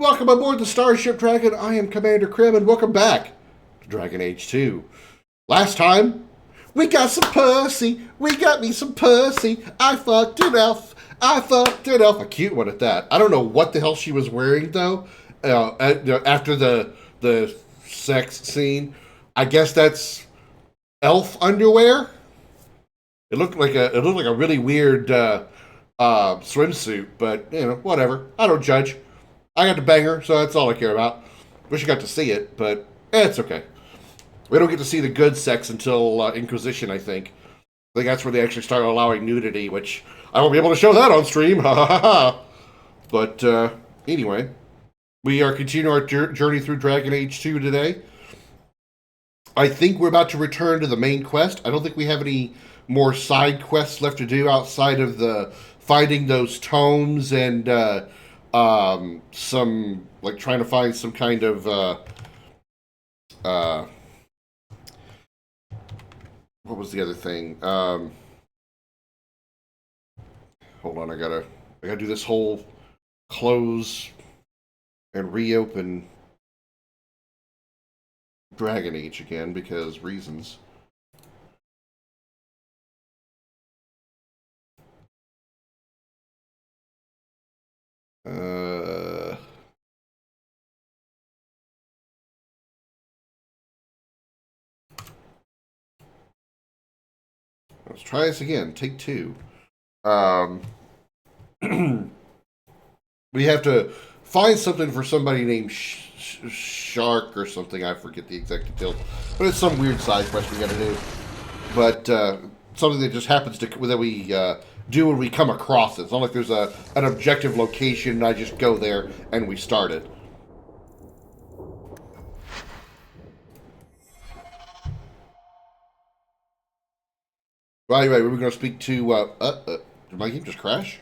Welcome aboard the Starship Dragon. I am Commander Krim, and welcome back to Dragon Age 2. Last time, we got some pussy. We got me some pussy. I fucked an elf. I fucked an elf. A cute one at that. I don't know what the hell she was wearing, though, after the sex scene. I guess that's elf underwear. It looked like a really weird swimsuit, but, you know, whatever. I don't judge. I got to bang her, so that's all I care about. Wish I got to see it, but it's okay. We don't get to see the good sex until Inquisition, I think. I think that's where they actually start allowing nudity, which I won't be able to show that on stream. Ha ha ha. But anyway, we are continuing our journey through Dragon Age 2 today. I think we're about to return to the main quest. I don't think we have any more side quests left to do outside of the finding those tomes and some, like, trying to find some kind of what was the other thing? Hold on, I gotta do this whole close and reopen Dragon Age again because reasons. Let's try this again. Take two. We have to find something for somebody named Shark or something. I forget the exact details, but it's some weird side quest we got to do. But something that just happens to that we do when we come across it. It's not like there's an objective location and I just go there and we start it. Well, anyway, we're going to speak to, did my game just crash?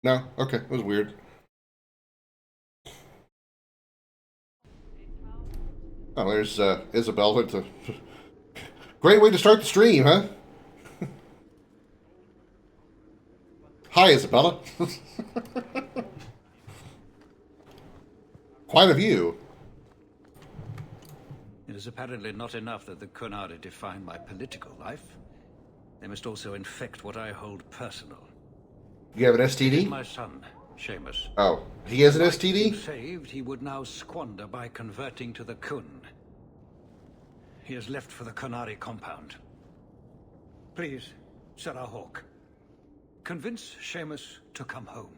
No? Okay, it was weird. Oh, there's, Isabel. It's a great way to start the stream, huh? Hi, Isabella. Quite a view. It is apparently not enough that the QUNARI define my political life. They must also infect what I hold personal. You have an STD? My son, Seamus. Oh, he has an STD? Saved, he would now squander by converting to the Kun. He has left for the QUNARI compound. Please, Sarah Hawke, convince Seamus to come home.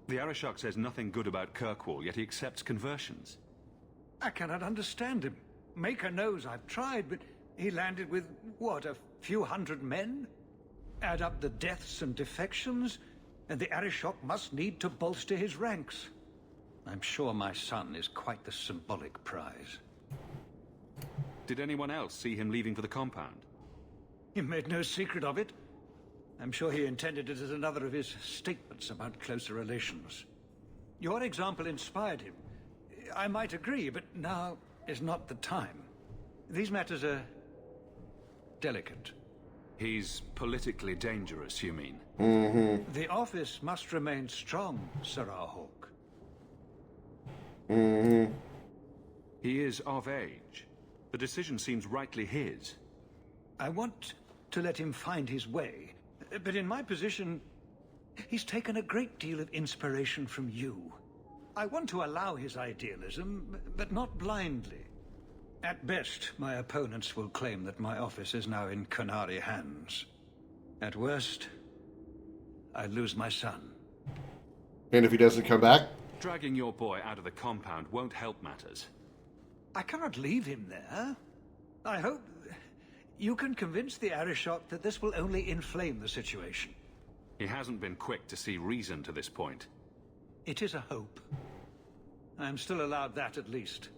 The Arishok says nothing good about Kirkwall, yet he accepts conversions. I cannot understand him. Maker knows I've tried, but he landed with, what, a few hundred men? Add up the deaths and defections, and the Arishok must need to bolster his ranks. I'm sure my son is quite the symbolic prize. Did anyone else see him leaving for the compound? He made no secret of it. I'm sure he intended it as another of his statements about closer relations. Your example inspired him. I might agree, but now is not the time. These matters are delicate. He's politically dangerous, you mean? Mm-hmm. The office must remain strong, Sarah Hawke. Mm-hmm. He is of age. The decision seems rightly his. I want to let him find his way, but in my position, he's taken a great deal of inspiration from you. I want to allow his idealism, but not blindly. At best, my opponents will claim that my office is now in QUNARI hands. At worst, I lose my son. And if he doesn't come back? Dragging your boy out of the compound won't help matters. I cannot leave him there. I hope you can convince the Arishok that this will only inflame the situation. He hasn't been quick to see reason to this point. It is a hope. I am still allowed that at least.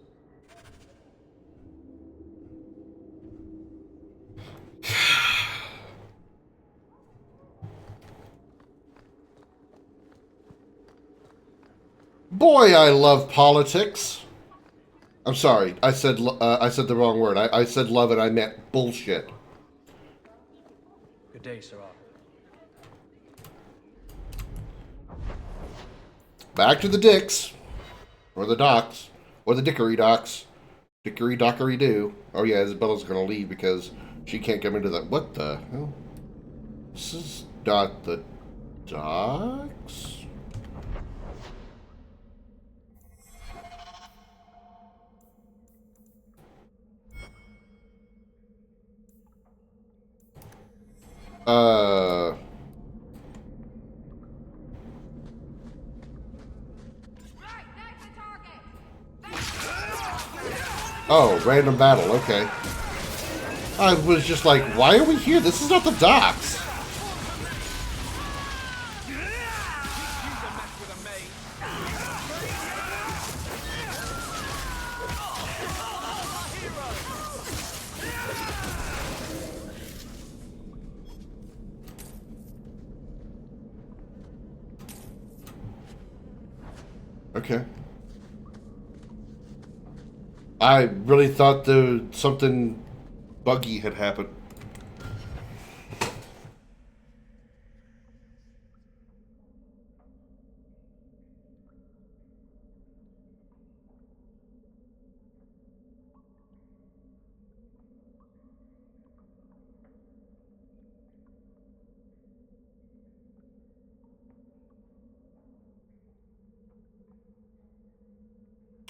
Boy, I love politics. I'm sorry, I said the wrong word. I said love and I meant bullshit. Good day, Sir Arthur. back to the dicks. Or the docks. Or the dickory docks. Dickory dockery do. Oh yeah, Isabella's gonna leave because she can't come into that. What the hell? This is not the docks? Oh, random battle, okay. I was just like, why are we here? This is not the docks. Okay. I really thought something buggy had happened.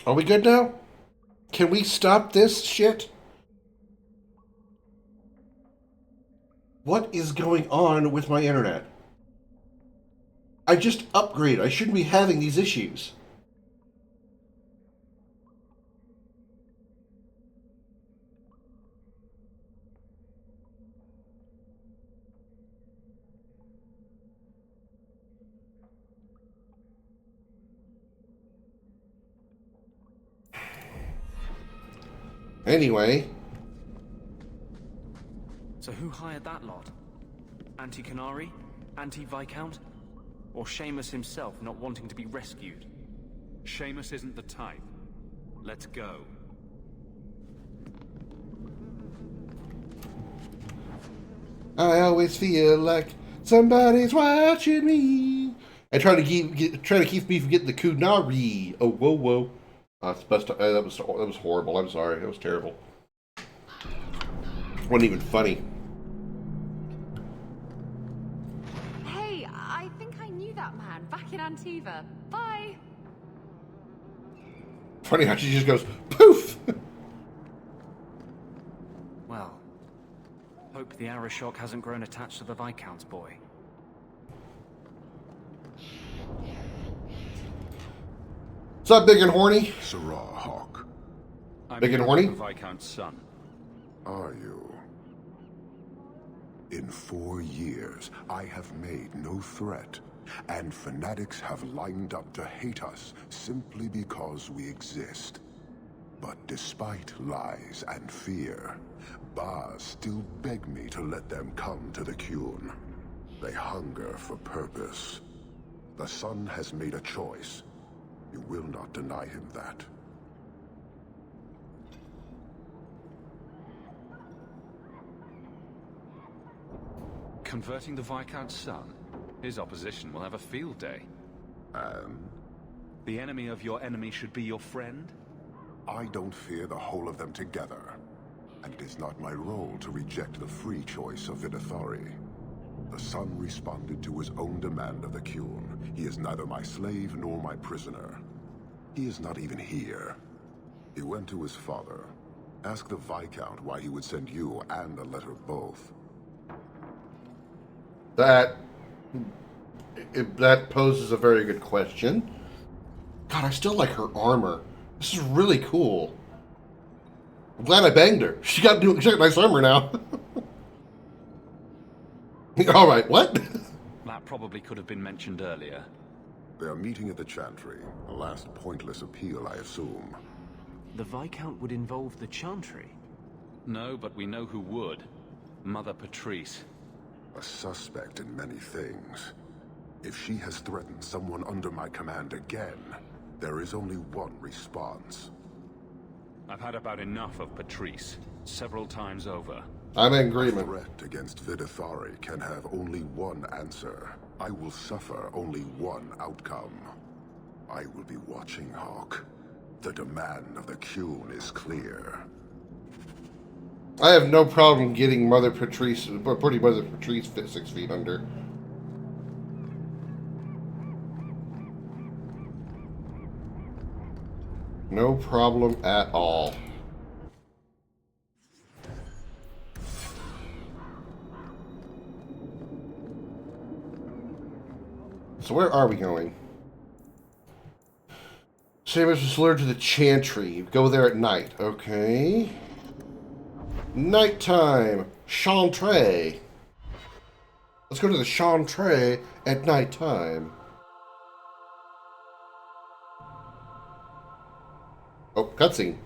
Are we good now? Can we stop this shit? What is going on with my internet? I just upgraded. I shouldn't be having these issues. Anyway. So who hired that lot? Anti-QUNARI? Anti-Viscount? Or Seamus himself not wanting to be rescued? Seamus isn't the type. Let's go. I always feel like somebody's watching me. I try to keep me from getting the QUNARI. Oh, whoa, whoa. That was horrible. I'm sorry. It was terrible. It wasn't even funny. Hey, I think I knew that man back in Antiva. Bye. Funny how she just goes poof. Well, hope the Arashock hasn't grown attached to the Viscount's boy. What's up, big and horny? Sirrah Hawk. Big and horny? The Viscount's son. Are you? In 4 years, I have made no threat, and fanatics have lined up to hate us simply because we exist. But despite lies and fear, Baz still beg me to let them come to the QUN. They hunger for purpose. The son has made a choice. You will not deny him that. Converting the Viscount's son? His opposition will have a field day. And? The enemy of your enemy should be your friend? I don't fear the whole of them together. And it is not my role to reject the free choice of Vidithari. The son responded to his own demand of the QUN. He is neither my slave nor my prisoner. He is not even here. He went to his father. Ask the Viscount why he would send you and the letter both. That poses a very good question. God, I still like her armor. This is really cool. I'm glad I banged her. She got nice armor now. All right, what? That probably could have been mentioned earlier. They are meeting at the Chantry. A last pointless appeal, I assume. The Viscount would involve the Chantry? No, but we know who would. Mother Patrice. A suspect in many things. If she has threatened someone under my command again, there is only one response. I've had about enough of Patrice. Several times over. I'm in A agreement. threat against Vidithari can have only one answer. I will suffer only one outcome. I will be watching, Hawk. The demand of the QUN is clear. I have no problem getting Mother Patrice, putting Mother Patrice 6 feet under. No problem at all. So where are we going? Seamus was lured to the Chantry. Go there at night. Okay. Nighttime. Chantry. Let's go to the Chantry at nighttime. Oh, cutscene.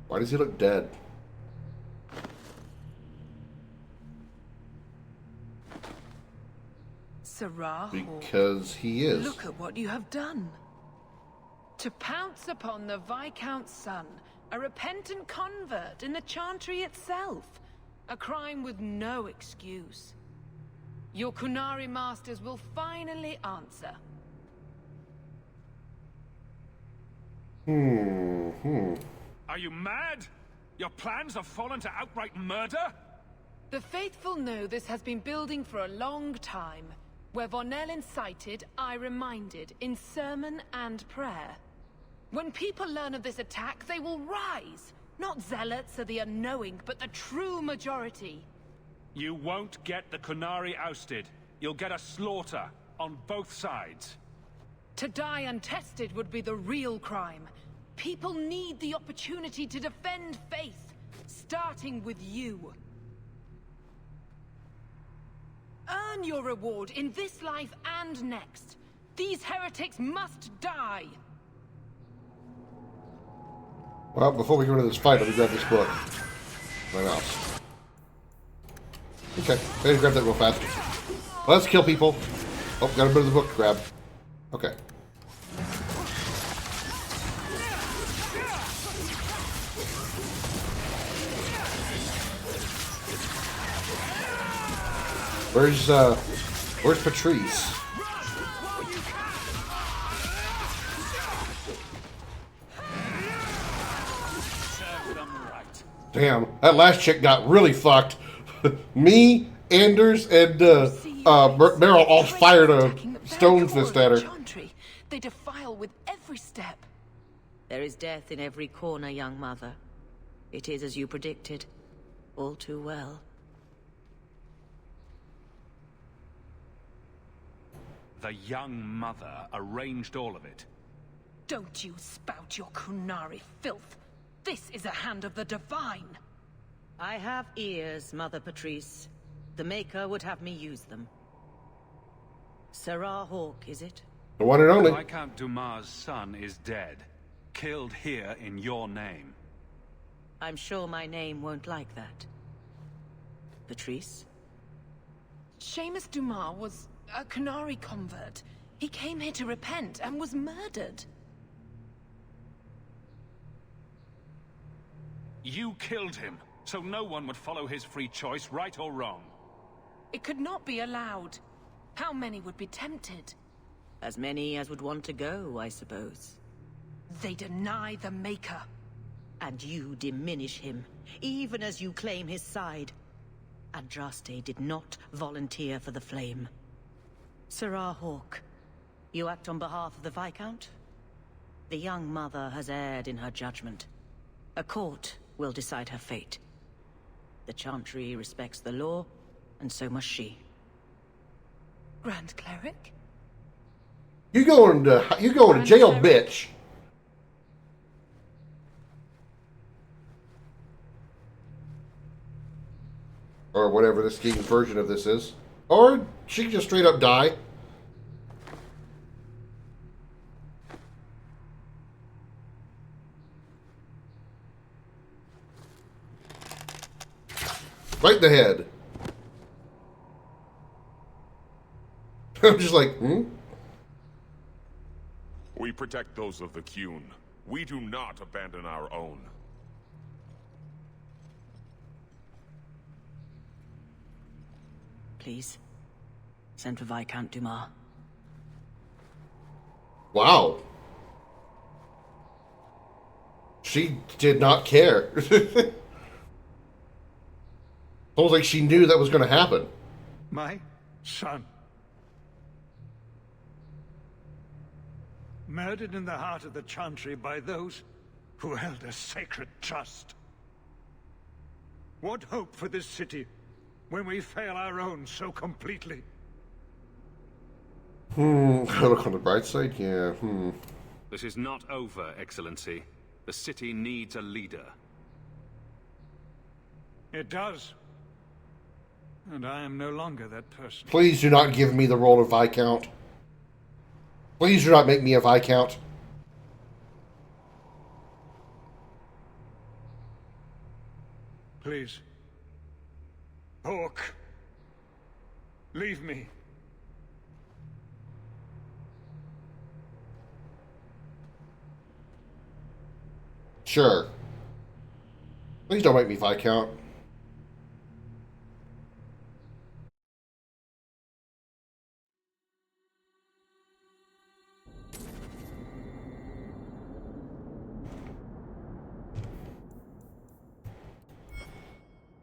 Why does he look dead? Sarah Hawke, Because he is. look at what you have done. To pounce upon the Viscount's son, a repentant convert in the Chantry itself. A crime with no excuse. Your QUNARI masters will finally answer. Are you mad? Your plans have fallen to outright murder? The faithful know this has been building for a long time. Where Vonel incited, I reminded, in sermon and prayer. When people learn of this attack, they will rise. Not zealots or the unknowing, but the true majority. You won't get the QUNARI ousted. You'll get a slaughter on both sides. To die untested would be the real crime. People need the opportunity to defend faith, starting with you. Earn your reward in this life and next. These heretics must die. Well, before we go into this fight, let me grab this book. My mouse. Okay, I need to grab that real fast. Let's kill people. Oh, got a bit of the book to grab. Okay. Where's Patrice? Damn, that last chick got really fucked. Me, Anders, and Meryl all fired a stone fist at her. They defile with every step. There is death in every corner, young mother. It is as you predicted. All too well. The young mother arranged all of it. Don't you spout your QUNARI filth. This is a hand of the divine. I have ears, Mother Patrice. The Maker would have me use them. Sarah Hawke, is it? The one and only. Viscount Dumas' son is dead. Killed here in your name. I'm sure my name won't like that. Patrice? Seamus Dumas was a QUNARI convert. He came here to repent and was murdered. You killed him, so no one would follow his free choice, right or wrong. It could not be allowed. How many would be tempted? As many as would want to go, I suppose. They deny the Maker. And you diminish him, even as you claim his side. Andraste did not volunteer for the flame. Sarah Hawke, you act on behalf of the Viscount? The young mother has erred in her judgment. A court will decide her fate. The Chantry respects the law, and so must she. Grand Cleric? You going to jail, bitch. Or whatever the skiing version of this is. Or she can just straight up die. Right in the head. I'm just like, We protect those of the QUN. We do not abandon our own. Please, send for Viscount Dumas. Wow. She did not care. Almost like she knew that was going to happen. My son. Murdered in the heart of the Chantry by those who held a sacred trust. What hope for this city when we fail our own so completely? Look on the bright side, yeah. This is not over, Excellency. The city needs a leader. It does. And I am no longer that person. Please do not give me the role of Viscount. Please do not make me a Viscount. Please. Hawk. Leave me. Sure. Please don't make me Viscount.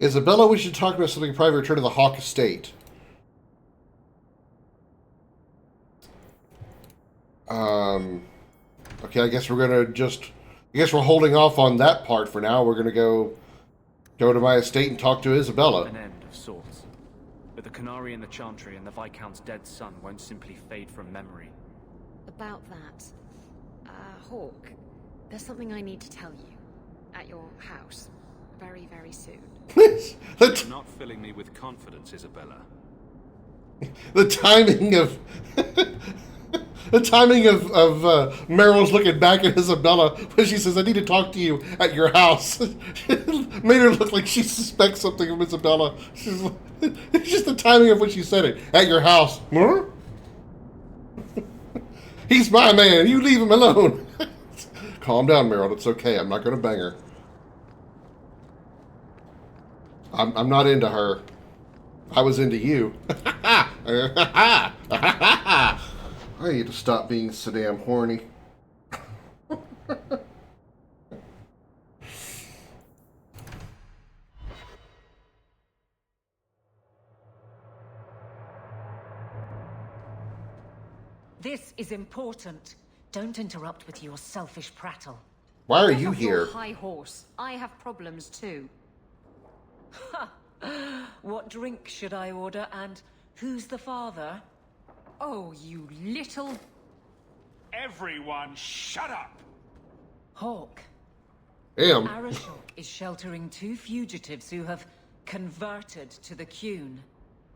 Isabella, we should talk about something private. Return to the Hawk Estate. Okay, I guess we're gonna just... I guess we're holding off on that part for now. We're gonna go to my estate and talk to Isabella. An end of sorts. But the QUNARI and the Chantry and the Viscount's dead son won't simply fade from memory. About that, Hawk, there's something I need to tell you. At your house. Very, very soon. You're not filling me with confidence, Isabella. The timing of... the timing of Meryl's looking back at Isabella when she says, I need to talk to you at your house. Made her look like she suspects something of Isabella. It's just the timing of when she said it. At your house. Huh? He's my man. You leave him alone. Calm down, Meryl. It's okay. I'm not going to bang her. I'm not into her. I was into you. I need to stop being so damn horny. This is important. Don't interrupt with your selfish prattle. Why are Get you off your here? high horse. I have problems too. What drink should I order, and who's the father? Oh, you little... Everyone, shut up! Hawk. Damn. Arashok is sheltering 2 fugitives who have converted to the QUN.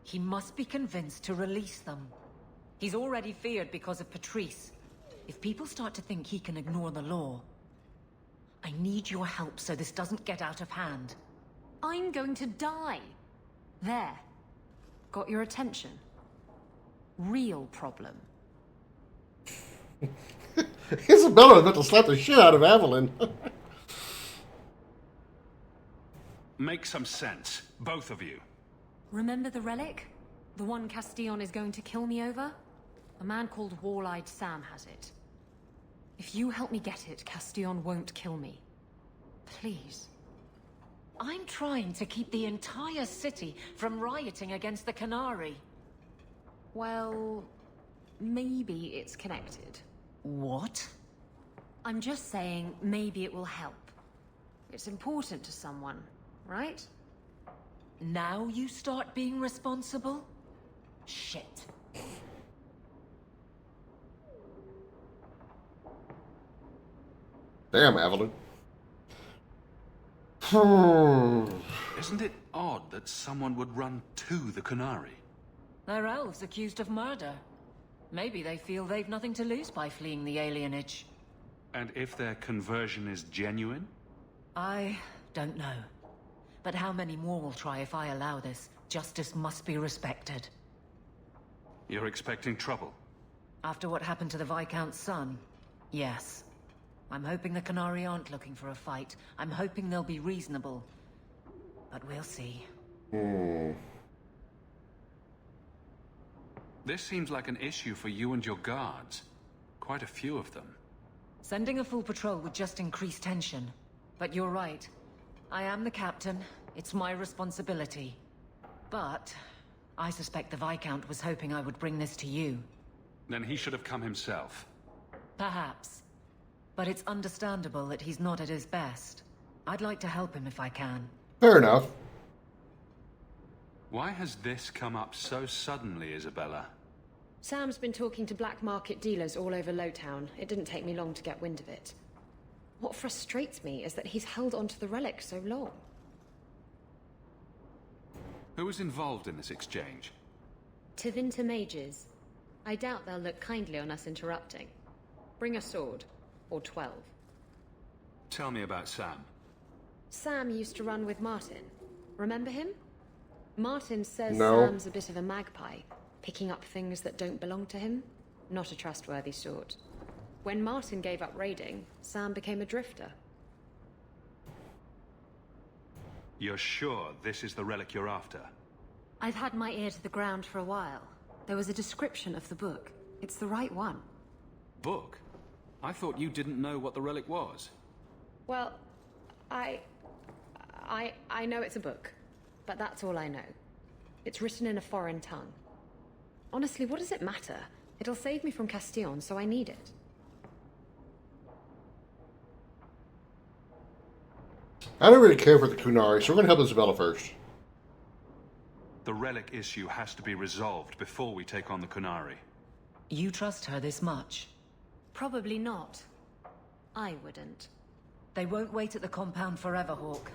He must be convinced to release them. He's already feared because of Patrice. If people start to think he can ignore the law, I need your help so this doesn't get out of hand. I'm going to die. There. Got your attention? Real problem. Isabella's about to slap the shit out of Evelyn. Make some sense, both of you. Remember the relic? The one Castillon is going to kill me over? A man called Wall-Eyed Sam has it. If you help me get it, Castillon won't kill me. Please. I'm trying to keep the entire city from rioting against the QUNARI. Well, maybe it's connected. What? I'm just saying maybe it will help. It's important to someone, right? Now you start being responsible? Shit. Damn, Evelyn. Isn't it odd that someone would run to the QUNARI? They're elves accused of murder. Maybe they feel they've nothing to lose by fleeing the alienage. And if their conversion is genuine? I don't know. But how many more will try if I allow this? Justice must be respected. You're expecting trouble? After what happened to the Viscount's son? Yes. I'm hoping the QUNARI aren't looking for a fight. I'm hoping they'll be reasonable. But we'll see. This seems like an issue for you and your guards. Quite a few of them. Sending a full patrol would just increase tension. But you're right. I am the captain. It's my responsibility. But I suspect the Viscount was hoping I would bring this to you. Then he should have come himself. Perhaps. But it's understandable that he's not at his best. I'd like to help him if I can. Fair enough. Why has this come up so suddenly, Isabella? Sam's been talking to black market dealers all over Lowtown. It didn't take me long to get wind of it. What frustrates me is that he's held onto the relic so long. Who was involved in this exchange? Tevinter mages. I doubt they'll look kindly on us interrupting. Bring a sword. Or 12. Tell me about Sam. Sam used to run with Martin. Remember him? Martin says No. Sam's a bit of a magpie, picking up things that don't belong to him. Not a trustworthy sort. When Martin gave up raiding, Sam became a drifter. You're sure this is the relic you're after? I've had my ear to the ground for a while. There was a description of the book. It's the right one. Book? I thought you didn't know what the relic was. Well, I know it's a book, but that's all I know. It's written in a foreign tongue. Honestly, what does it matter? It'll save me from Castillon, so I need it. I don't really care for the QUNARI, so we're going to help Isabella first. The relic issue has to be resolved before we take on the QUNARI. You trust her this much? Probably not. I wouldn't. They won't wait at the compound forever, Hawk.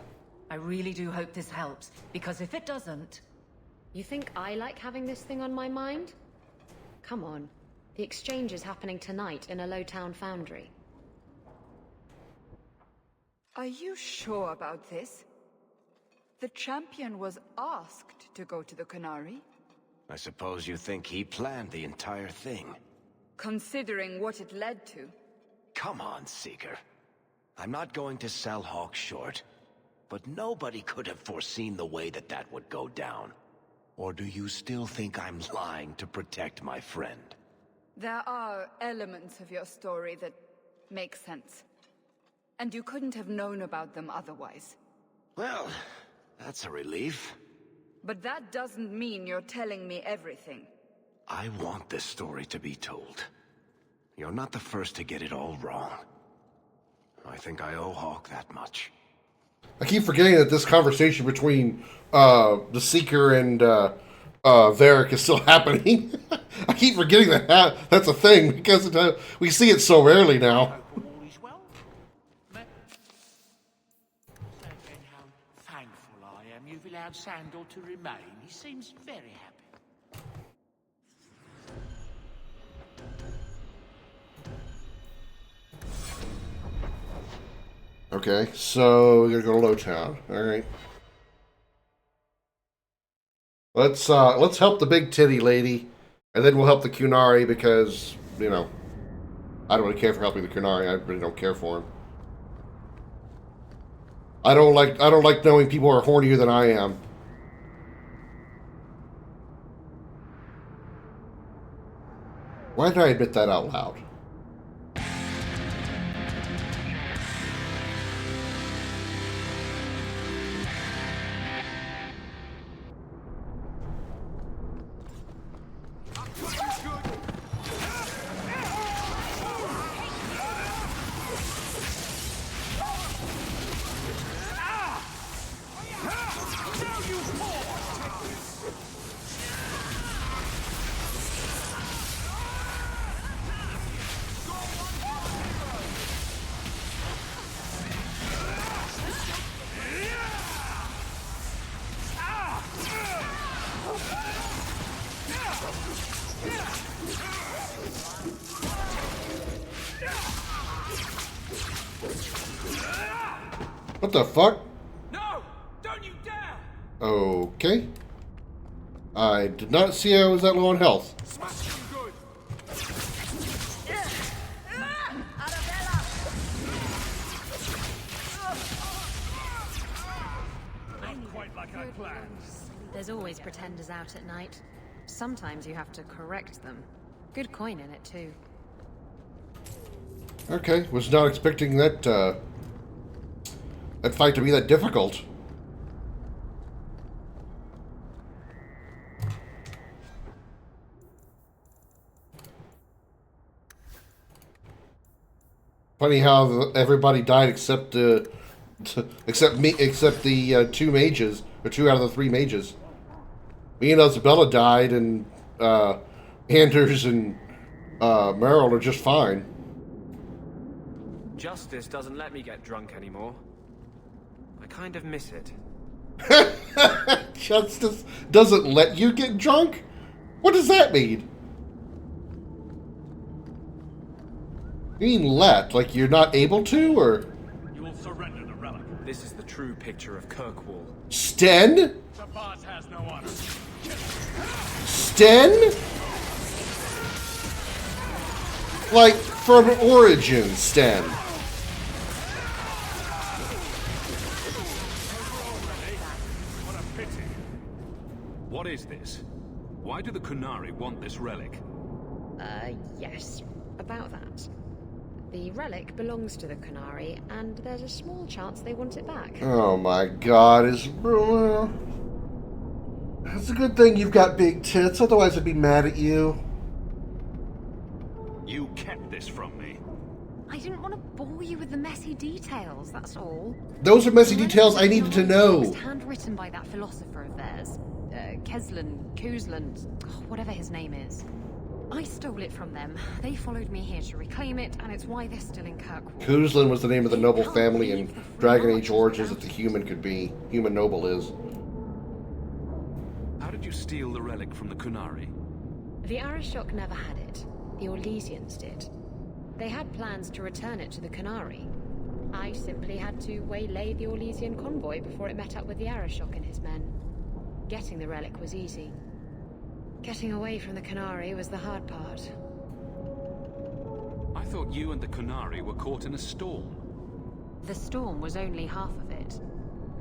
I really do hope this helps, because if it doesn't... You think I like having this thing on my mind? Come on. The exchange is happening tonight in a Lowtown foundry. Are you sure about this? The champion was asked to go to the QUNARI. I suppose you think he planned the entire thing. Considering what it led to. Come on, Seeker. I'm not going to sell Hawk short, but nobody could have foreseen the way that would go down. Or do you still think I'm lying to protect my friend? There are elements of your story that make sense. And you couldn't have known about them otherwise. Well, that's a relief. But that doesn't mean you're telling me everything. I want this story to be told. You're not the first to get it all wrong. I think I owe Hawk that much. I keep forgetting that this conversation between the Seeker and Varric is still happening. I keep forgetting that that's a thing because we see it so rarely now. Thankful I am you've allowed Sandor to remain. He seems very happy. Okay, so we're gonna go to Lowtown. All right. Let's help the big titty lady, and then we'll help the QUNARI because I don't really care for helping the QUNARI. I really don't care for him. I don't like knowing people are hornier than I am. Why did I admit that out loud? What the fuck? No! Don't you dare! Okay. I did not see I was that low on health. Smash him good! like I planned. There's always pretenders out at night. Sometimes you have to correct them. Good coin in it, too. Okay, was not expecting that, that fight to be that difficult. Funny how everybody died except except me, except the two mages, or 2 out of the 3 mages. Me and Isabella died, and Anders and Meryl are just fine. Justice doesn't let me get drunk anymore. I kind of miss it. Justice doesn't let you get drunk? What does that mean? You mean let? Like you're not able to, or? You will surrender the relic. This is the true picture of Kirkwall. Sten? The boss has no honor. Sten? Like, from origin, Sten. What a pity. What is this? Why do the QUNARI want this relic? Yes. About that. The relic belongs to the QUNARI, and there's a small chance they want it back. Oh my god, it's a good thing you've got big tits, otherwise I'd be mad at you. You kept this from me. I didn't want to bore you with the messy details, that's all. Those are messy details I needed to know. It was handwritten by that philosopher of theirs. Kuzland, whatever his name is. I stole it from them. They followed me here to reclaim it, and it's why they're still in Kirkwall. Kuzlan was the name of the noble family in Dragon Age Origins that the human could be. Human noble is. How did you steal the relic from the QUNARI? The Arishok never had it. The Orlesians did. They had plans to return it to the QUNARI. I simply had to waylay the Orlesian convoy before it met up with the Arishok and his men. Getting the relic was easy. Getting away from the QUNARI was the hard part. I thought you and the QUNARI were caught in a storm. The storm was only half of it.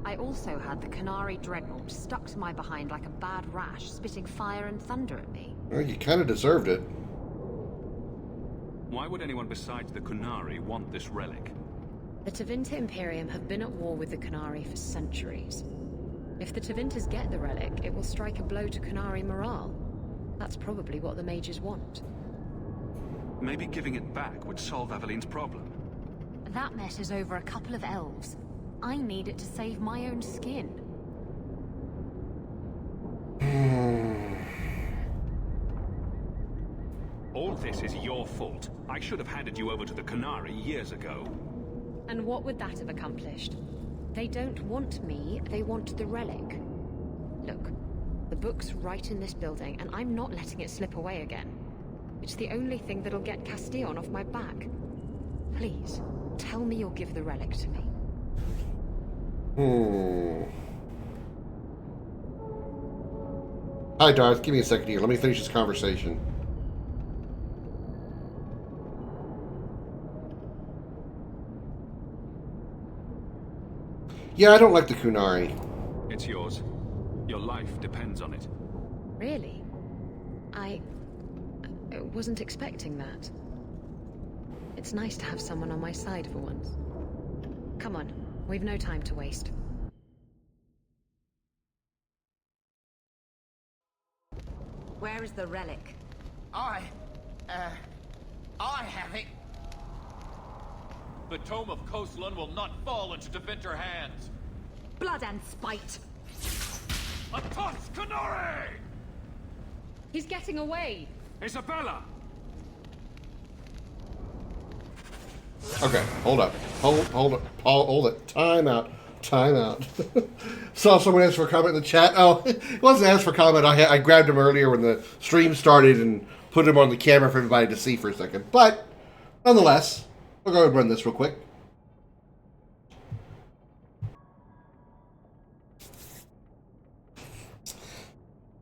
I also had the QUNARI dreadnought stuck to my behind like a bad rash, spitting fire and thunder at me. Well, you kind of deserved it. Why would anyone besides the QUNARI want this relic? The Tevinter Imperium have been at war with the QUNARI for centuries. If the Tevinters get the relic, it will strike a blow to QUNARI morale. That's probably what the mages want. Maybe giving it back would solve Aveline's problem. That messes over a couple of elves. I need it to save my own skin. All this is your fault. I should have handed you over to the QUNARI years ago. And what would that have accomplished? They don't want me, they want the relic. Look, the book's right in this building, and I'm not letting it slip away again. It's the only thing that'll get Castillon off my back. Please, tell me you'll give the relic to me. Hi, Darth. Give me a second here. Let me finish this conversation. Yeah, I don't like the QUNARI. It's yours. Your life depends on it. Really? I wasn't expecting that. It's nice to have someone on my side for once. Come on, we've no time to waste. Where is the relic? I have it. The Tome of Koslan will not fall into Tevinter hands. Blood and spite! Atos QUNARI! He's getting away! Isabella! Okay, hold up. Hold it. Time out. Saw someone ask for a comment in the chat. Oh, it wasn't asked for comment. I grabbed him earlier when the stream started and put him on the camera for everybody to see for a second. But, nonetheless, we'll go ahead and run this real quick.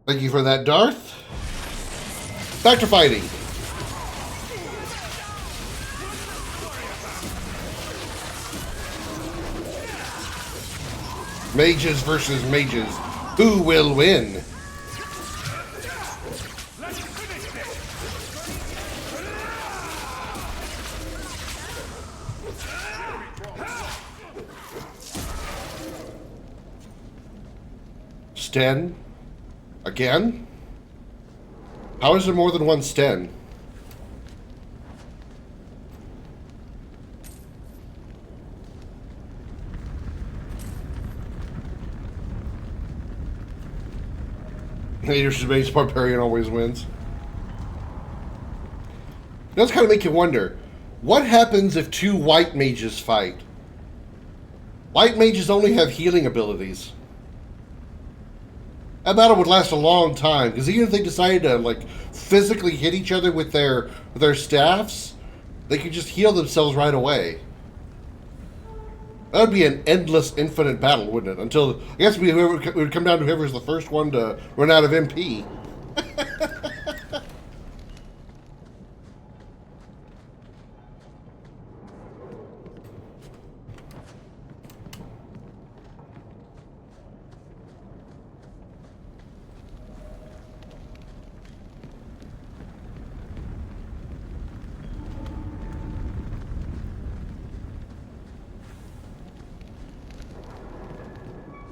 Thank you for that, Darth. Back to fighting. Mages versus mages. Who will win? Sten? Again? How is there more than one Sten? Leadership based barbarian always wins. It does kind of make you wonder, what happens if two white mages fight? White mages only have healing abilities. That battle would last a long time, because even if they decided to like physically hit each other with their staffs, they could just heal themselves right away. That would be an endless, infinite battle, wouldn't it? Until, I guess it would come down to whoever's the first one to run out of MP.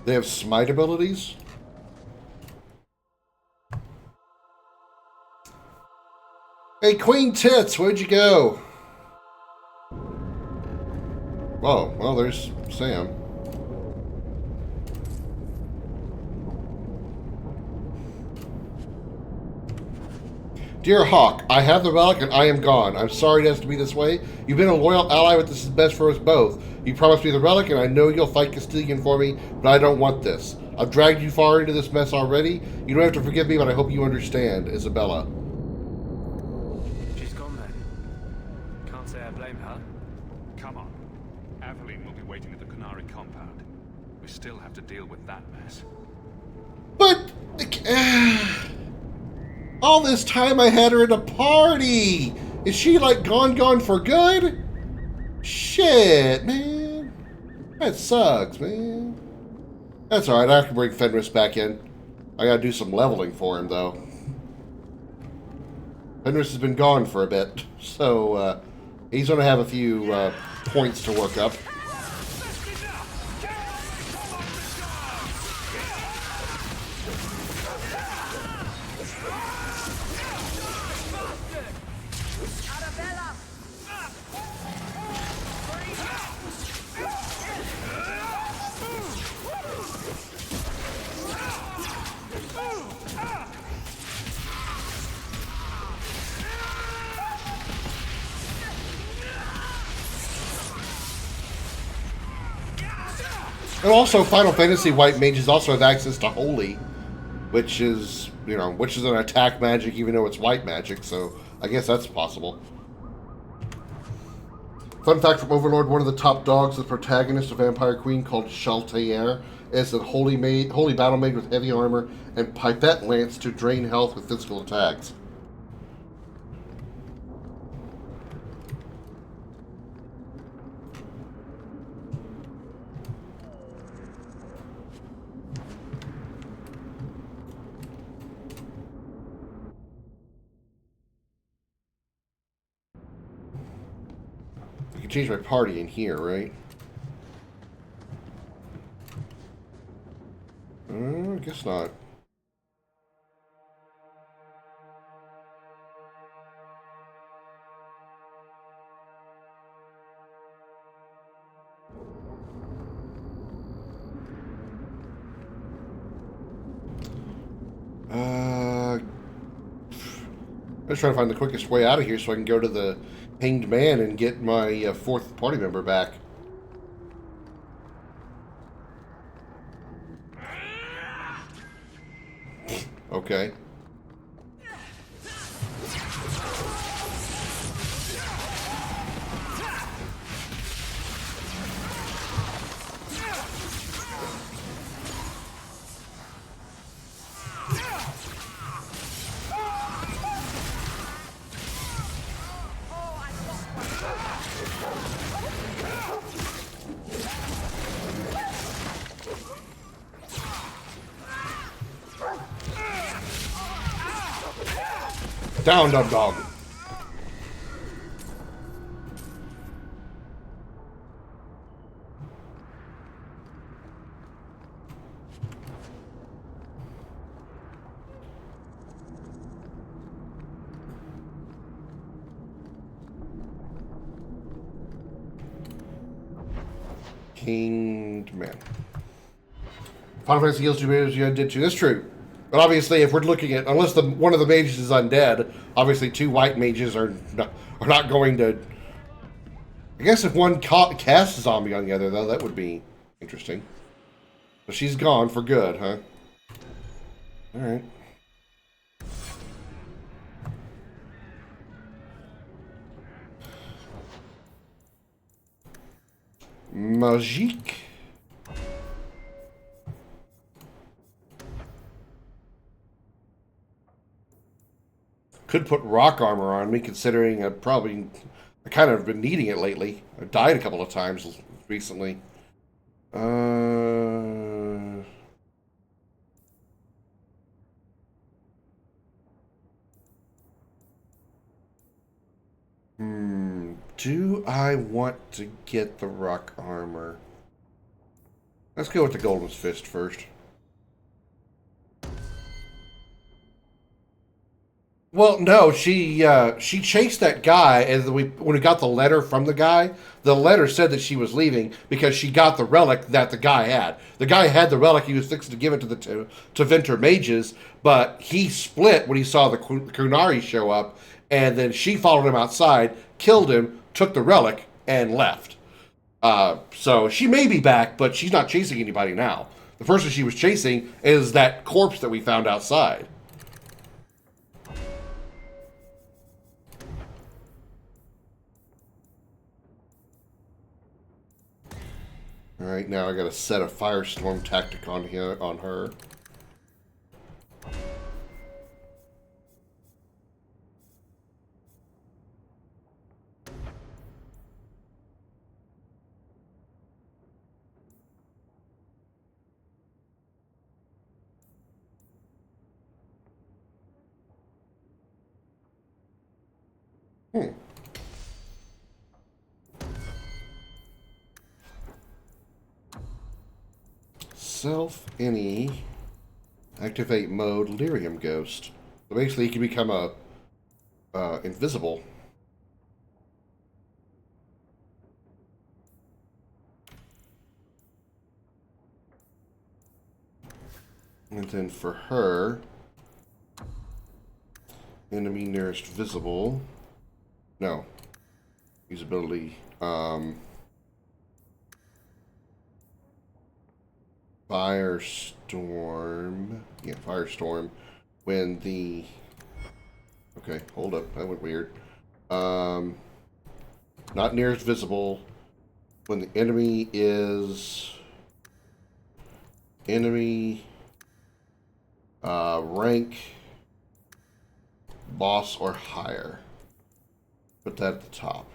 They have smite abilities? Hey, Queen Tits, where'd you go? Oh, well, there's Sam. Dear Hawk, I have the relic and I am gone. I'm sorry it has to be this way. You've been a loyal ally, but this is best for us both. You promised me the relic, and I know you'll fight Castilian for me, but I don't want this. I've dragged you far into this mess already. You don't have to forgive me, but I hope you understand. Isabella. She's gone then. Can't say I blame her. Come on. Aveline will be waiting at the QUNARI compound. We still have to deal with that mess. But... all this time I had her at a party! Is she, like, gone for good? Shit, man. That sucks, man. That's alright, I have to bring Fenris back in. I gotta do some leveling for him, though. Fenris has been gone for a bit, so, he's gonna have a few, points to work up. And also, Final Fantasy white mages also have access to Holy, which is, you know, which is an attack magic even though it's white magic, so I guess that's possible. Fun fact from Overlord, one of the top dogs, the protagonist of Vampire Queen, called Chaltier, is a holy battle mage with heavy armor and pipette lance to drain health with physical attacks. I can change my party in here, right? I guess not. I'm just trying to find the quickest way out of here so I can go to the Hanged Man and get my fourth party member back. Okay. Down, dumb dog. Kinged man. Final Fantasy heals you as you did too. That's true. But obviously, if we're looking at, unless one of the mages is undead, obviously 2 white mages are not going to. I guess if one casts a zombie on the other, though, that would be interesting. But she's gone for good, huh? All right. Magique. Could put rock armor on me, considering I kind of been needing it lately. I died a couple of times recently. Do I want to get the rock armor? Let's go with the Golden Fist first. Well, no, she chased that guy, and when we got the letter from the letter said that she was leaving because she got the relic that the guy had. The guy had the relic; he was fixing to give it to the Tevinter mages, but he split when he saw the QUNARI show up, and then she followed him outside, killed him, took the relic, and left. So she may be back, but she's not chasing anybody now. The person she was chasing is that corpse that we found outside. Alright, now I gotta set a firestorm tactic on her. Any activate mode lyrium ghost. So basically he can become invisible. And then for her, enemy nearest visible. No. Usability. Firestorm. Yeah, Firestorm. When the... Okay, hold up. That went weird. Not nearest visible. When the enemy is... Enemy... rank... boss or higher. Put that at the top.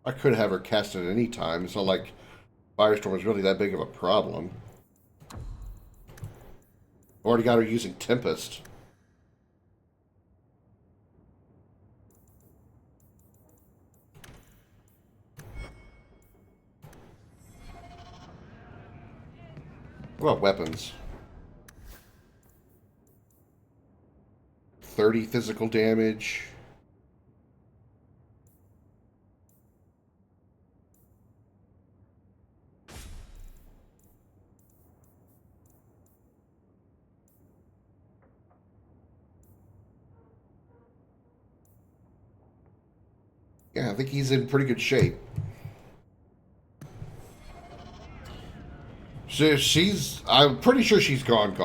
I could have her cast it at any time. It's not like Firestorm is really that big of a problem. Already got her using Tempest. What about weapons? 30 physical damage. Yeah, I think he's in pretty good shape. I'm pretty sure she's gone.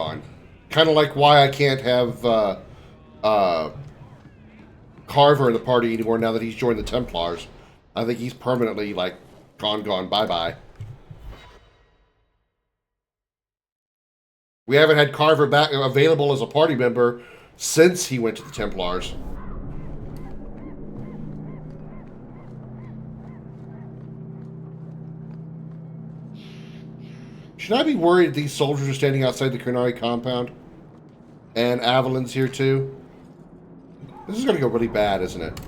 Kind of like why I can't have Carver in the party anymore now that he's joined the Templars. I think he's permanently, like, gone, bye-bye. We haven't had Carver back available as a party member since he went to the Templars. Should I be worried these soldiers are standing outside the QUNARI compound? And Avalon's here too? This is gonna go really bad, isn't it?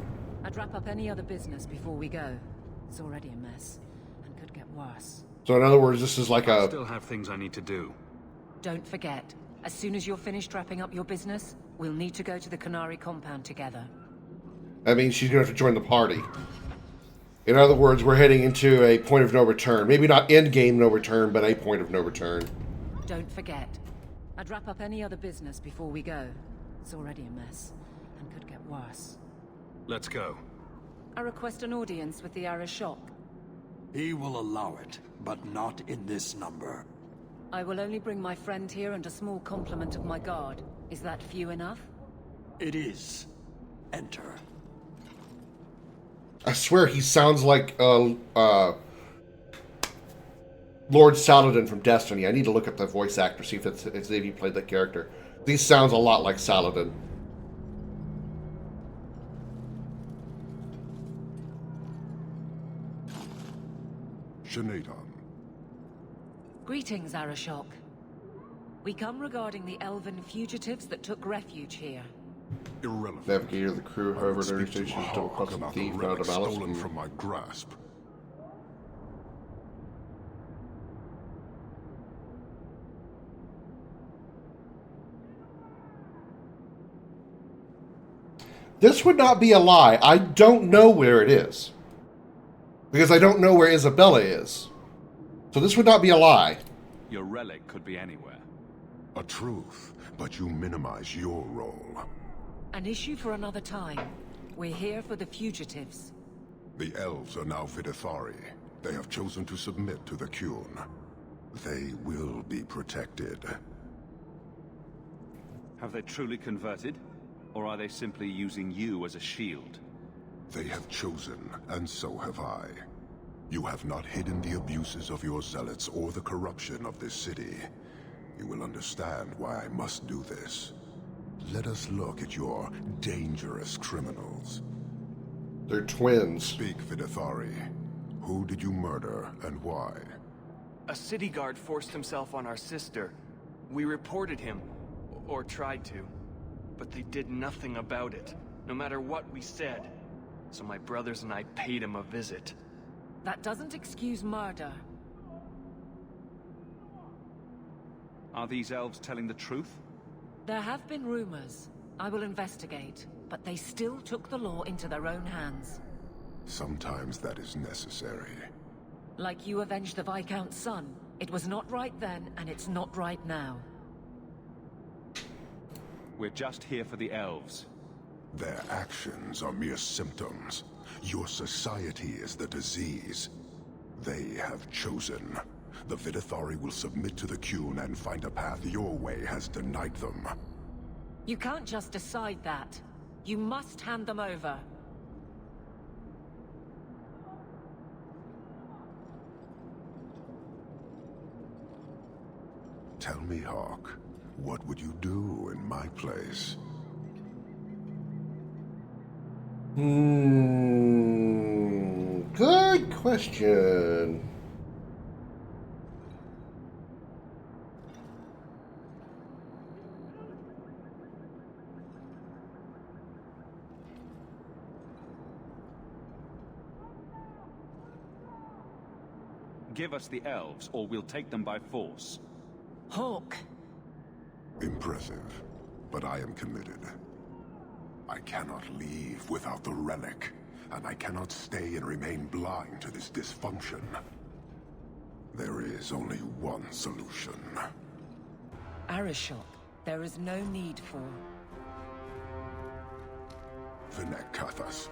I'd wrap up any other business before we go. It's already a mess, and could get worse. So in other words, this is like I still have things I need to do. Don't forget, as soon as you're finished wrapping up your business, we'll need to go to the QUNARI compound together. That means she's gonna have to join the party. In other words, we're heading into a point of no return. Maybe not end-game no return, but a point of no return. Don't forget, I'd wrap up any other business before we go. It's already a mess, and could get worse. Let's go. I request an audience with the Arishok. He will allow it, but not in this number. I will only bring my friend here and a small complement of my guard. Is that few enough? It is. Enter. I swear he sounds like Lord Saladin from Destiny. I need to look up the voice actor, see if he played that character. He sounds a lot like Saladin. Shanatan. Greetings, Arishok. We come regarding the elven fugitives that took refuge here. Irrelevant. Navigator of the crew, however, at every station, double cross a thief, not a malice. Stolen from my grasp. This would not be a lie. I don't know where it is. Because I don't know where Isabella is. So this would not be a lie. Your relic could be anywhere. A truth, but you minimize your role. An issue for another time. We're here for the fugitives. The elves are now Vidithari. They have chosen to submit to the QUN. They will be protected. Have they truly converted? Or are they simply using you as a shield? They have chosen, and so have I. You have not hidden the abuses of your zealots or the corruption of this city. You will understand why I must do this. Let us look at your dangerous criminals. They're twins. Speak, Vidithari. Who did you murder, and why? A city guard forced himself on our sister. We reported him, or tried to, but they did nothing about it, no matter what we said. So my brothers and I paid him a visit. That doesn't excuse murder. Are these elves telling the truth? There have been rumors. I will investigate, but they still took the law into their own hands. Sometimes that is necessary. Like you avenged the Viscount's son. It was not right then, and it's not right now. We're just here for the elves. Their actions are mere symptoms. Your society is the disease. They have chosen. The Vidithari will submit to the QUN and find a path your way has denied them. You can't just decide that. You must hand them over. Tell me, Hawk, what would you do in my place? Good question. Give us the elves, or we'll take them by force. Hawk. Impressive, but I am committed. I cannot leave without the relic, and I cannot stay and remain blind to this dysfunction. There is only one solution. Arishok, there is no need for... Vinek Kathas.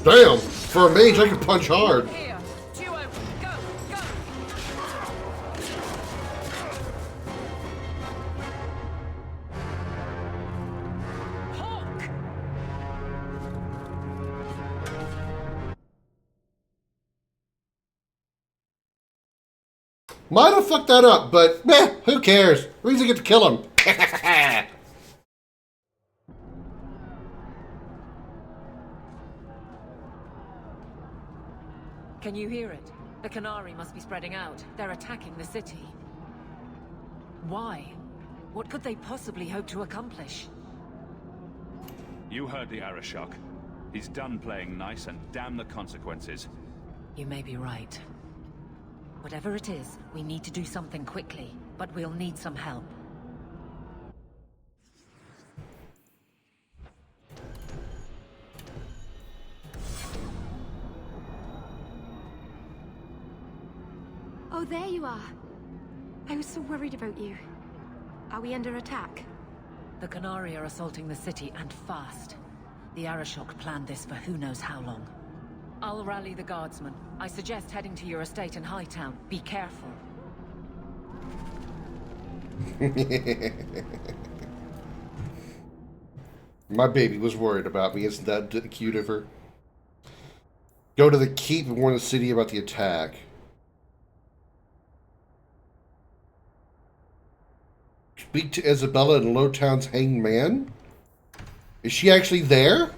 Damn! For a mage, I can punch hard. Here, duo, go, go! Hawk! Might have fucked that up, but meh, who cares? At least I get to kill him. Can you hear it? The QUNARI must be spreading out. They're attacking the city. Why? What could they possibly hope to accomplish? You heard the Arashok. He's done playing nice and damn the consequences. You may be right. Whatever it is, we need to do something quickly, but we'll need some help. Oh, there you are. I was so worried about you. Are we under attack? The QUNARI are assaulting the city, and fast. The Arashok planned this for who knows how long. I'll rally the guardsmen. I suggest heading to your estate in Hightown. Be careful. My baby was worried about me. Isn't that cute of her? Go to the keep and warn the city about the attack. Speak to Isabella and Lowtown's hanged man? Is she actually there?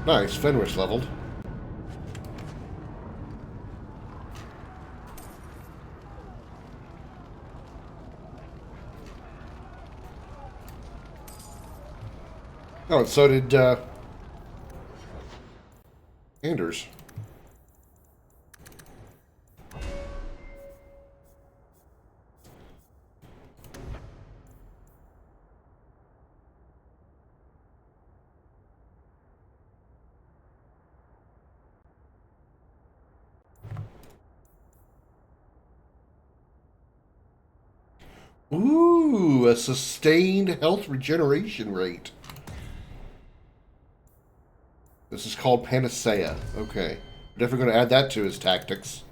Nice, Fenris leveled. Oh, and so did Anders. Ooh, a sustained health regeneration rate. This is called Panacea. Okay. Definitely going to add that to his tactics.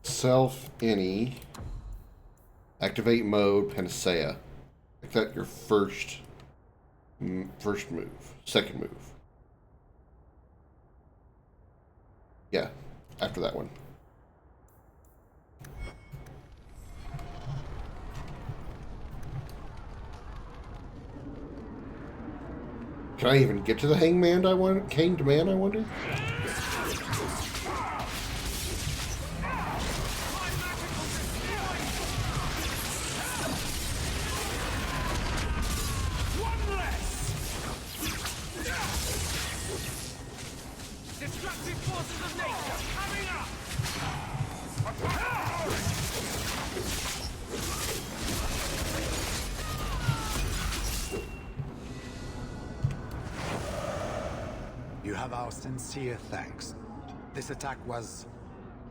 Self any. Activate mode Panacea. Make that your first move. Second move. Yeah, after that one. Can I even get to the hanged man? I wonder. You have our sincere thanks. This attack was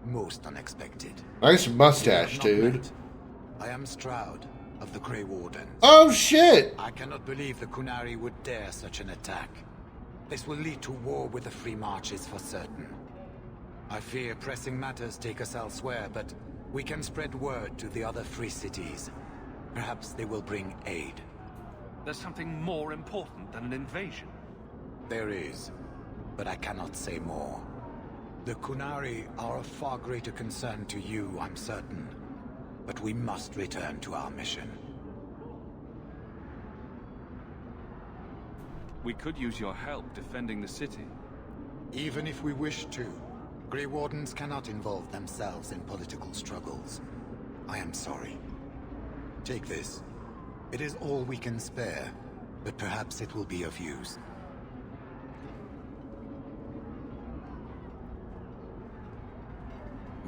most unexpected. Nice mustache, dude. I am Stroud of the Grey Wardens. Oh shit! I cannot believe the QUNARI would dare such an attack. This will lead to war with the Free Marches for certain. I fear pressing matters take us elsewhere, but we can spread word to the other free cities. Perhaps they will bring aid. There's something more important than an invasion. There is, but I cannot say more. The QUNARI are of far greater concern to you, I'm certain. But we must return to our mission. We could use your help defending the city. Even if we wish to, Grey Wardens cannot involve themselves in political struggles. I am sorry. Take this. It is all we can spare, but perhaps it will be of use.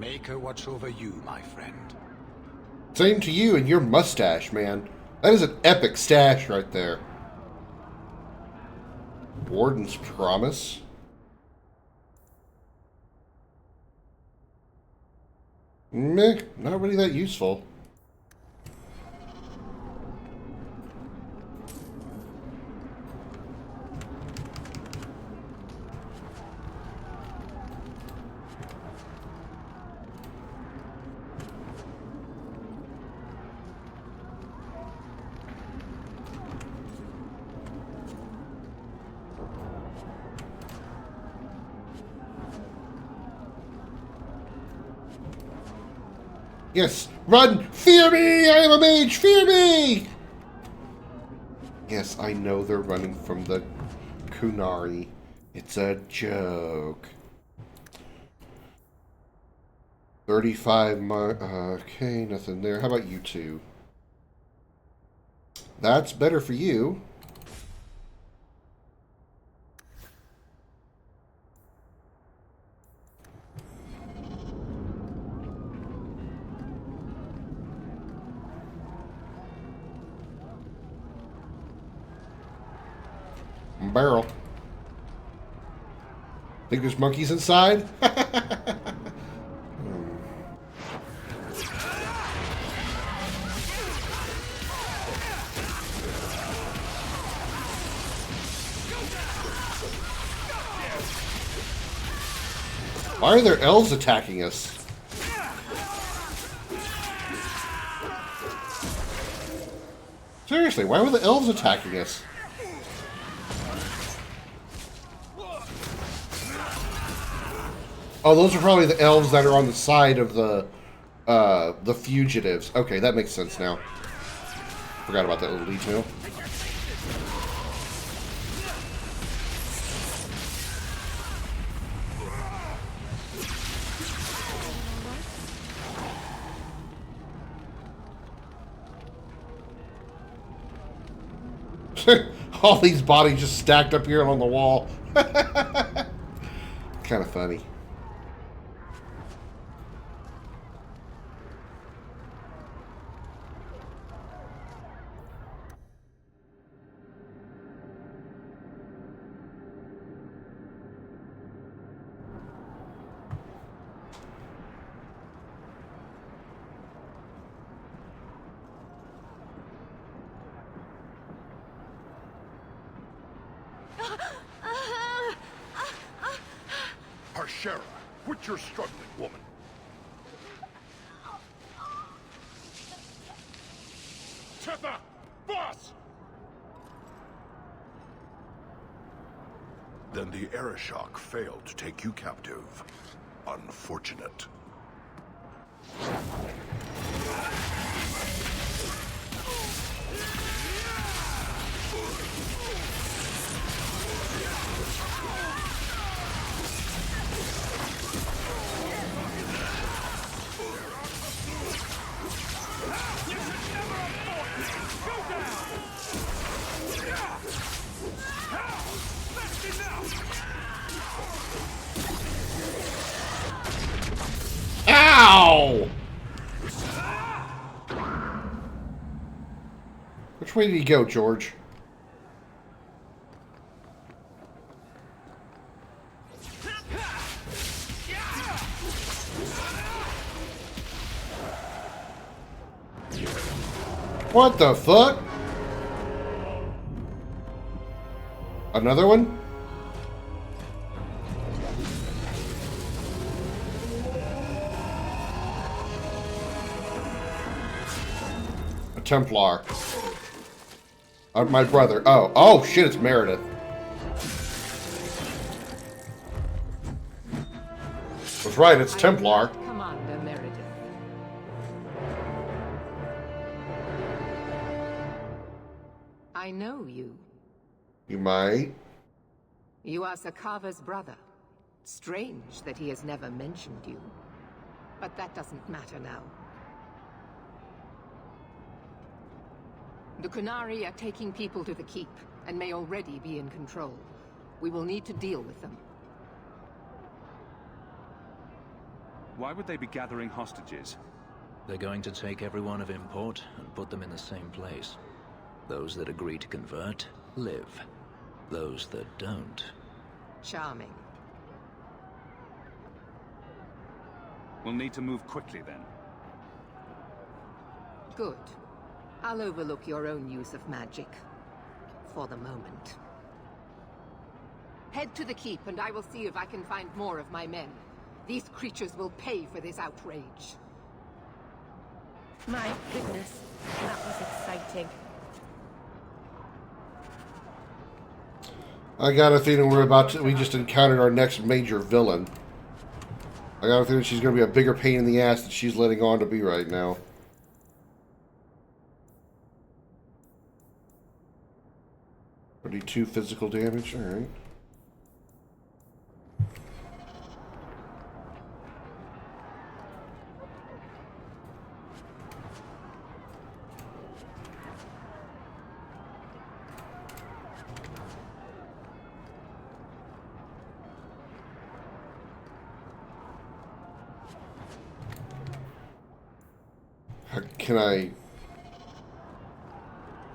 Make her watch over you, my friend. Same to you and your mustache, man. That is an epic stash right there. Warden's Promise. Meh, not really that useful. Yes, run! Fear me! I am a mage! Fear me! Yes, I know they're running from the QUNARI. It's a joke. 35 okay, nothing there. How about you two? That's better for you. Barrel. Think there's monkeys inside? Why are there elves attacking us? Seriously, why were the elves attacking us? Oh, those are probably the elves that are on the side of the fugitives. Okay, that makes sense now. Forgot about that little detail. All these bodies just stacked up here on the wall. Kind of funny. Harshera, quit your struggling, woman. Tether! Boss! Then the Aeroshock failed to take you captive. Unfortunate. Ow! Which way did he go, George? What the fuck? Another one? A Templar. My brother. Oh. Oh, shit, it's Meredith. That's right, it's Templar. Commander Meredith. I know you. You might. You are Sakava's brother. Strange that he has never mentioned you. But that doesn't matter now. The QUNARI are taking people to the keep, and may already be in control. We will need to deal with them. Why would they be gathering hostages? They're going to take everyone of import and put them in the same place. Those that agree to convert, live. Those that don't... Charming. We'll need to move quickly then. Good. I'll overlook your own use of magic. For the moment. Head to the keep and I will see if I can find more of my men. These creatures will pay for this outrage. My goodness, that was exciting. I got a feeling we just encountered our next major villain. I got a feeling she's going to be a bigger pain in the ass than she's letting on to be right now. Already 2 physical damage, alright.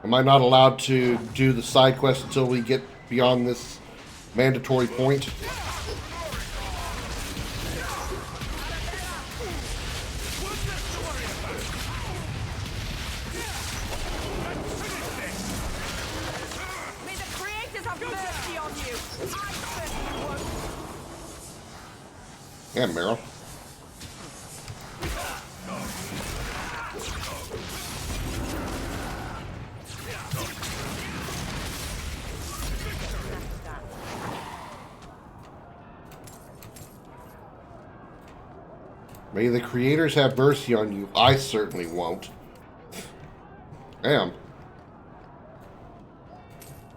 Am I not allowed to do the side quest until we get beyond this mandatory point? May the creators have mercy on you. I certainly won't. Yeah, Meryl. May the creators have mercy on you. I certainly won't. Damn.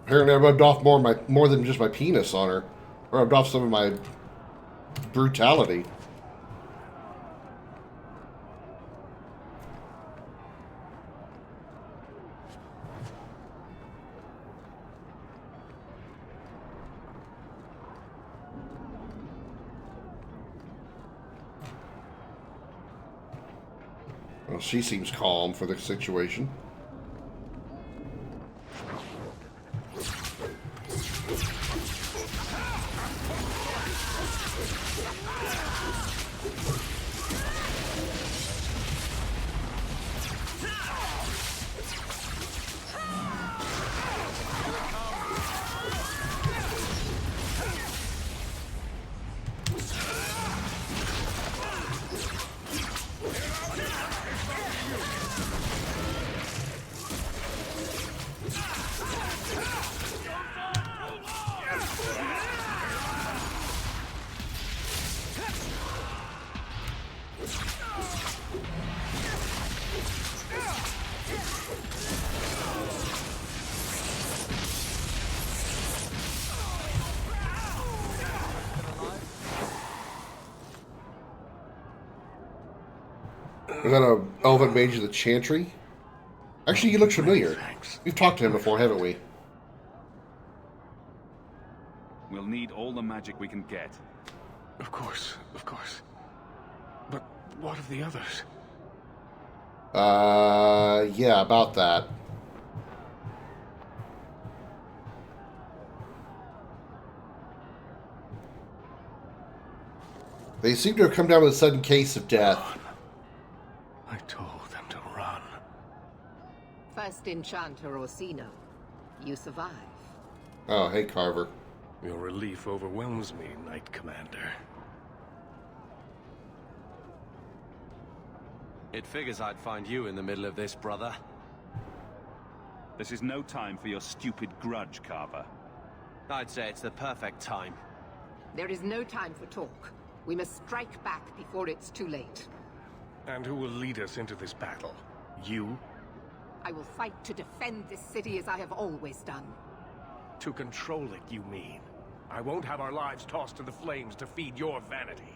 Apparently I rubbed off more than just my penis on her. I rubbed off some of my brutality. Well, she seems calm for the situation. Is that a elven mage of the Chantry? Actually, he looks familiar. We've talked to him before, haven't we? We'll need all the magic we can get. Of course, of course. But what of the others? Yeah, about that. They seem to have come down with a sudden case of death. I told them to run. First Enchanter Orsino. You survive. Oh, hey, Carver. Your relief overwhelms me, Knight Commander. It figures I'd find you in the middle of this, brother. This is no time for your stupid grudge, Carver. I'd say it's the perfect time. There is no time for talk. We must strike back before it's too late. And who will lead us into this battle? You? I will fight to defend this city as I have always done. To control it, you mean? I won't have our lives tossed to the flames to feed your vanity.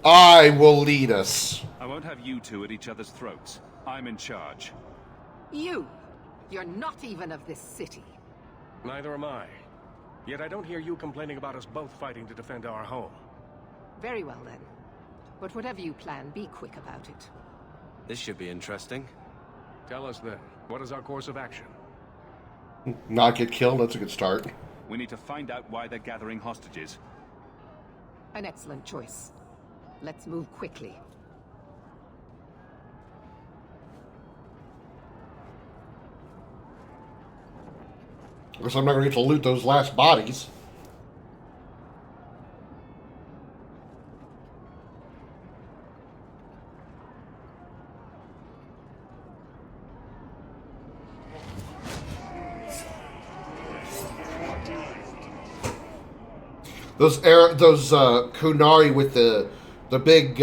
I will lead us. I won't have you two at each other's throats. I'm in charge. You're not even of this city. Neither am I. Yet I don't hear you complaining about us both fighting to defend our home. Very well then. But whatever you plan, be quick about it. This should be interesting. Tell us then, what is our course of action? Not get killed, that's a good start. We need to find out why they're gathering hostages. An excellent choice. Let's move quickly. I guess I'm not going to get to loot those last bodies. Those QUNARI with the big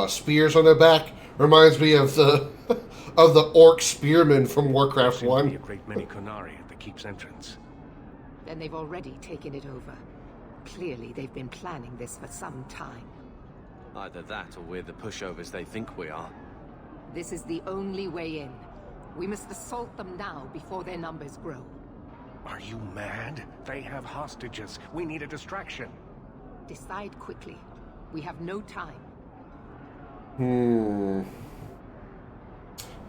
spears on their back reminds me of the of the orc spearmen from Warcraft 1. A great many QUNARI at the keep's entrance. Then they've already taken it over. Clearly, they've been planning this for some time. Either that, or we're the pushovers they think we are. This is the only way in. We must assault them now before their numbers grow. Are you mad? They have hostages. We need a distraction. Decide quickly. We have no time.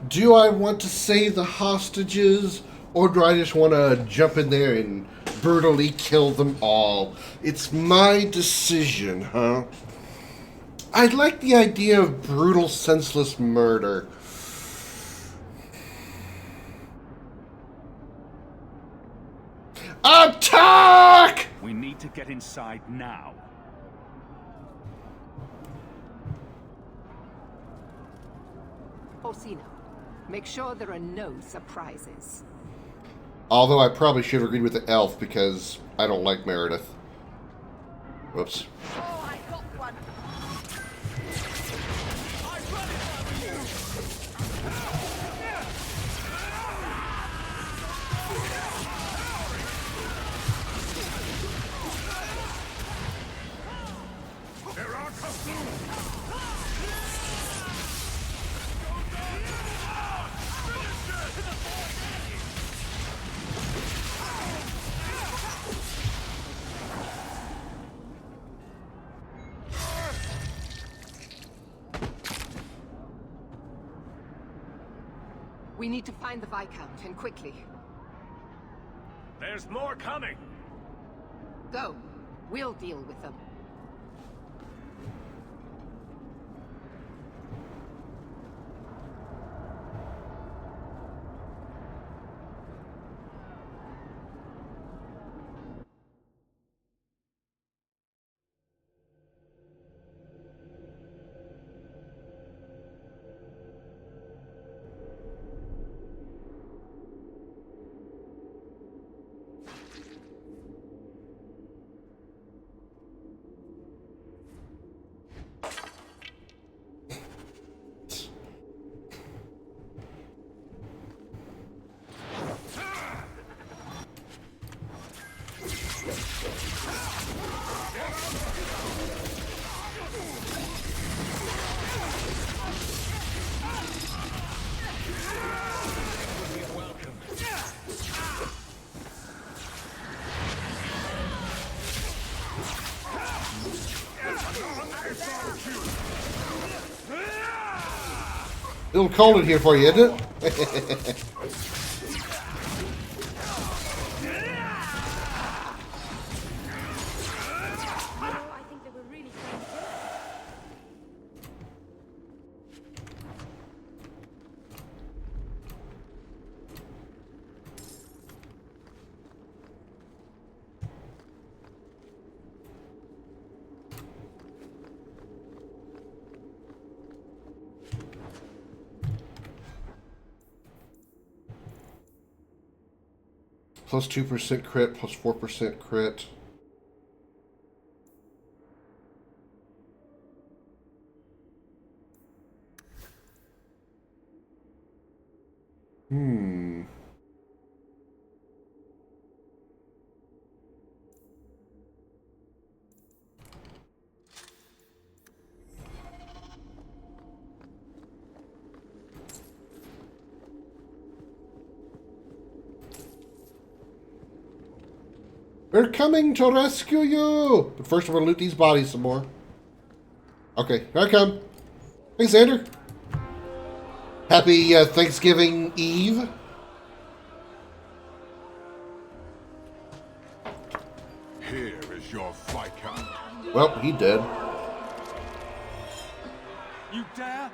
Do I want to save the hostages, or do I just want to jump in there and brutally kill them all? It's my decision, huh? I like the idea of brutal, senseless murder. Attack! We need to get inside now. Orsino, make sure there are no surprises. Although I probably should have agreed with the elf because I don't like Meredith. Whoops. We need to find the Viscount, and quickly. There's more coming! Go. We'll deal with them. A little cold in here for you, isn't it? Plus 2% crit, plus 4% crit. We're coming to rescue you! But first, we're going to loot these bodies some more. Okay, here I come. Hey, Xander. Happy Thanksgiving Eve. Here is your Viscount. Well, he dead. You dare?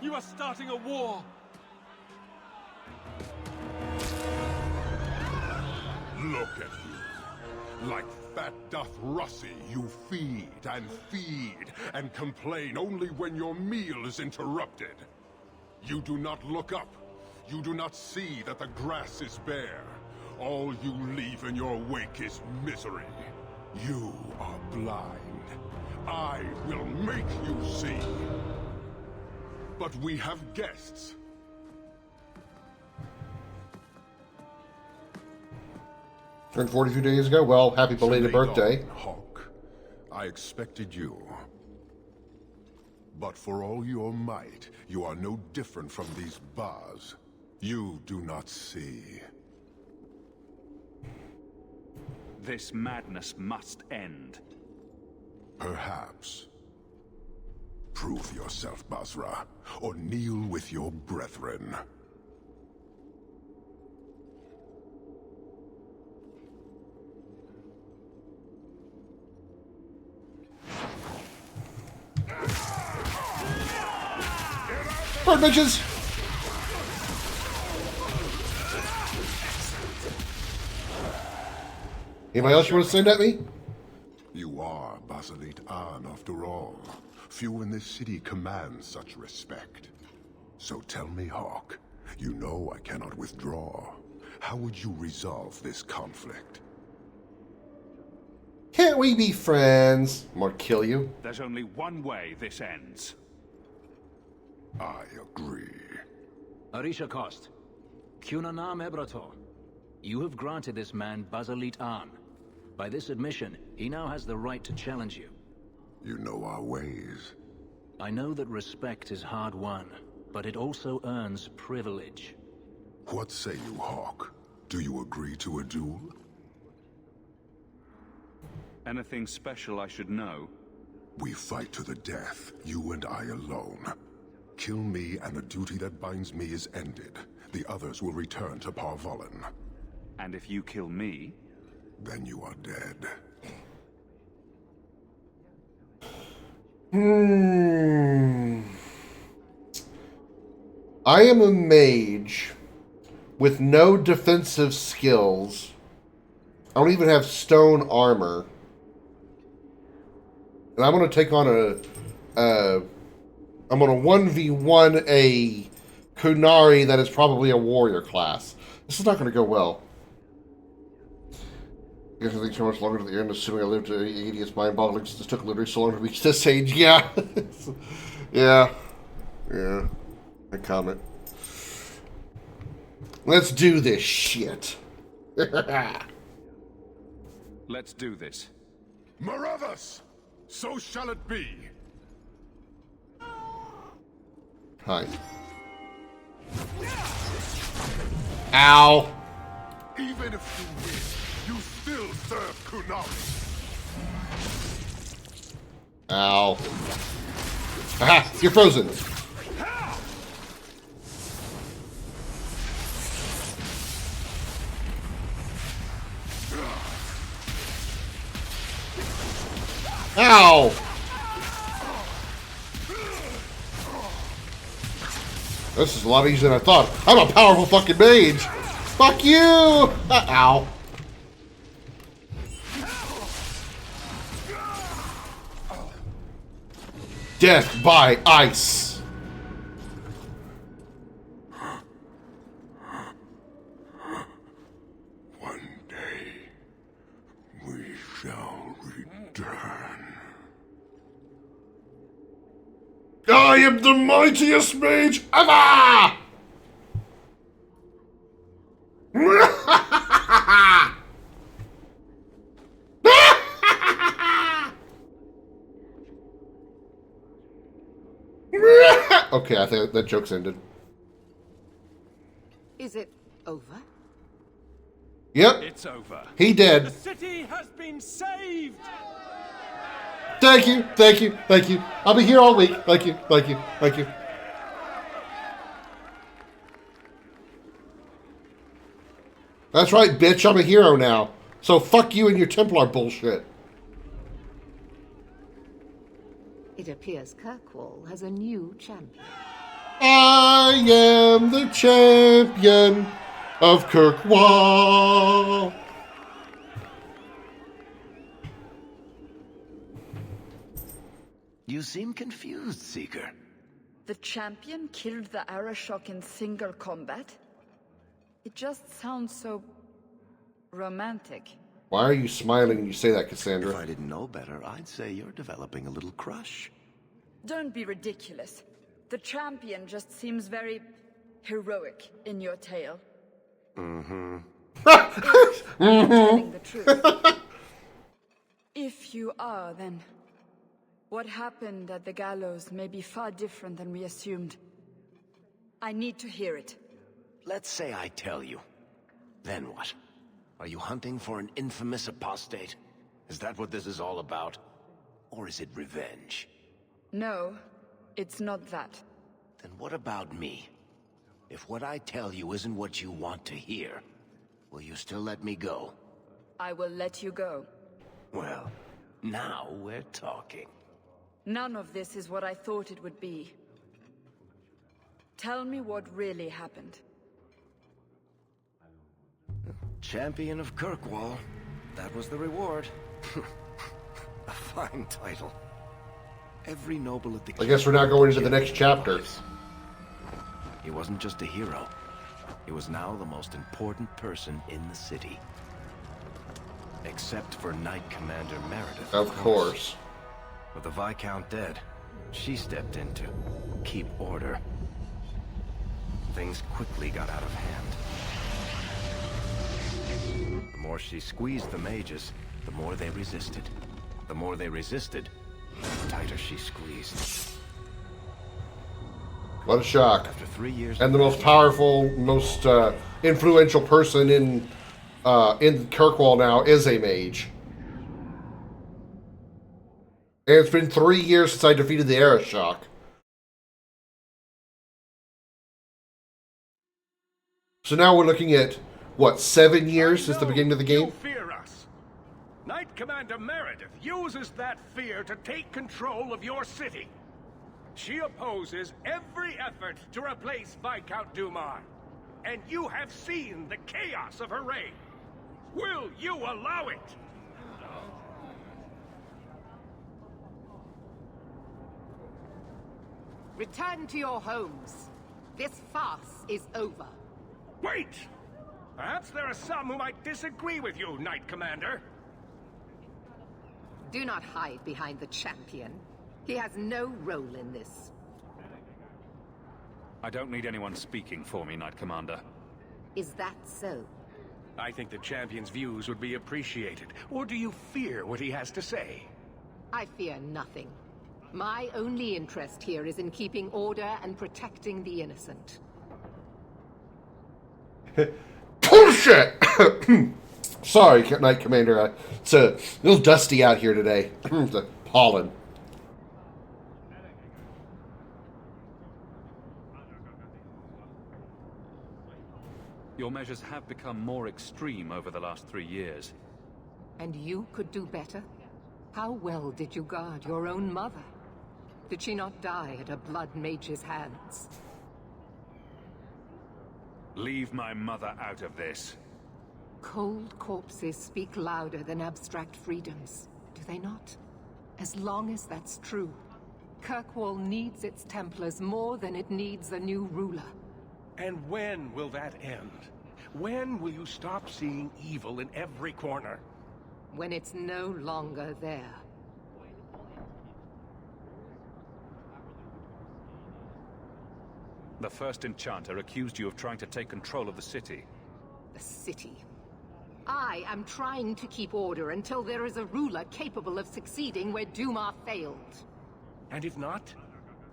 You are starting a war! Look at you. Like fat doth Russie, you feed and complain only when your meal is interrupted. You do not look up. You do not see that the grass is bare. All you leave in your wake is misery. You are blind. I will make you see. But we have guests. Turned 42 days ago? Well, happy belated birthday. Hawk, I expected you. But for all your might, you are no different from these bars. You do not see. This madness must end. Perhaps. Prove yourself, Basra, or kneel with your brethren. Bird bitches! Anybody else you want to send at me? You are Basilit An, after all. Few in this city command such respect. So tell me, Hawk, you know I cannot withdraw. How would you resolve this conflict? Can't we be friends? I'm gonna kill you. There's only one way this ends. I agree. Arisha Kost, QUNARI Mebrato. You have granted this man Basilit An. By this admission, he now has the right to challenge you. You know our ways. I know that respect is hard won, but it also earns privilege. What say you, Hawk? Do you agree to a duel? Anything special I should know? We fight to the death, you and I alone. Kill me and the duty that binds me is ended. The others will return to Parvolen. And if you kill me? Then you are dead. I am a mage with no defensive skills. I don't even have stone armor. And I'm going to take on I'm going to 1v1 a QUNARI that is probably a warrior class. This is not going to go well. I guess I think so much longer to the end, assuming I lived to 80, it's mind-boggling. This took literally so long to reach this age. Yeah. Yeah. I comment. Let's do this shit. Let's do this. Marathas! So shall it be. Hi. Ow. Even if you win, you still serve QUNARI. Ow. Aha! You're frozen. Ow! This is a lot easier than I thought. I'm a powerful fucking mage. Fuck you! Ow. Death by ice. One day, we shall return. I am the mightiest mage ever! Okay, I think that joke's ended. Is it over? Yep. It's over. He did. The city has been saved. Thank you, thank you, thank you. I'll be here all week. Thank you, thank you, thank you. That's right, bitch. I'm a hero now. So fuck you and your Templar bullshit. It appears Kirkwall has a new champion. I am the champion of Kirkwall. You seem confused, Seeker. The champion killed the Arashok in single combat? It just sounds so romantic. Why are you smiling when you say that, Cassandra? If I didn't know better, I'd say you're developing a little crush. Don't be ridiculous. The champion just seems very heroic in your tale. Mm-hmm. If you're telling the truth. If you are, then what happened at the gallows may be far different than we assumed. I need to hear it. Let's say I tell you. Then what? Are you hunting for an infamous apostate? Is that what this is all about? Or is it revenge? No, it's not that. Then what about me? If what I tell you isn't what you want to hear, will you still let me go? I will let you go. Well, now we're talking. None of this is what I thought it would be. Tell me what really happened. Champion of Kirkwall. That was the reward. A fine title. Every noble at the I guess we're now going into the next chapter. He wasn't just a hero. He was now the most important person in the city. Except for Knight Commander Meredith. Of course. With the Viscount dead, she stepped in to keep order. Things quickly got out of hand. The more she squeezed the mages, the more they resisted. The more they resisted, the tighter she squeezed. What a shock. After 3 years, and the most powerful, most influential person in Kirkwall now is a mage. And it's been 3 years since I defeated the Arashok. So now we're looking at, what, 7 years since the beginning of the game? You fear us. Knight Commander Meredith uses that fear to take control of your city. She opposes every effort to replace Viscount Dumar. And you have seen the chaos of her reign. Will you allow it? Return to your homes. This farce is over. Wait! Perhaps there are some who might disagree with you, Knight Commander. Do not hide behind the champion. He has no role in this. I don't need anyone speaking for me, Knight Commander. Is that so? I think the champion's views would be appreciated. Or do you fear what he has to say? I fear nothing. My only interest here is in keeping order and protecting the innocent. Bullshit! Sorry, Knight Commander. It's a little dusty out here today. The pollen. Your measures have become more extreme over the last 3 years. And you could do better? How well did you guard your own mother? Did she not die at a blood mage's hands? Leave my mother out of this. Cold corpses speak louder than abstract freedoms, do they not? As long as that's true, Kirkwall needs its Templars more than it needs a new ruler. And when will that end? When will you stop seeing evil in every corner? When it's no longer there. The first enchanter accused you of trying to take control of the city. The city. I am trying to keep order until there is a ruler capable of succeeding where Dumar failed. And if not,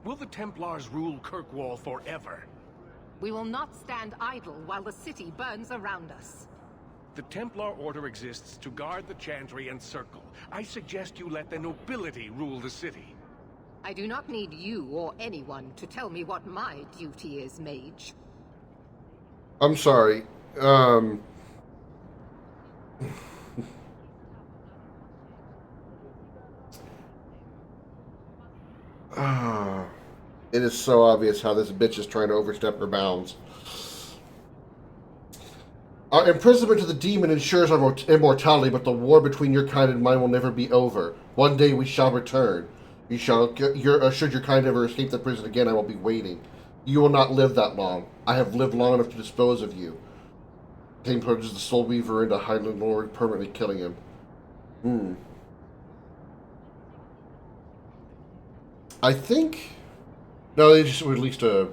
will the Templars rule Kirkwall forever? We will not stand idle while the city burns around us. The Templar Order exists to guard the Chantry and Circle. I suggest you let the nobility rule the city. I do not need you or anyone to tell me what my duty is, mage. I'm sorry. It is so obvious how this bitch is trying to overstep her bounds. Our imprisonment to the demon ensures our immortality, but the war between your kind and mine will never be over. One day we shall return. You shall, should your kind ever escape the prison again, I will be waiting. You will not live that long. I have lived long enough to dispose of you. Kane plunges the Soul Weaver into Highland Lord, permanently killing him. I think... No, they just released a...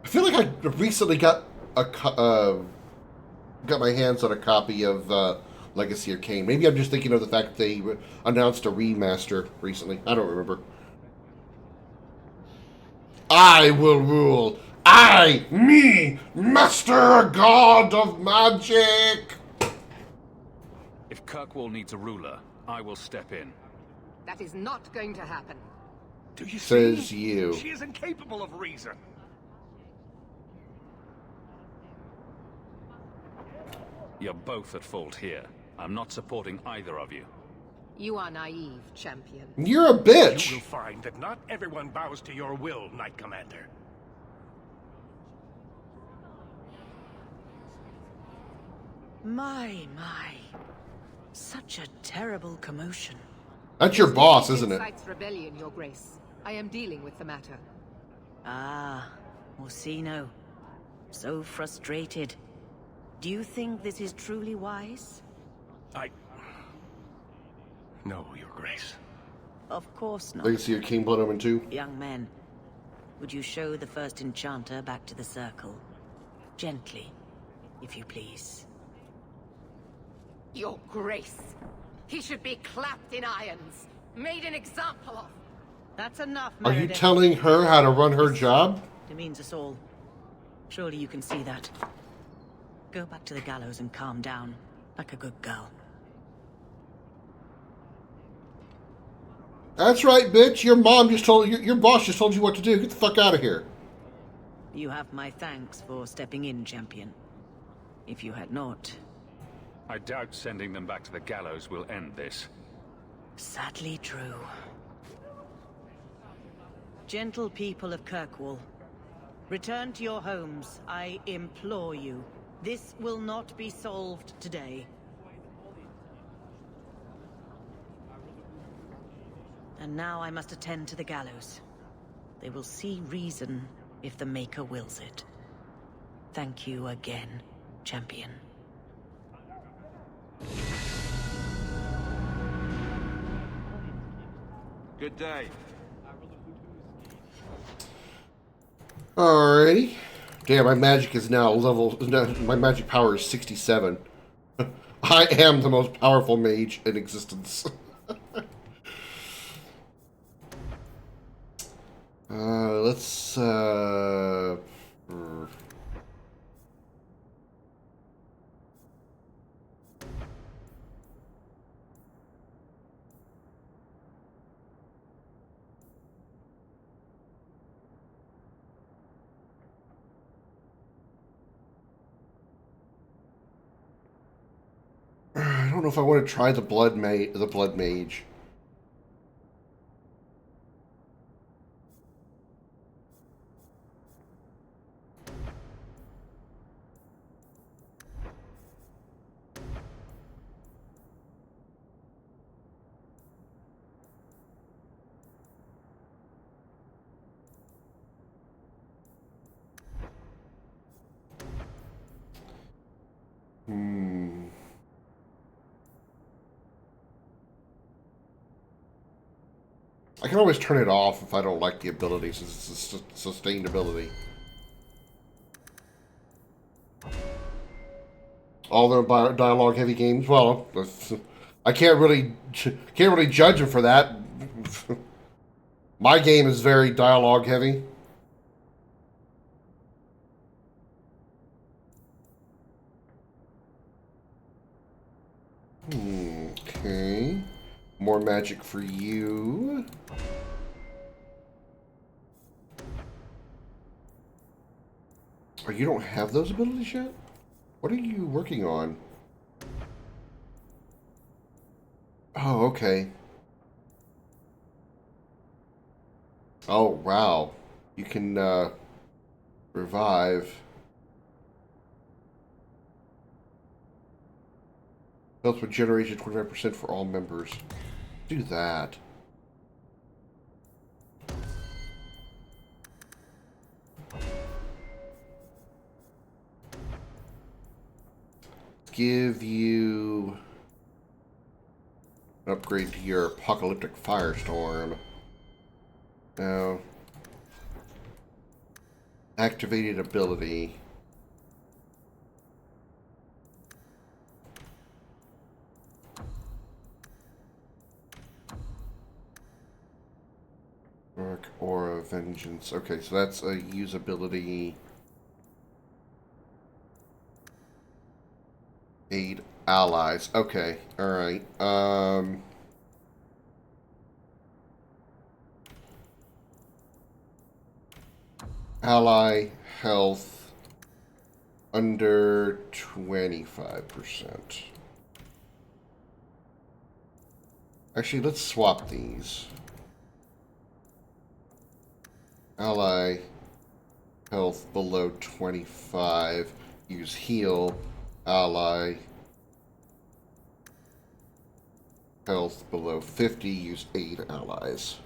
I feel like I recently got my hands on a copy of Legacy of Kain. Maybe I'm just thinking of the fact that they announced a remaster recently. I don't remember. I will rule. I, me, master god of magic. If Kirkwall needs a ruler, I will step in. That is not going to happen. Do you Says see? you. She is incapable of reason. You're both at fault here. I'm not supporting either of you. You are naive, champion. You're a bitch. You will find that not everyone bows to your will, Knight Commander. My. Such a terrible commotion. That's your boss, isn't it? Incites rebellion, Your Grace. I am dealing with the matter. Ah, Orsino. So frustrated. Do you think this is truly wise? No, Your Grace. Of course not. Legacy of King Blood Omen 2. Young men, would you show the first enchanter back to the circle? Gently, if you please. Your Grace. He should be clapped in irons. Made an example of. That's enough, Are you Meredith. telling her how to run her job? Demeans us all. Surely you can see that. Go back to the gallows and calm down, like a good girl. That's right, bitch. Your mom just told your boss just told you what to do. Get the fuck out of here. You have my thanks for stepping in, champion. If you had not... I doubt sending them back to the gallows will end this. Sadly true. Gentle people of Kirkwall, return to your homes, I implore you. This will not be solved today. And now I must attend to the gallows. They will see reason if the Maker wills it. Thank you again, champion. Good day. Alrighty. Damn, my magic is now level... No, my magic power is 67. I am the most powerful mage in existence. Let's... I don't know if I want to try the blood mage. I can always turn it off if I don't like the ability, since it's a sustained ability. All the dialogue-heavy games, well, I can't really judge them for that. My game is very dialogue-heavy. More magic for you. Oh, you don't have those abilities yet? What are you working on? Oh, okay. Oh, wow. You can, revive. Health regeneration 25% for all members. Do that. Give you an upgrade to your apocalyptic firestorm. Now, activated ability. Dark Aura Vengeance. Okay, so that's a usability. Aid allies. Okay, alright. Ally health under 25%. Actually, let's swap these. Ally health below 25. Use heal. Ally health below 50. Use aid allies.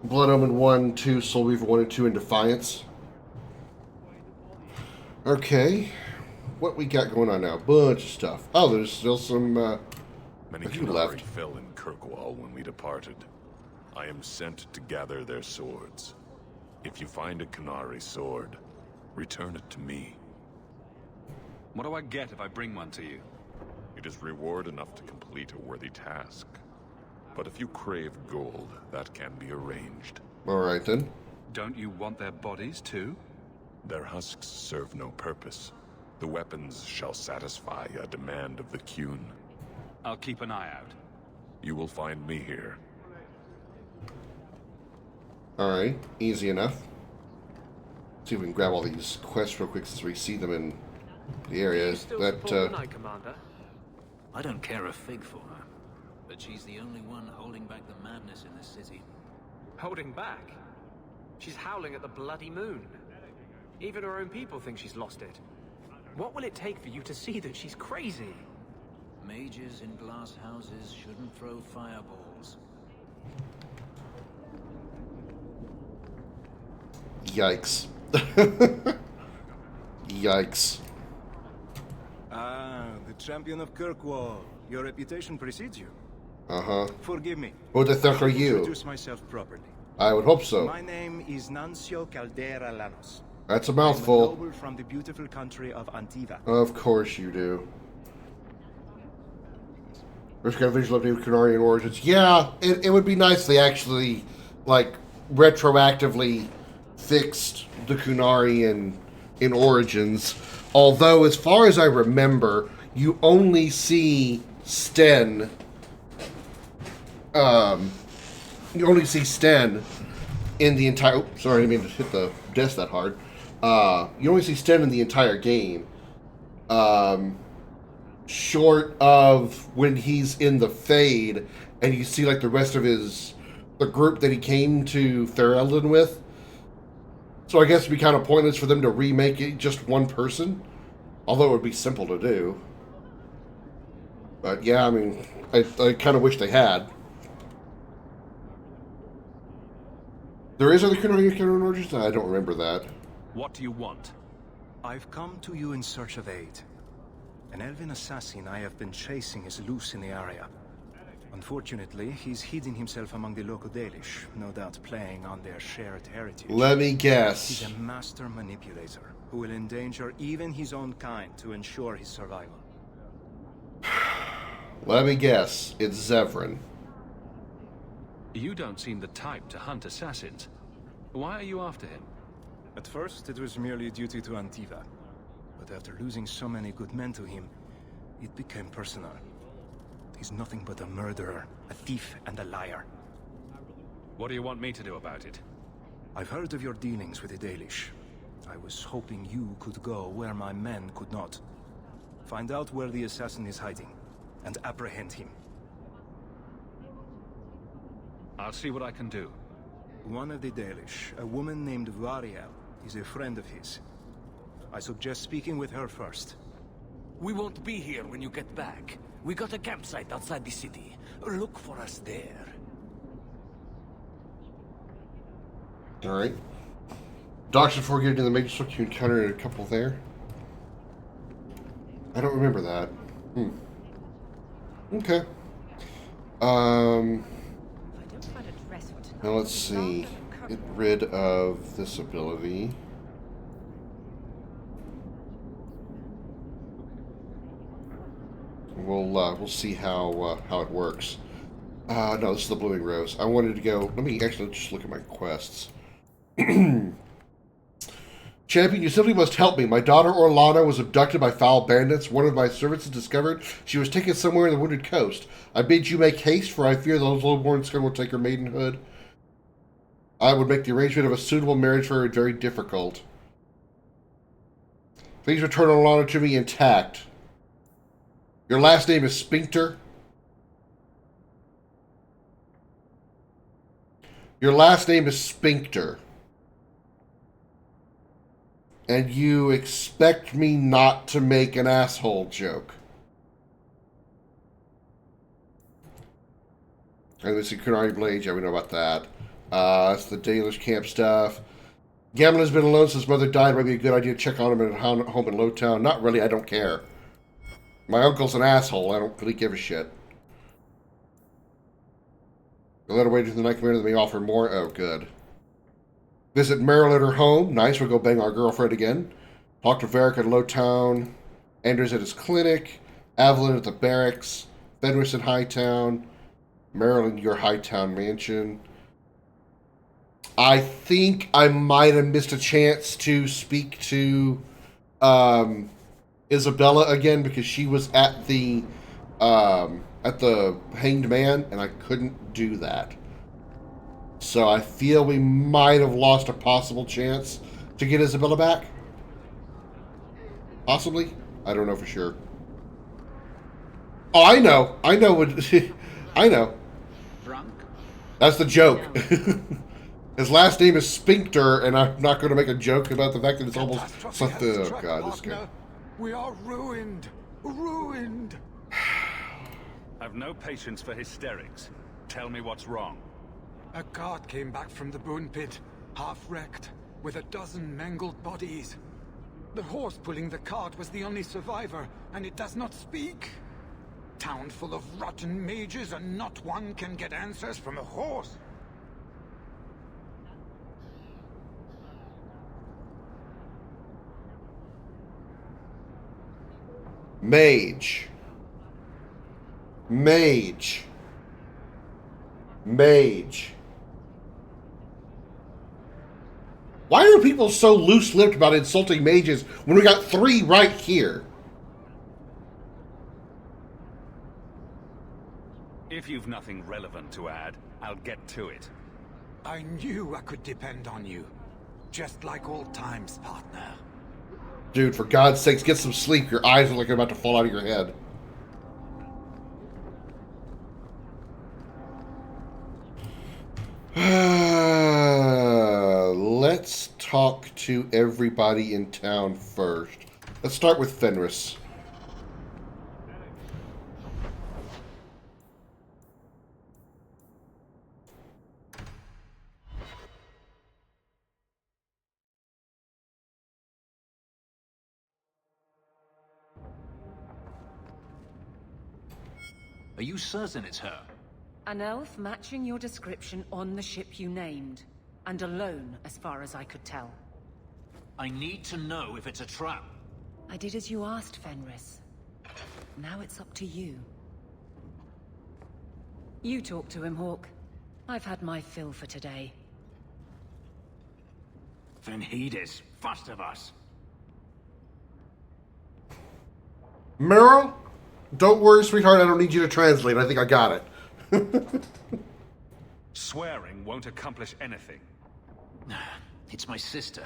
Blood Omen 1, 2, Soul Weaver 1 and 2 in Defiance. Okay. What we got going on now? Bunch of stuff. Oh, there's still some, Many few QUNARI left. fell in Kirkwall when we departed. I am sent to gather their swords. If you find a QUNARI sword, return it to me. What do I get if I bring one to you? It is reward enough to complete a worthy task. But if you crave gold, that can be arranged. Alright then. Don't you want their bodies too? Their husks serve no purpose. The weapons shall satisfy a demand of the QUN. I'll keep an eye out. You will find me here. Alright, easy enough. See if we can grab all these quests real quick since we see them in the areas. Commander? I don't care a fig for her, but she's the only one holding back the madness in this city. Holding back? She's howling at the bloody moon. Even her own people think she's lost it. What will it take for you to see that she's crazy? Mages in glass houses shouldn't throw fireballs. Yikes. Yikes. Ah, the champion of Kirkwall. Your reputation precedes you. Uh-huh. Forgive me. Who the fuck are you? Introduce myself properly. I would hope so. My name is Nancio Caldera Lanos. That's a mouthful. I'm a noble from the beautiful country of Antiva. Of course you do. First got a visual update of QUNARI and Origins. Yeah, it would be nice if they actually, like, retroactively fixed the QUNARI in Origins. Although, as far as I remember, you only see Sten. You only see Sten in the entire. Oops, sorry, I didn't mean to hit the desk that hard. You only see Sten in the entire game. Short of when he's in the Fade, and you see like the rest of the group that he came to Ferelden with. So I guess it'd be kind of pointless for them to remake it just one person, although it would be simple to do. But yeah, I mean, I kind of wish they had. There is other QUNARI Origins? I don't remember that. What do you want? I've come to you in search of aid. An elven assassin I have been chasing is loose in the area. Unfortunately, he's hidden himself among the local Dalish, no doubt playing on their shared heritage. Let me guess. He's a master manipulator who will endanger even his own kind to ensure his survival. Let me guess. It's Zevran. You don't seem the type to hunt assassins. Why are you after him? At first, it was merely duty to Antiva. But after losing so many good men to him, it became personal. He's nothing but a murderer, a thief, and a liar. What do you want me to do about it? I've heard of your dealings with the Dalish. I was hoping you could go where my men could not. Find out where the assassin is hiding, and apprehend him. I'll see what I can do. One of the Dalish, a woman named Variel, is a friend of his. I suggest speaking with her first. We won't be here when you get back. We got a campsite outside the city. Look for us there. Alright. Docks before getting to the major structure, you encountered a couple there. I don't remember that. Okay. Now let's see. Get rid of this ability. We'll see how it works. No, this is the Blooming Rose. I wanted to go. Let me actually just look at my quests. Champion, you simply must help me. My daughter Orlana was abducted by foul bandits. One of my servants has discovered she was taken somewhere in the wounded coast. I bid you make haste, for I fear those lowborn scum will take her maidenhood. I would make the arrangement of a suitable marriage for her very difficult. Please return Orlana to me intact. Your last name is Sphincter. Your last name is Sphincter. And you expect me not to make an asshole joke. And this is QUNARI Blades. Yeah, we know about that. That's the Dalish camp stuff. Gamlin has been alone since mother died. Might be a good idea to check on him at home in Lowtown. Not really. I don't care. My uncle's an asshole. I don't really give a shit. A letter waiting to the night commander that may offer more. Oh, good. Visit Meryl at her home. Nice, we'll go bang our girlfriend again. Talk to Varric at Lowtown. Anders at his clinic. Evelyn at the barracks. Fenris in Hightown. Meryl in your Hightown mansion. I think I might have missed a chance to speak to Isabella again because she was at the Hanged Man, and I couldn't do that. So I feel we might have lost a possible chance to get Isabella back. Possibly. I don't know for sure. Oh, I know. I know what... I know. Drunk? That's the joke. His last name is Sphincter, and I'm not going to make a joke about the fact that it's almost something... Oh, God, this guy. We are ruined. Ruined. I've no patience for hysterics. Tell me what's wrong. A cart came back from the Boon Pit, half-wrecked, with a dozen mangled bodies. The horse pulling the cart was the only survivor, and it does not speak. Town full of rotten mages, and not one can get answers from a horse. Mage. Mage. Mage. Why are people so loose-lipped about insulting mages when we got 3 right here? If you've nothing relevant to add, I'll get to it. I knew I could depend on you. Just like old times, partner. Dude, for God's sakes, get some sleep. Your eyes are like they're about to fall out of your head. Let's talk to everybody in town first. Let's start with Fenris. Are you certain it's her? An elf matching your description on the ship you named. And alone, as far as I could tell. I need to know if it's a trap. I did as you asked, Fenris. Now it's up to you. You talk to him, Hawk. I've had my fill for today. Then he is first of us. Meryl, Don't worry, sweetheart, I don't need you to translate. I think I got it. Swearing won't accomplish anything. It's my sister.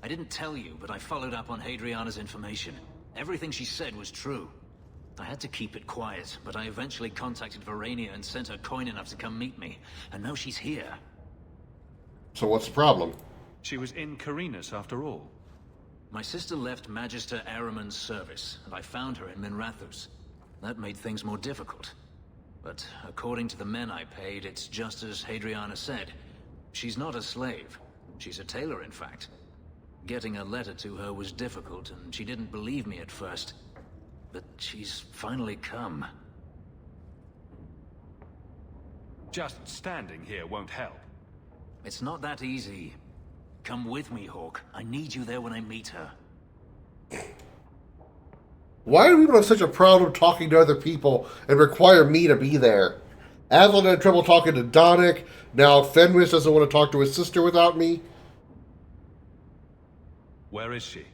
I didn't tell you, but I followed up on Hadriana's information. Everything she said was true. I had to keep it quiet, but I eventually contacted Verania and sent her coin enough to come meet me. And now she's here. So what's the problem? She was in Carinus after all. My sister left Magister Araman's service, and I found her in Minrathus. That made things more difficult. But according to the men I paid, it's just as Hadriana said. She's not a slave. She's a tailor, in fact. Getting a letter to her was difficult, and she didn't believe me at first. But she's finally come. Just standing here won't help. It's not that easy. Come with me, Hawk. I need you there when I meet her. Why do people have such a problem talking to other people and require me to be there? Avalon had trouble talking to Donick. Now Fenris doesn't want to talk to his sister without me. Where is she?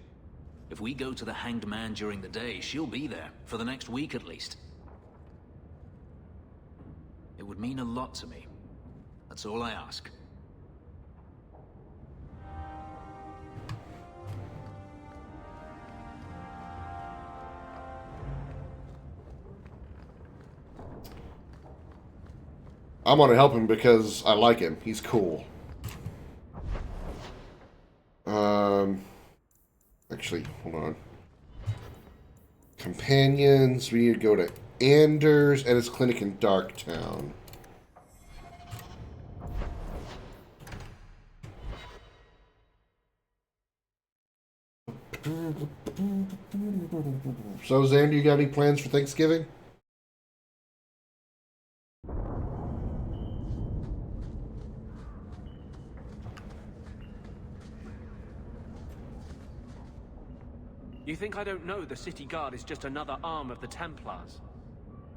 If we go to the Hanged Man during the day, she'll be there, for the next week at least. It would mean a lot to me. That's all I ask. I'm going to help him because I like him. He's cool. Actually, hold on. Companions. We need to go to Anders and his clinic in Darktown. So, Xander, you got any plans for Thanksgiving? You think I don't know the city guard is just another arm of the Templars?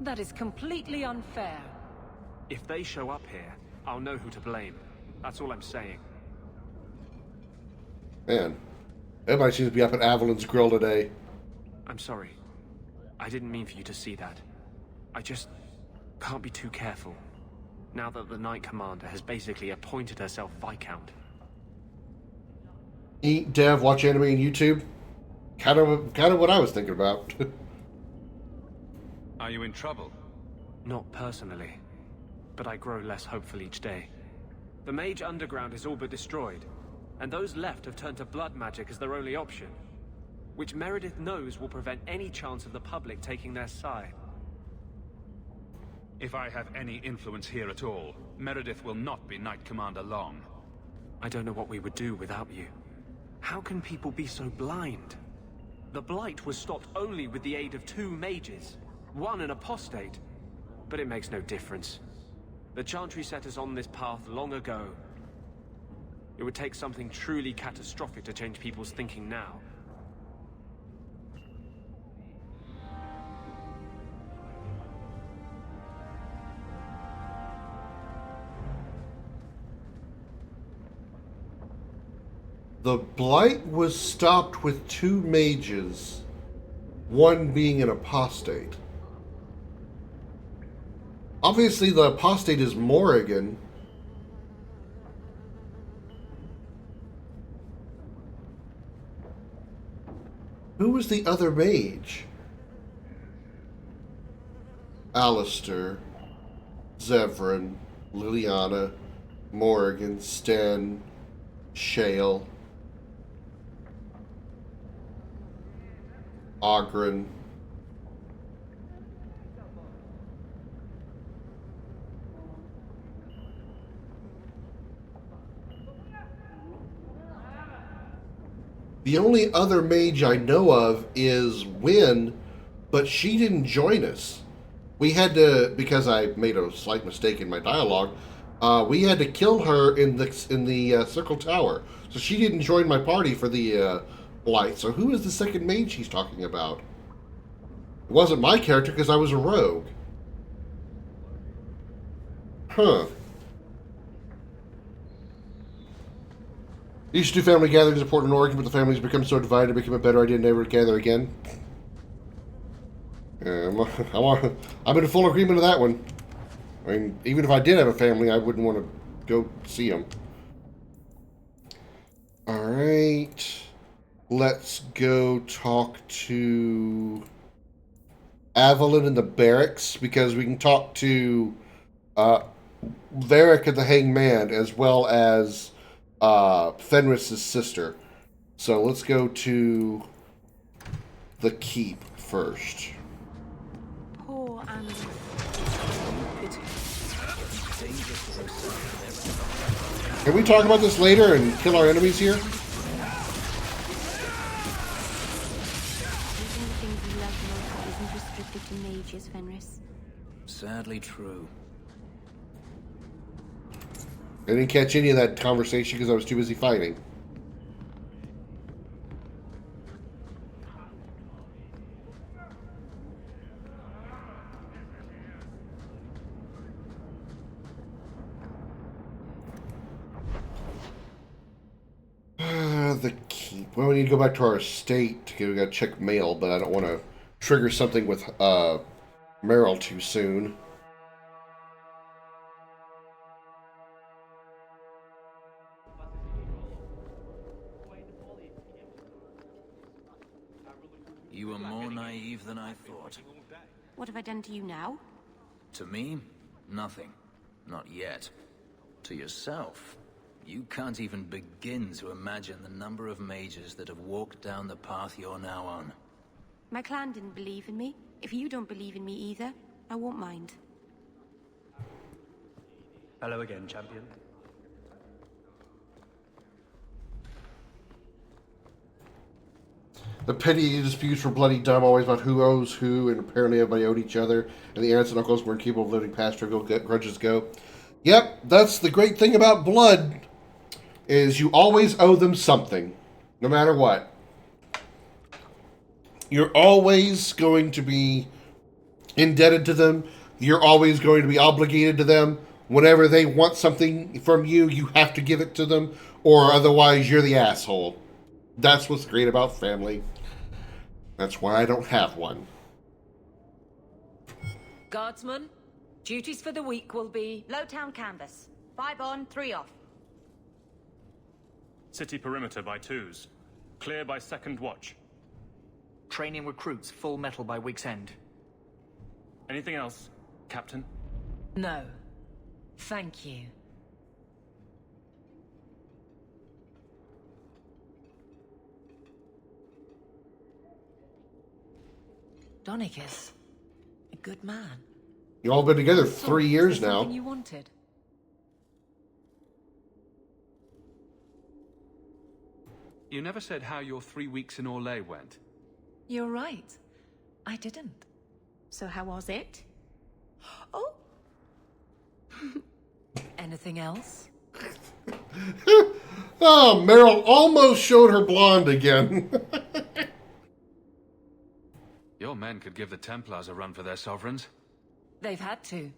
That is completely unfair. If they show up here, I'll know who to blame. That's all I'm saying. Man, everybody seems to be up at Avalon's grill today. I'm sorry. I didn't mean for you to see that. I just can't be too careful. Now that the Knight Commander has basically appointed herself Viscount. Eat, dev, watch anime on YouTube. Kind of what I was thinking about. Are you in trouble? Not personally, but I grow less hopeful each day. The Mage Underground is all but destroyed, and those left have turned to blood magic as their only option, which Meredith knows will prevent any chance of the public taking their side. If I have any influence here at all, Meredith will not be Knight Commander long. I don't know what we would do without you. How can people be so blind? The Blight was stopped only with the aid of 2 mages, one an apostate. But it makes no difference. The Chantry set us on this path long ago. It would take something truly catastrophic to change people's thinking now. The Blight was stopped with 2 mages, one being an apostate. Obviously, the apostate is Morrigan. Who was the other mage? Alistair, Zevran, Liliana, Morrigan, Sten, Shale, Ogren. The only other mage I know of is Wynn, but she didn't join us. We had to, because I made a slight mistake in my dialogue, we had to kill her in the Circle Tower. So she didn't join my party for the Blight. So who is the second mage she's talking about? It wasn't my character because I was a rogue. Huh. You used to do family gatherings in Portland, Oregon, but the families become so divided it became a better idea never to gather again. I'm in full agreement with that one. I mean, even if I did have a family, I wouldn't want to go see them. All right. Let's go talk to Evelyn in the barracks, because we can talk to Varric and the Hangman, as well as Fenris's sister. So let's go to the keep first. Poor Andy. Can we talk about this later and kill our enemies here? Even the things you love most isn't restricted to mages, Fenris. Sadly true. I didn't catch any of that conversation because I was too busy fighting. The keep. Well, we need to go back to our estate. We gotta check mail, but I don't want to trigger something with Meryl too soon. You were more naive than I thought. What have I done to you now? To me, nothing. Not yet. To yourself, you can't even begin to imagine the number of mages that have walked down the path you're now on. My clan didn't believe in me. If you don't believe in me either, I won't mind. Hello again, champion. The petty disputes were bloody dumb, always about who owes who, and apparently everybody owed each other, and the aunts and uncles weren't capable of letting past grudges go. Yep, that's the great thing about blood, is you always owe them something, no matter what. You're always going to be indebted to them. You're always going to be obligated to them. Whenever they want something from you, you have to give it to them, or otherwise you're the asshole. That's what's great about family. That's why I don't have one. Guardsmen, duties for the week will be... Lowtown canvas. 5 on, 3 off. City perimeter by twos. Clear by second watch. Training recruits full metal by week's end. Anything else, Captain? No. Thank you. Donicus, a good man. You all been together 3 years now. Something you wanted? You never said how your 3 weeks in Orlais went. You're right. I didn't. So how was it? Oh. Anything else? Oh, Meryl almost showed her blonde again. Your men could give the Templars a run for their sovereigns. They've had to.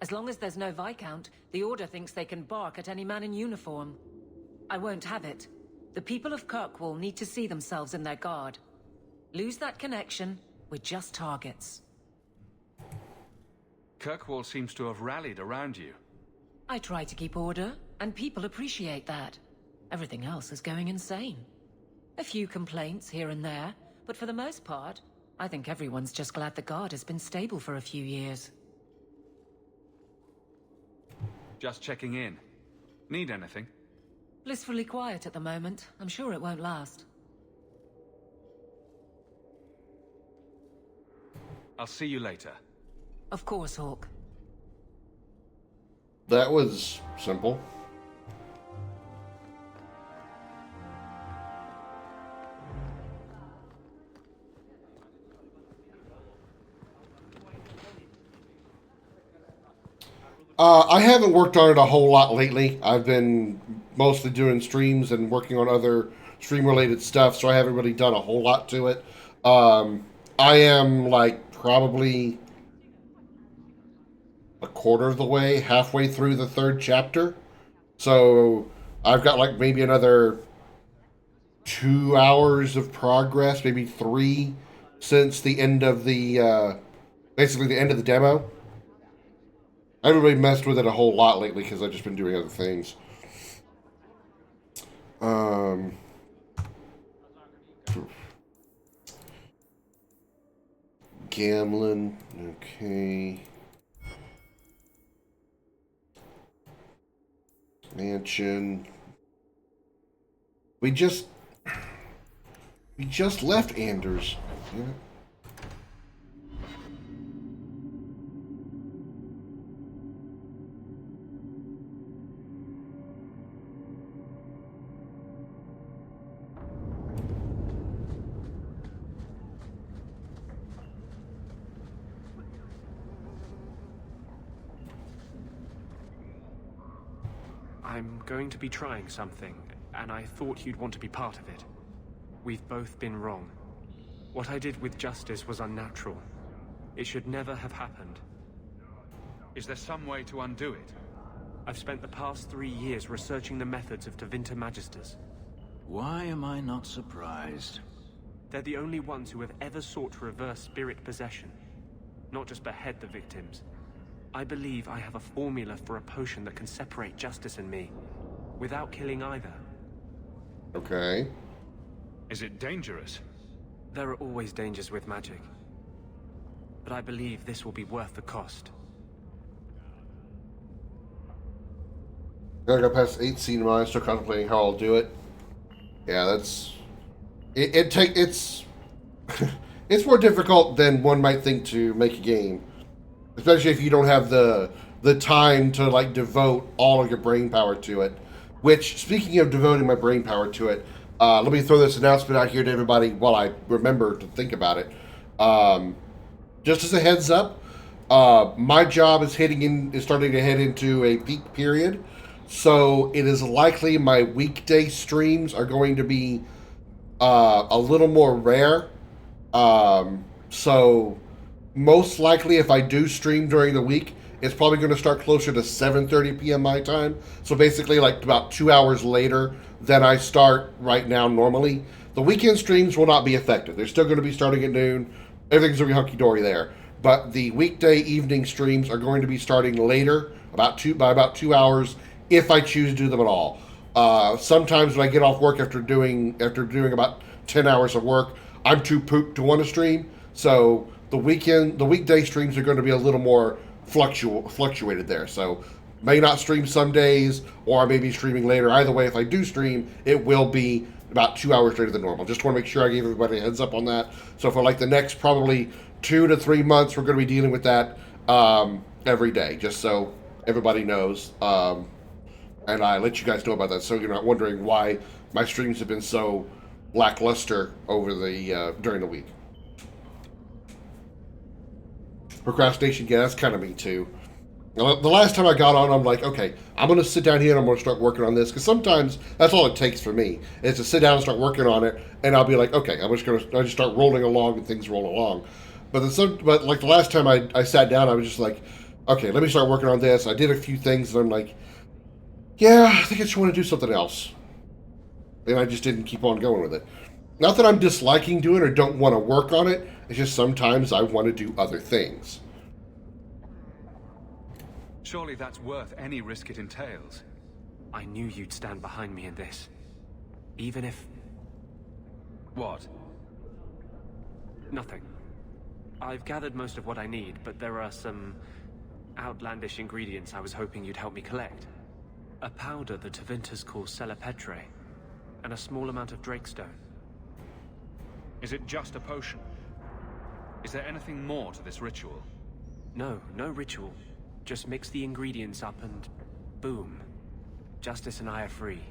As long as there's no Viscount, the Order thinks they can bark at any man in uniform. I won't have it. The people of Kirkwall need to see themselves in their guard. Lose that connection, we're just targets. Kirkwall seems to have rallied around you. I try to keep order, and people appreciate that. Everything else is going insane. A few complaints here and there, but for the most part, I think everyone's just glad the guard has been stable for a few years. Just checking in. Need anything? Blissfully quiet at the moment. I'm sure it won't last. I'll see you later. Of course, Hawk. That was simple. I haven't worked on it a whole lot lately. I've been mostly doing streams and working on other stream-related stuff, so I haven't really done a whole lot to it. I am, like, probably a quarter of the way, halfway through the 3rd chapter. So I've got, like, maybe another 2 hours of progress, maybe 3, since the end of the, basically the end of the demo. I haven't really messed with it a whole lot lately because I've just been doing other things. Gambling, okay. Mansion. We just left Anders. Yeah. I'm going to be trying something, and I thought you'd want to be part of it. We've both been wrong. What I did with Justice was unnatural. It should never have happened. Is there some way to undo it? I've spent the past 3 years researching the methods of Tevinter Magisters. Why am I not surprised? They're the only ones who have ever sought to reverse spirit possession, not just behead the victims. I believe I have a formula for a potion that can separate Justice and me, without killing either. Okay. Is it dangerous? There are always dangers with magic. But I believe this will be worth the cost. I got past 8 scene mine, still contemplating how I'll do it. Yeah, that's... It's it's more difficult than one might think to make a game. Especially if you don't have the time to, like, devote all of your brain power to it. Which, speaking of devoting my brain power to it, let me throw this announcement out here to everybody while I remember to think about it. Just as a heads up, my job is starting to head into a peak period. So it is likely my weekday streams are going to be a little more rare. So most likely if I do stream during the week, it's probably going to start closer to 7:30 p.m. my time. So basically like about 2 hours later than I start right now normally. The weekend streams will not be affected. They're still going to be starting at noon. Everything's going to be hunky-dory there. But the weekday evening streams are going to be starting later, by about 2 hours, if I choose to do them at all. Sometimes when I get off work after doing about 10 hours of work, I'm too pooped to want to stream. So the weekday streams are going to be a little more fluctuated there. So may not stream some days, or I may be streaming later. Either way, if I do stream, it will be about 2 hours later than normal. Just want to make sure I gave everybody a heads up on that. So for like the next probably 2 to 3 months, we're going to be dealing with that every day, just so everybody knows. And I let you guys know about that, so you're not wondering why my streams have been so lackluster over the during the week. Procrastination, yeah, that's kind of me too. The last time I got on, I'm like, okay, I'm going to sit down here and I'm going to start working on this, because sometimes that's all it takes for me, is to sit down and start working on it, and I'll be like, okay, I just start rolling along and things roll along. But like the last time I sat down, I was just like, okay, let me start working on this. I did a few things, and I'm like, yeah, I think I just want to do something else. And I just didn't keep on going with it. Not that I'm disliking doing it or don't want to work on it. It's just sometimes I want to do other things. Surely that's worth any risk it entails. I knew you'd stand behind me in this. Even if... What? Nothing. I've gathered most of what I need, but there are some outlandish ingredients I was hoping you'd help me collect. A powder the Tevinters call Celepetre, and a small amount of Drakestone. Is it just a potion? Is there anything more to this ritual? No ritual. Just mix the ingredients up and boom. Justice and I are free.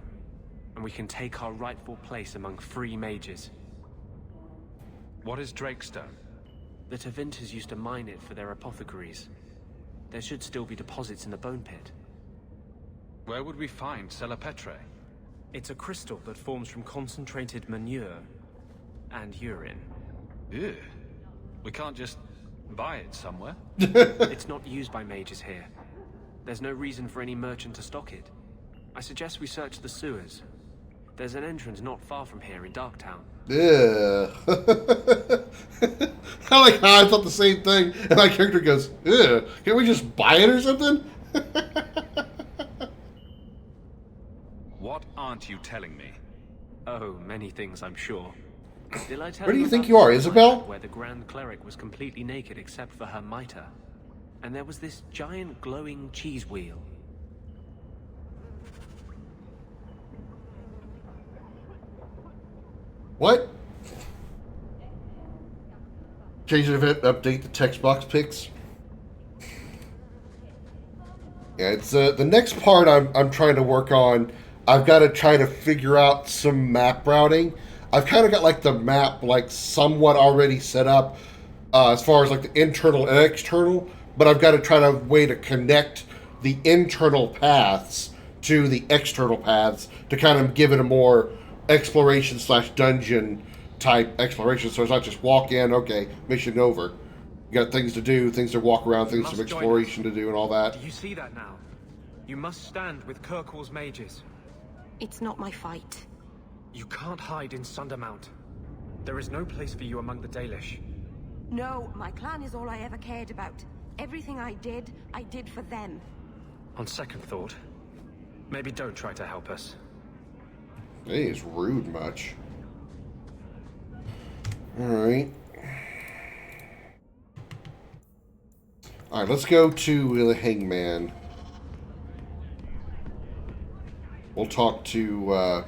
And we can take our rightful place among free mages. What is Drakestone? The Tevinters used to mine it for their apothecaries. There should still be deposits in the bone pit. Where would we find Celepetre? It's a crystal that forms from concentrated manure and urine. Ew. We can't just buy it somewhere? It's not used by mages here. There's no reason for any merchant to stock it. I suggest we search the sewers. There's an entrance not far from here in Darktown. Yeah. I like how I thought the same thing, and my character goes, "Ugh, can't we just buy it or something?" What aren't you telling me? Oh, many things, I'm sure. Did I tell Where do you about think you are, the Isabel? night where the Grand Cleric was completely naked except for her mitre, and there was this giant glowing cheese wheel. What? Change the event, update the text box pics. Yeah, it's the next part I'm trying to work on. I've got to try to figure out some map routing. I've kind of got like the map like somewhat already set up as far as like the internal and external, but I've got to try to way to connect the internal paths to the external paths to kind of give it a more exploration / dungeon type exploration, so it's not just walk in, okay, mission over. You got things to do, things to walk around, things of exploration to do, and all that. Do you see that now? You must stand with Kirkwall's mages. It's not my fight. You can't hide in Sundermount. There is no place for you among the Dalish. No, my clan is all I ever cared about. Everything I did for them. On second thought, maybe don't try to help us. Hey, it's rude much. Alright. Alright, let's go to the Hangman. We'll talk to,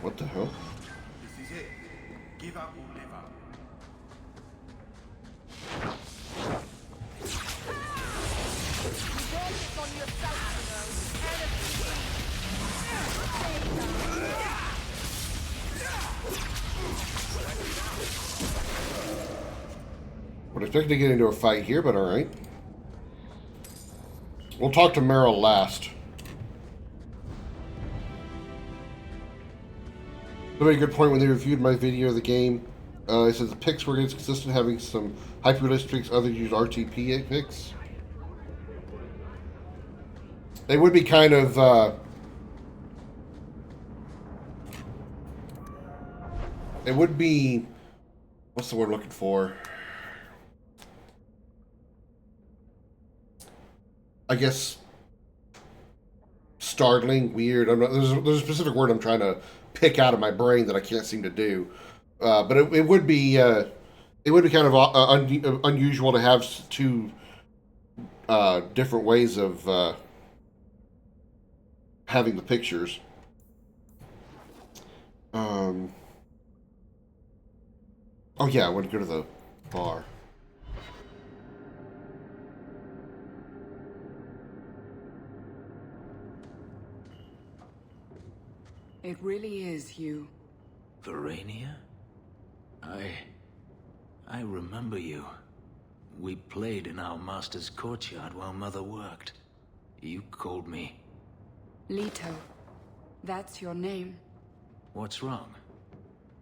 what the hell? This is it. Give up or live up. Would expect to get into a fight here, but alright. We'll talk to Meryl last. Somebody good point when they reviewed my video of the game. It says the pics were consistent, having some hyper-realistic pics, others use RTP pics. They would be kind of, it would be, what's the word I'm looking for? I guess startling, weird. I'm not, there's a specific word I'm trying to pick out of my brain that I can't seem to do. But it would be kind of unusual to have two different ways of having the pictures. Oh yeah, I want to go to the bar. It really is you. Verania? I remember you. We played in our master's courtyard while Mother worked. You called me. Leto. That's your name. What's wrong?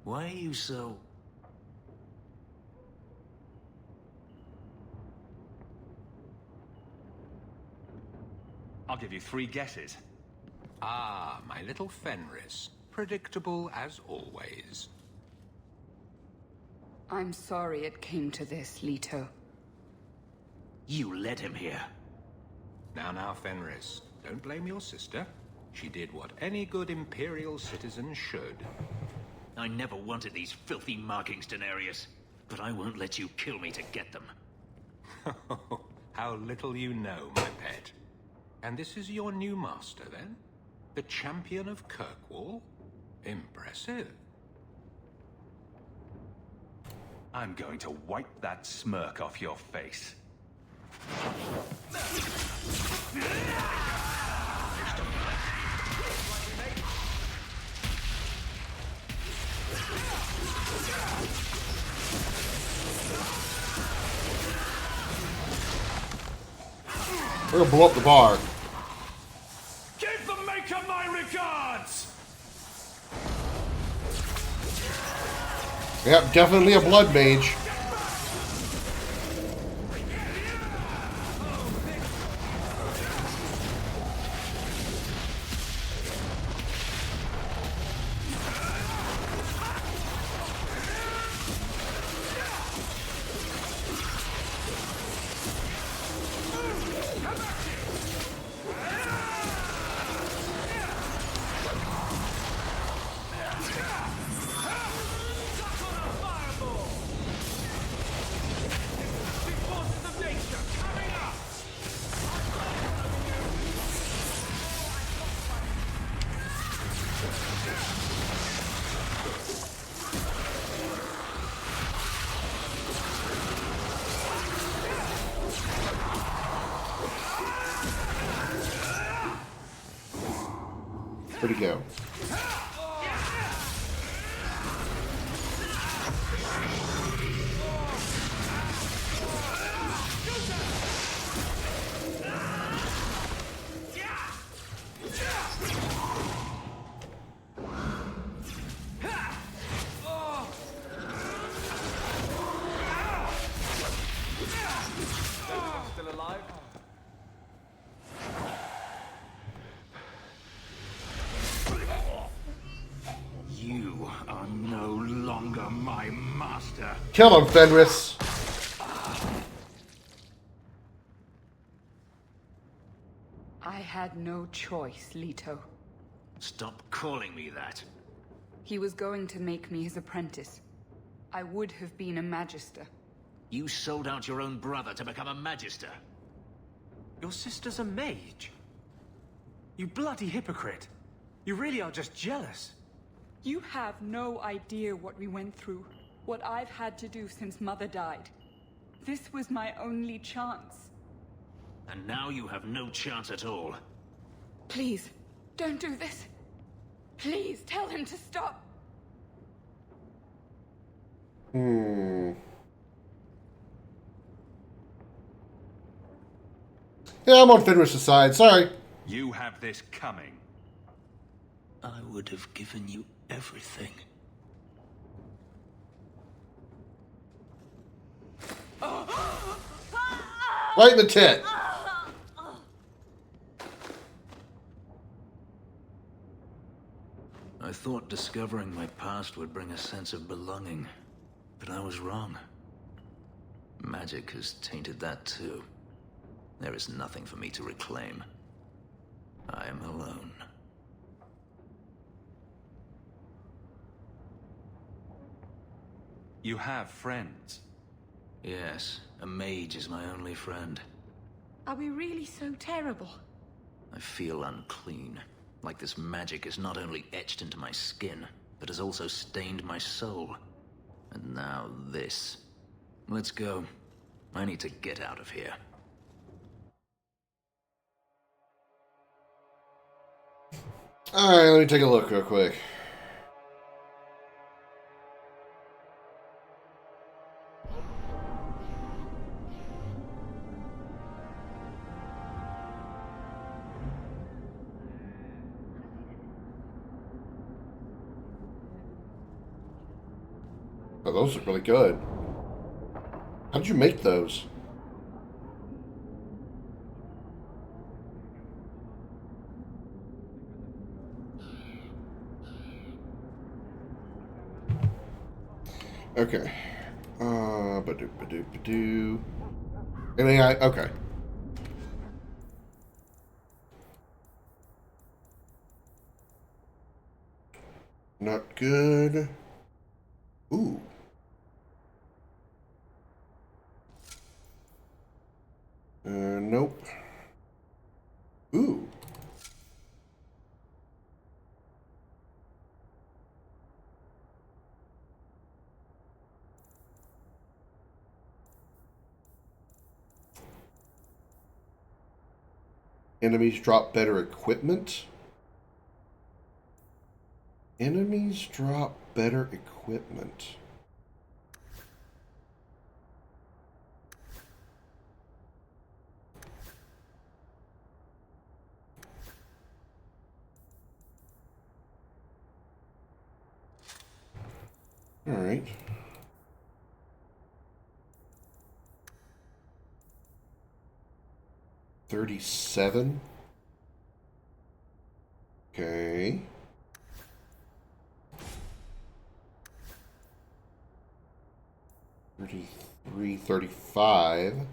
Why are you so... I'll give you 3 guesses. Ah, my little Fenris. Predictable as always. I'm sorry it came to this, Leto. You led him here. Now, Fenris. Don't blame your sister. She did what any good Imperial citizen should. I never wanted these filthy markings, Daenerys. But I won't let you kill me to get them. How little you know, my pet. And this is your new master, then? The champion of Kirkwall? Impressive. I'm going to wipe that smirk off your face. We're gonna blow up the bar. Give the Maker my regards! Yep, definitely a blood mage. Where'd he go? Still alive? You are no longer my master. Kill him, Fenris. I had no choice, Leto. Stop calling me that. He was going to make me his apprentice. I would have been a magister. You sold out your own brother to become a magister. Your sister's a mage. You bloody hypocrite. You really are just jealous. You have no idea what we went through, what I've had to do since Mother died. This was my only chance. And now you have no chance at all. Please, don't do this. Please, tell him to stop. Yeah, I'm on Fenris' side. Sorry. You have this coming. I would have given you everything. Right in the tit. I thought discovering my past would bring a sense of belonging, but I was wrong. Magic has tainted that too. There is nothing for me to reclaim. I am alone. You have friends. Yes, a mage is my only friend. Are we really so terrible? I feel unclean, like this magic is not only etched into my skin, but has also stained my soul. And now this. Let's go. I need to get out of here. Alright, let me take a look real quick. Oh, those look really good. How did you make those? Okay. Ba-do. Anything okay. Not good. Ooh. Nope. Ooh. Enemies drop better equipment. Enemies drop better equipment. All right. $37. Okay. $33.35.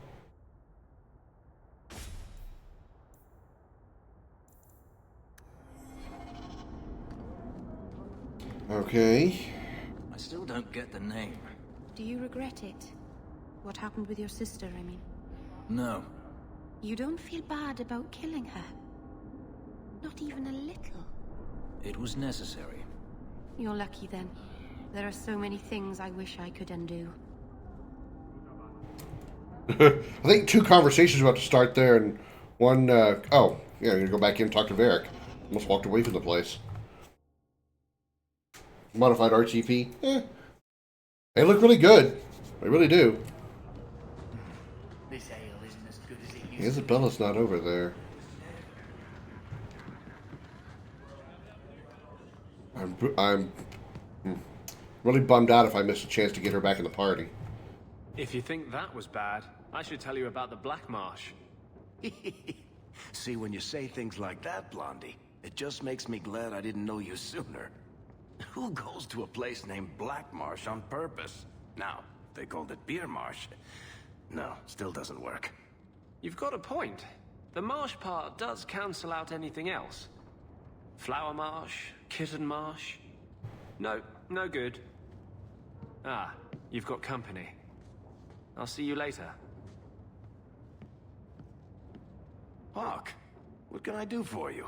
Okay. I still don't get the name. Do you regret it? What happened with your sister, I mean? No. You don't feel bad about killing her? Not even a little? It was necessary. You're lucky then. There are so many things I wish I could undo. I think two conversations are about to start there, and one, oh, yeah, I'm going to go back in and talk to Varric. Almost walked away from the place. Modified RTP. They look really good. They really do. This ale isn't as good as it used to be. Isabella's not over there. I'm really bummed out if I missed a chance to get her back in the party. If you think that was bad, I should tell you about the Black Marsh. See, when you say things like that, Blondie, it just makes me glad I didn't know you sooner. Who goes to a place named Black Marsh on purpose? Now, if they called it Beer Marsh, no, still doesn't work. You've got a point. The marsh part does cancel out anything else. Flower Marsh, Kitten Marsh. No, no good. Ah, you've got company. I'll see you later. Hawk, what can I do for you?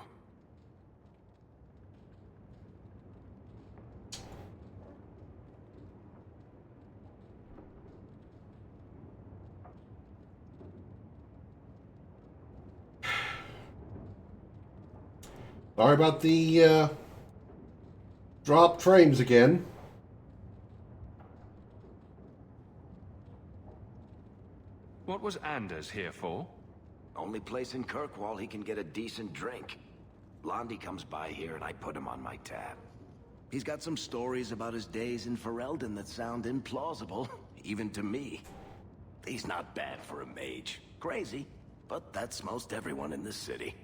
Sorry about the dropped frames again. What was Anders here for? Only place in Kirkwall he can get a decent drink. Blondie comes by here and I put him on my tab. He's got some stories about his days in Ferelden that sound implausible, even to me. He's not bad for a mage. Crazy, but that's most everyone in this city.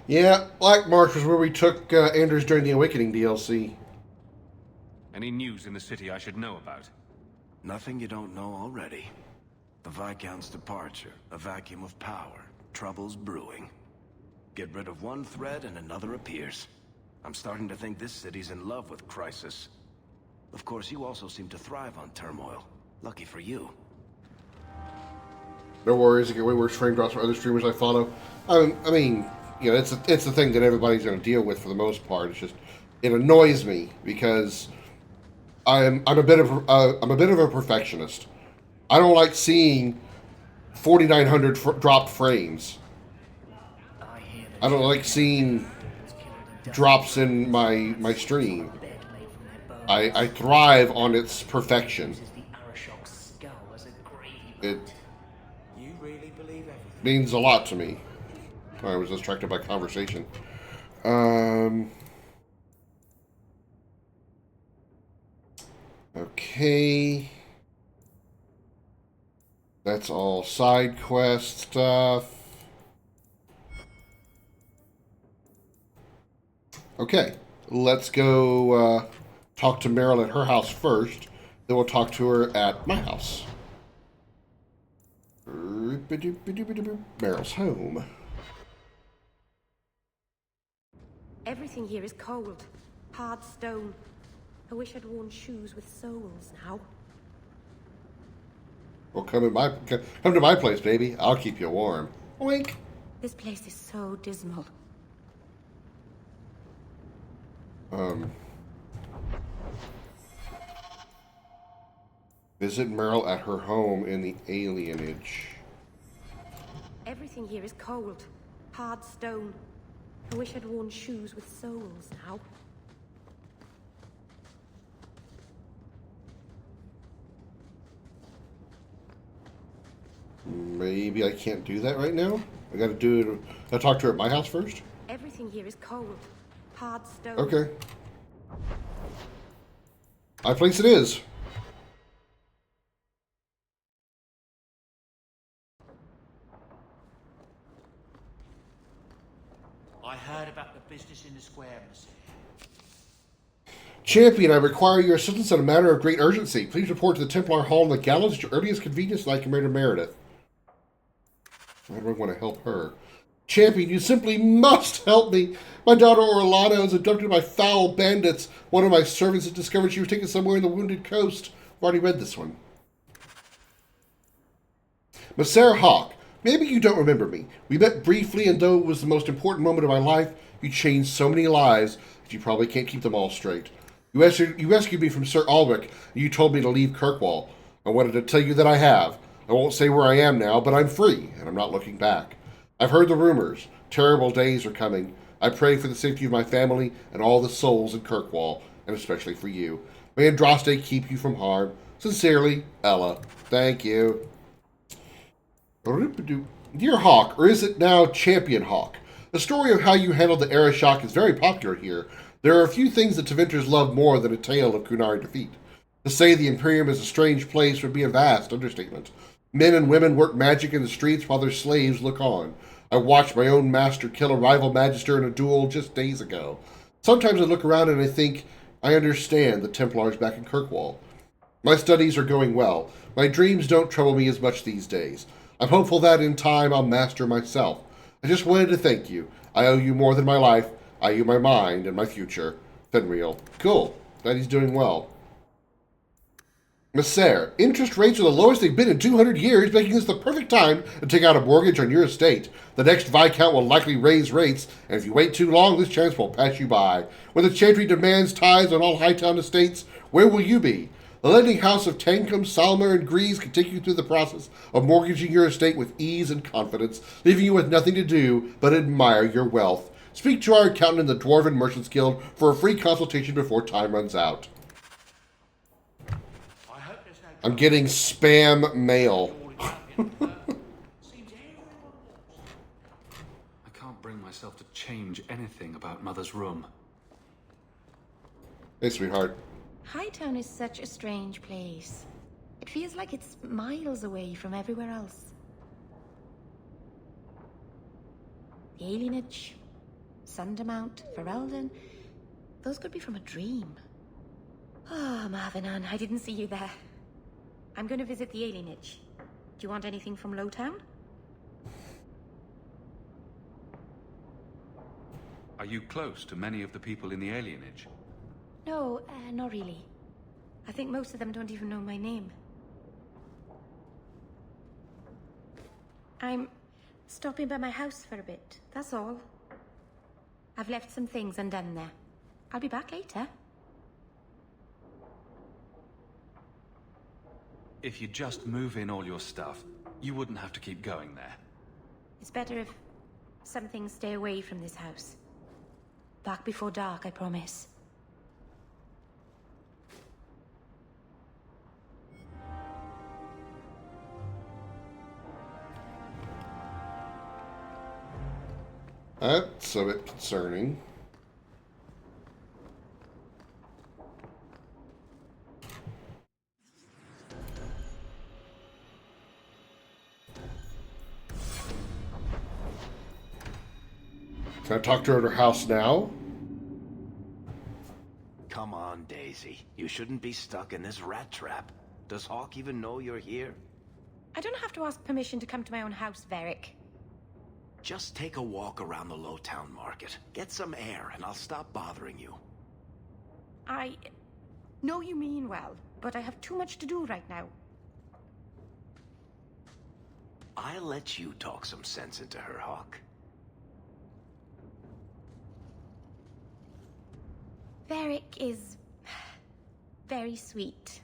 Yeah, Black Marsh was where we took Anders during the Awakening DLC. Any news in the city I should know about? Nothing you don't know already. The Viscount's departure, a vacuum of power, troubles brewing. Get rid of one thread and another appears. I'm starting to think this city's in love with crisis. Of course, you also seem to thrive on turmoil. Lucky for you. No worries, I get way worse frame drops from other streamers I follow. I mean, you know, it's the thing that everybody's going to deal with for the most part. It's just, it annoys me because I'm a bit of a perfectionist. I don't like seeing 4,900 dropped frames. I don't like seeing drops in my stream. I thrive on its perfection. It means a lot to me. I was distracted by conversation. Okay. That's all side quest stuff. Okay, let's go talk to Meryl at her house first. Then we'll talk to her at my house. Meryl's home. Everything here is cold. Hard stone. I wish I'd worn shoes with soles now. Well, come to my place, baby. I'll keep you warm. Wink. This place is so dismal. Visit Meryl at her home in the alienage. Everything here is cold. Hard stone. I wish I'd worn shoes with soles now. Maybe I can't do that right now? I gotta do it. I'll talk to her at my house first? Everything here is cold. Hard stone. Okay. My place it is. I heard about the business in the square, monsieur. Champion, I require your assistance on a matter of great urgency. Please report to the Templar Hall in the gallows at your earliest convenience, like Commander Meredith. I don't want to help her. Champion, you simply must help me. My daughter Orlana was abducted by foul bandits. One of my servants has discovered she was taken somewhere in the Wounded Coast. I've already read this one. Masser Hawk, maybe you don't remember me. We met briefly, and though it was the most important moment of my life, you changed so many lives that you probably can't keep them all straight. You rescued me from Sir Alwick, and you told me to leave Kirkwall. I wanted to tell you that I have. I won't say where I am now, but I'm free, and I'm not looking back. I've heard the rumors. Terrible days are coming. I pray for the safety of my family and all the souls in Kirkwall, and especially for you. May Andraste keep you from harm. Sincerely, Ella. Thank you. Dear Hawk, or is it now Champion Hawk? The story of how you handled the era shock is very popular here. There are a few things that Tevinters love more than a tale of QUNARI defeat. To say the Imperium is a strange place would be a vast understatement. Men and women work magic in the streets while their slaves look on. I watched my own master kill a rival magister in a duel just days ago. Sometimes I look around and I think I understand the Templars back in Kirkwall. My studies are going well. My dreams don't trouble me as much these days. I'm hopeful that in time I'll master myself. I just wanted to thank you. I owe you more than my life. I owe you my mind and my future. Fenrir. Cool. Glad he's doing well. Messer, interest rates are the lowest they've been in 200 years, making this the perfect time to take out a mortgage on your estate. The next Viscount will likely raise rates, and if you wait too long, this chance will pass you by. When the Chantry demands tithes on all Hightown estates, where will you be? The lending house of Tankum, Salmer, and Grease can take you through the process of mortgaging your estate with ease and confidence, leaving you with nothing to do but admire your wealth. Speak to our accountant in the Dwarven Merchants Guild for a free consultation before time runs out. I'm getting spam mail. I can't bring myself to change anything about Mother's room. Hey, sweetheart. Hightown is such a strange place. It feels like it's miles away from everywhere else. The alienage, Sundermount, Ferelden, those could be from a dream. Ah, Marvinan, I didn't see you there. I'm going to visit the alienage. Do you want anything from Lowtown? Are you close to many of the people in the alienage? No, not really. I think most of them don't even know my name. I'm stopping by my house for a bit, that's all. I've left some things undone there. I'll be back later. If you just move in all your stuff, you wouldn't have to keep going there. It's better if some things stay away from this house. Back before dark, I promise. That's a bit concerning. Can I talk to her at her house now? Come on, Daisy. You shouldn't be stuck in this rat trap. Does Hawk even know you're here? I don't have to ask permission to come to my own house, Varric. Just take a walk around the Lowtown Market. Get some air, and I'll stop bothering you. I know you mean well, but I have too much to do right now. I'll let you talk some sense into her, Hawk. Varric is very sweet.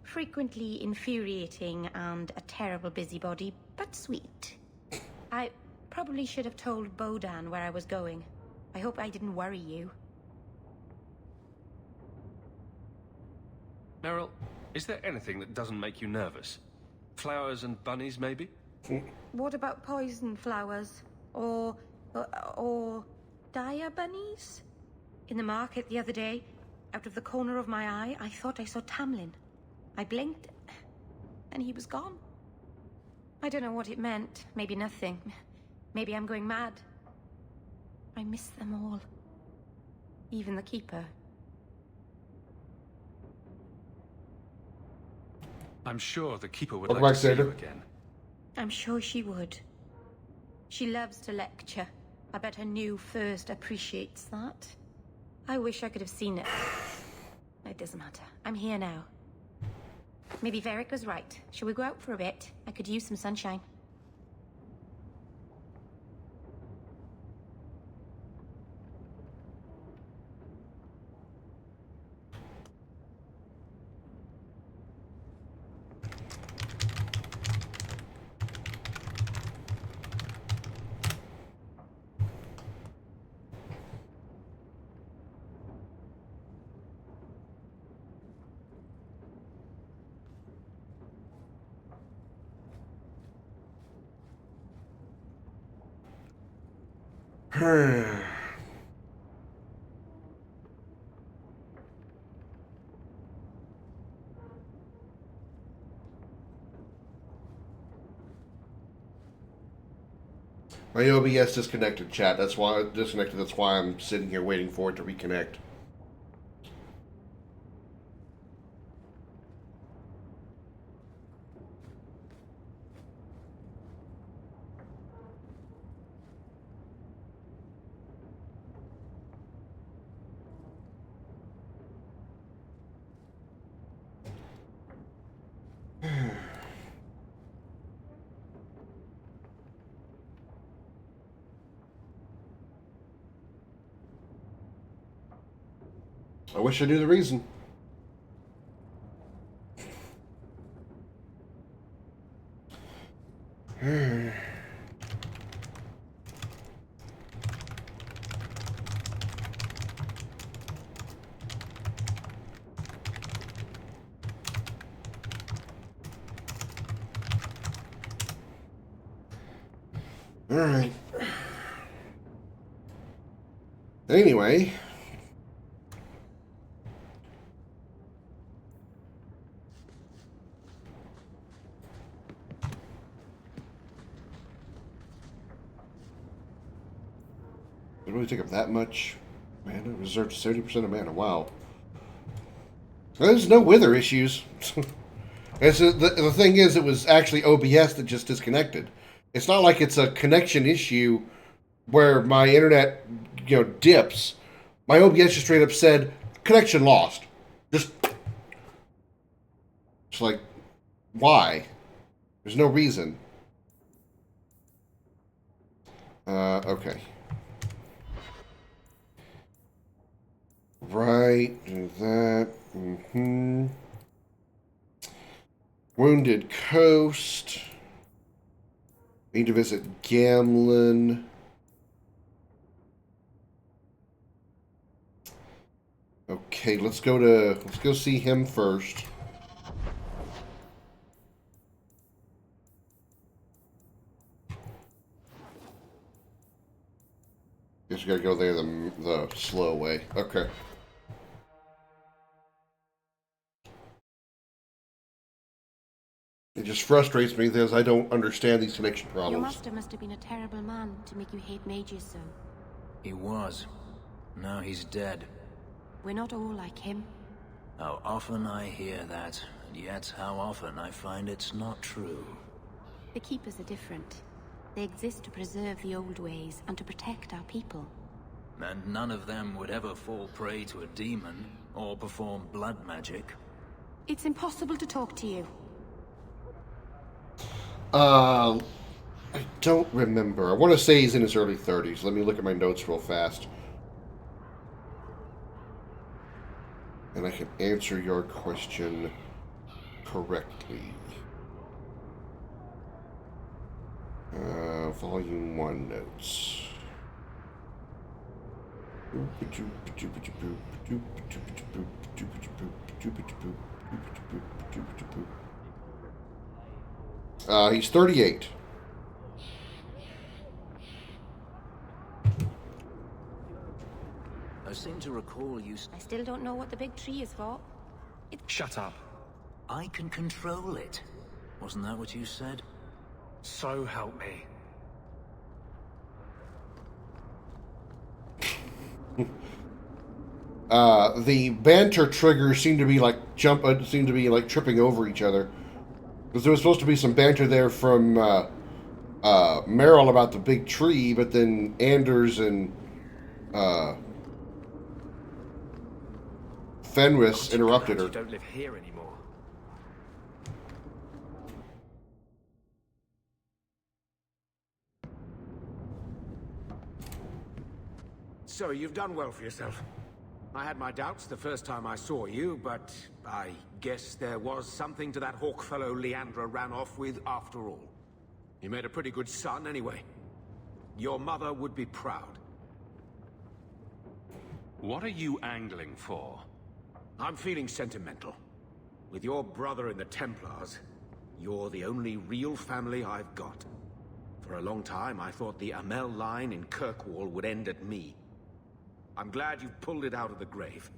Frequently infuriating and a terrible busybody, but sweet. I probably should have told Bodan where I was going. I hope I didn't worry you. Meryl, is there anything that doesn't make you nervous? Flowers and bunnies, maybe? What about poison flowers? Or dire bunnies? In the market the other day, out of the corner of my eye, I thought I saw Tamlin. I blinked, and he was gone. I don't know what it meant. Maybe nothing. Maybe I'm going mad. I miss them all. Even the Keeper. I'm sure the Keeper would Welcome like back, to see you Seder. again. I'm sure she would. She loves to lecture. I bet her new first appreciates that. I wish I could have seen it. It doesn't matter. I'm here now. Maybe Varric was right. Shall we go out for a bit? I could use some sunshine. My OBS disconnected, chat. That's why it disconnected. That's why I'm sitting here waiting for it to reconnect. I wish I knew the reason. Alright. Anyway. It really take up that much? Man, it reserved 70% of mana. Wow. There's no wither issues. The thing is, it was actually OBS that just disconnected. It's not like it's a connection issue where my internet, dips. My OBS just straight up said, connection lost. Just, it's like, why? There's no reason. Okay. Right, do that. Wounded Coast. Need to visit Gamlin. Okay, let's go see him first. Guess we gotta go there the slow way. Okay. It just frustrates me because I don't understand these connection problems. Your master must have been a terrible man to make you hate mages so. He was. Now he's dead. We're not all like him. How often I hear that, and yet how often I find it's not true. The Keepers are different. They exist to preserve the old ways and to protect our people. And none of them would ever fall prey to a demon or perform blood magic. It's impossible to talk to you. I don't remember. I want to say he's in his early 30s. Let me look at my notes real fast. And I can answer your question correctly. Volume 1 notes. He's 38. I seem to recall you... I still don't know what the big tree is for. Shut up. I can control it. Wasn't that what you said? So help me. The banter triggers seem to be like tripping over each other. Because there was supposed to be some banter there from Meryl about the big tree, but then Anders and Fenris interrupted her. You don't live here anymore. So, you've done well for yourself. I had my doubts the first time I saw you, but I guess there was something to that hawk fellow Leandra ran off with after all. You made a pretty good son anyway. Your mother would be proud. What are you angling for? I'm feeling sentimental. With your brother in the Templars, you're the only real family I've got. For a long time, I thought the Amel line in Kirkwall would end at me. I'm glad you've pulled it out of the grave.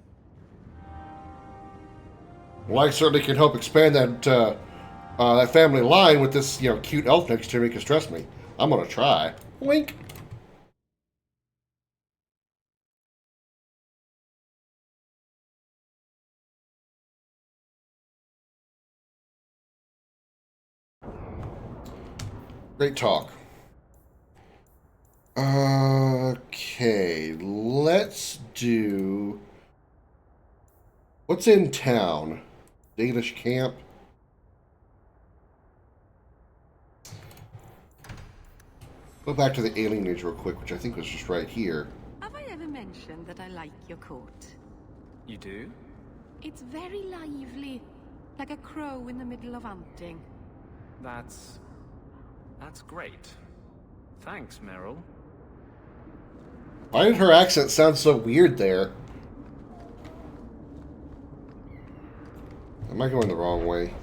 Well, I certainly can help expand that that family line with this, cute elf next to me. Because trust me, I'm gonna try. Wink. Great talk. Okay, let's do... What's in town? Danish camp. Go back to the alienage real quick, which I think was just right here. Have I ever mentioned that I like your coat? You do? It's very lively, like a crow in the middle of hunting. That's great. Thanks, Meryl. Why did her accent sound so weird there? Am I going the wrong way?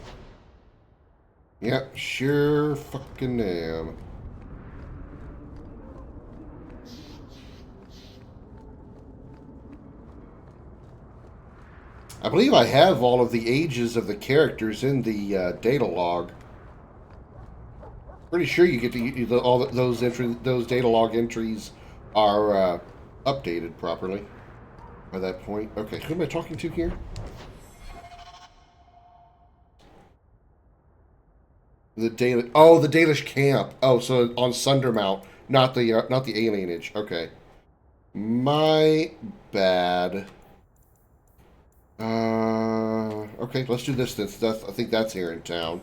Yep, sure fucking am. I believe I have all of the ages of the characters in the data log. Pretty sure you get to all those data log entries are updated properly by that point. Okay, who am I talking to here? The Dalish camp. Oh, so on Sundermount, not the alienage. Okay, my bad. Okay, let's do this. I think that's here in town.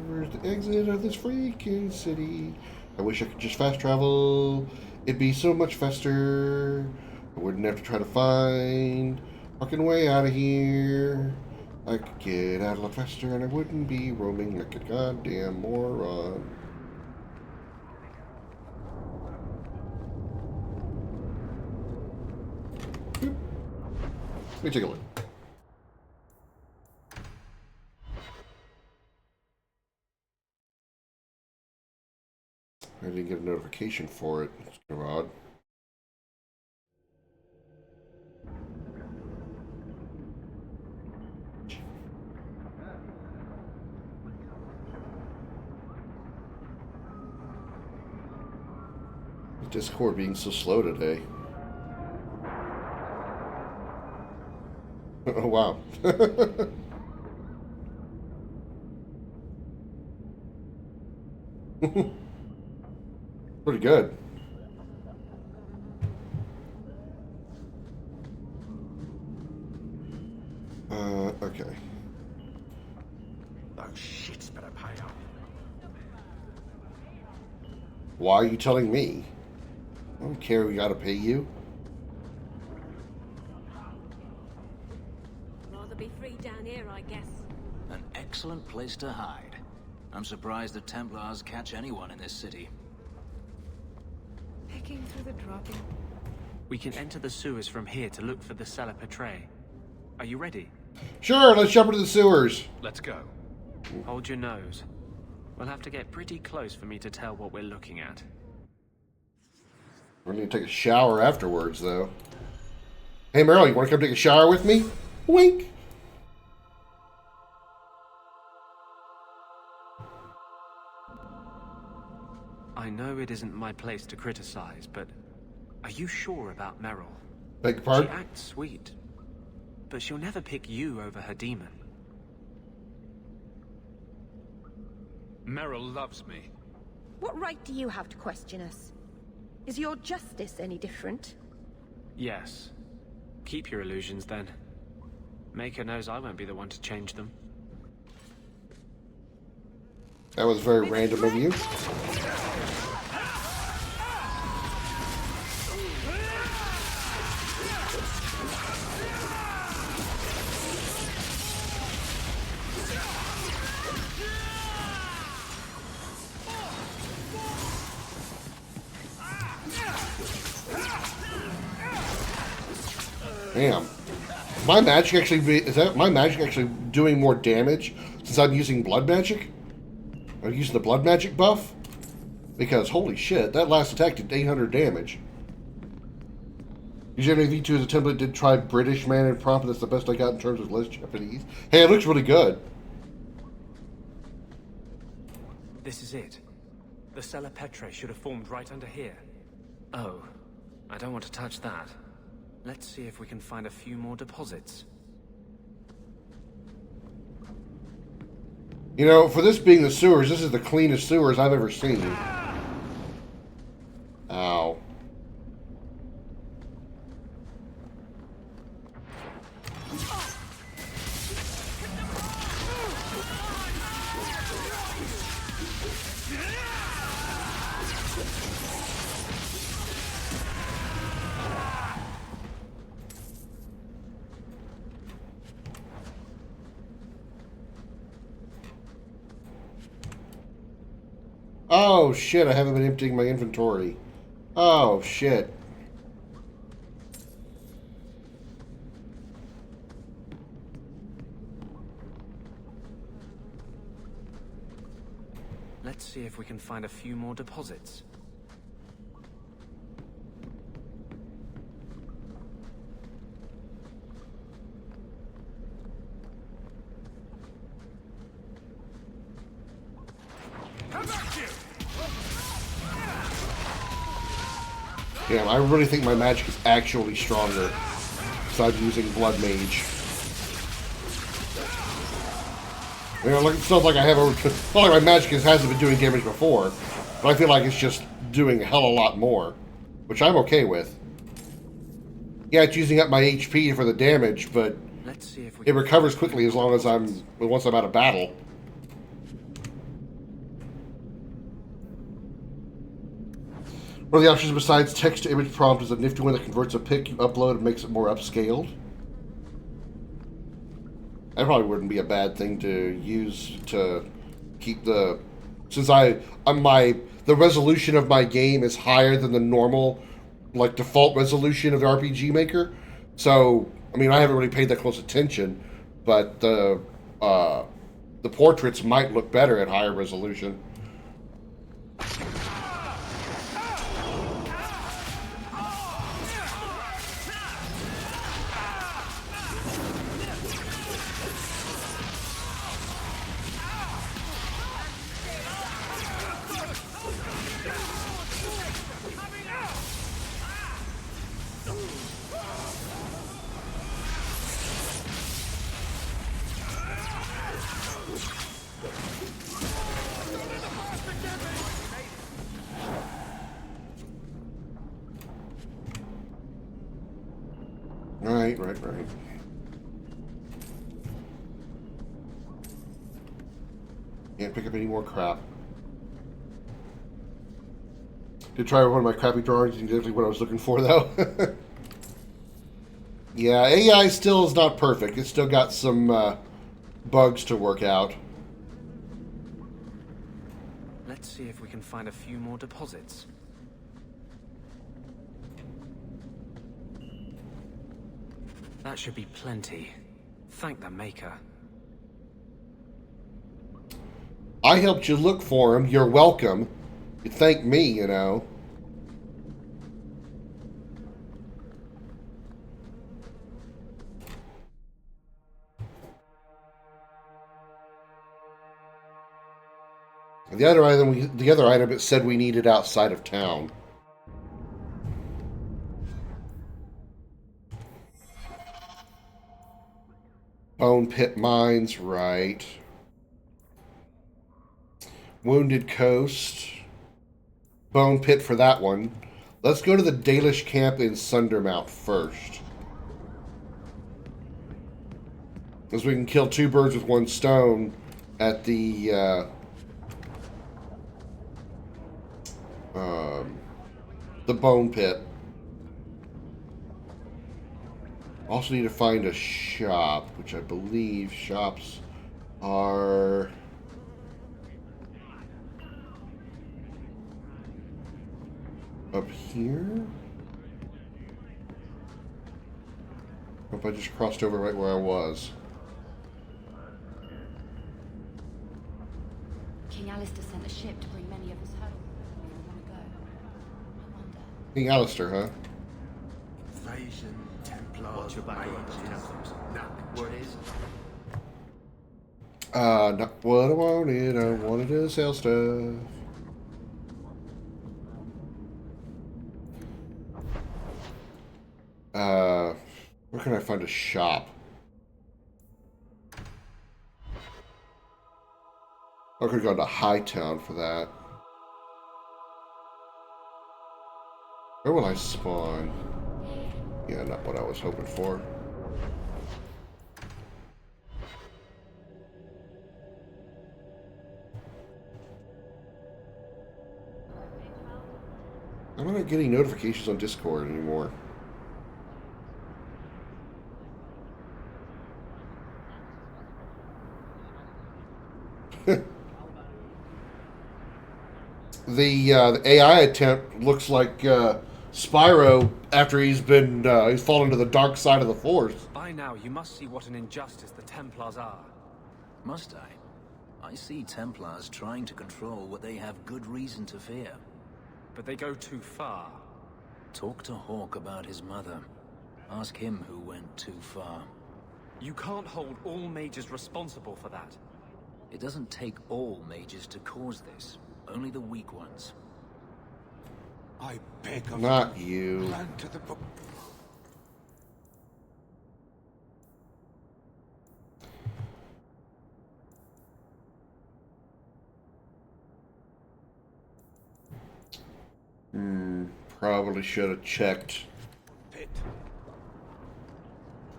Where's the exit of this freaking city? I wish I could just fast travel. It'd be so much faster. I wouldn't have to try to find fucking way out of here. I could get out a lot faster and I wouldn't be roaming like a goddamn moron. Let me take a look. I didn't get a notification for it. It's kind of odd. Discord being so slow today. Oh, wow. Pretty good. Okay. Oh, shit's better pay up. Why are you telling me? I don't care, we gotta pay you. Rather be free down here, I guess. An excellent place to hide. I'm surprised the Templars catch anyone in this city. Picking through the dropping. We can enter the sewers from here to look for the cellar Petray. Are you ready? Sure, let's jump into the sewers. Let's go. Hold your nose. We'll have to get pretty close for me to tell what we're looking at. We're gonna take a shower afterwards, though. Hey, Meryl, you want to come take a shower with me? Wink. I know it isn't my place to criticize, but are you sure about Meryl? Beg your pardon? She acts sweet, but she'll never pick you over her demon. Meryl loves me. What right do you have to question us? Is your justice any different? Yes. Keep your illusions, then. Maker knows I won't be the one to change them. That was very random of you. Damn. My magic actually is that my magic actually doing more damage since I'm using blood magic? I'm using the blood magic buff? Because holy shit, that last attack did 800 damage. Usually V2 as a template did try British man and prompt, and that's the best I got in terms of less Japanese. Hey, it looks really good. This is it. The Cella Petrae should have formed right under here. Oh, I don't want to touch that. Let's see if we can find a few more deposits. You know, for this being the sewers, this is the cleanest sewers I've ever seen. Ow. Oh shit, I haven't been emptying my inventory. Oh shit. Let's see if we can find a few more deposits. Damn, I really think my magic is actually stronger. Besides using Blood Mage. You know, it's not like I have it's not like my magic hasn't been doing damage before, but I feel like it's just doing a hell of a lot more, which I'm okay with. Yeah, it's using up my HP for the damage, but it recovers quickly as long as once I'm out of battle. One of the options besides text-to-image prompt is a nifty one that converts a pic you upload and makes it more upscaled. That probably wouldn't be a bad thing to use to keep the... Since the resolution of my game is higher than the normal, like, default resolution of the RPG Maker. So, I mean, I haven't really paid that close attention, but the portraits might look better at higher resolution. Right. Can't pick up any more crap. Did try one of my crappy drawings, exactly what I was looking for, though. Yeah, AI still is not perfect. It's still got some bugs to work out. Let's see if we can find a few more deposits. That should be plenty. Thank the Maker. I helped you look for him. You're welcome. You thank me, you know. The other item it said we needed outside of town. Bone Pit Mines, right. Wounded Coast. Bone Pit for that one. Let's go to the Dalish camp in Sundermount first. Because we can kill two birds with one stone at the Bone Pit. Also need to find a shop, which I believe shops are... up here? Hope I just crossed over right where I was. King Alistair sent a ship to bring many of us home. We all want to go. I wonder. King Alistair, huh? Invasion, Templars, What's your background on Templars? Word is? Not what I wanted. I wanted to sell stuff. Where can I find a shop? I could have gone to Hightown for that. Where will I spawn? Yeah, not what I was hoping for. I'm not getting notifications on Discord anymore. The AI attempt looks like Spyro after he's fallen to the dark side of the Force. By now, you must see what an injustice the Templars are. Must I? I see Templars trying to control what they have good reason to fear. But they go too far. Talk to Hawk about his mother. Ask him who went too far. You can't hold all mages responsible for that. It doesn't take all mages to cause this. Only the weak ones. I beg of Not you. Land to the book. Probably should have checked.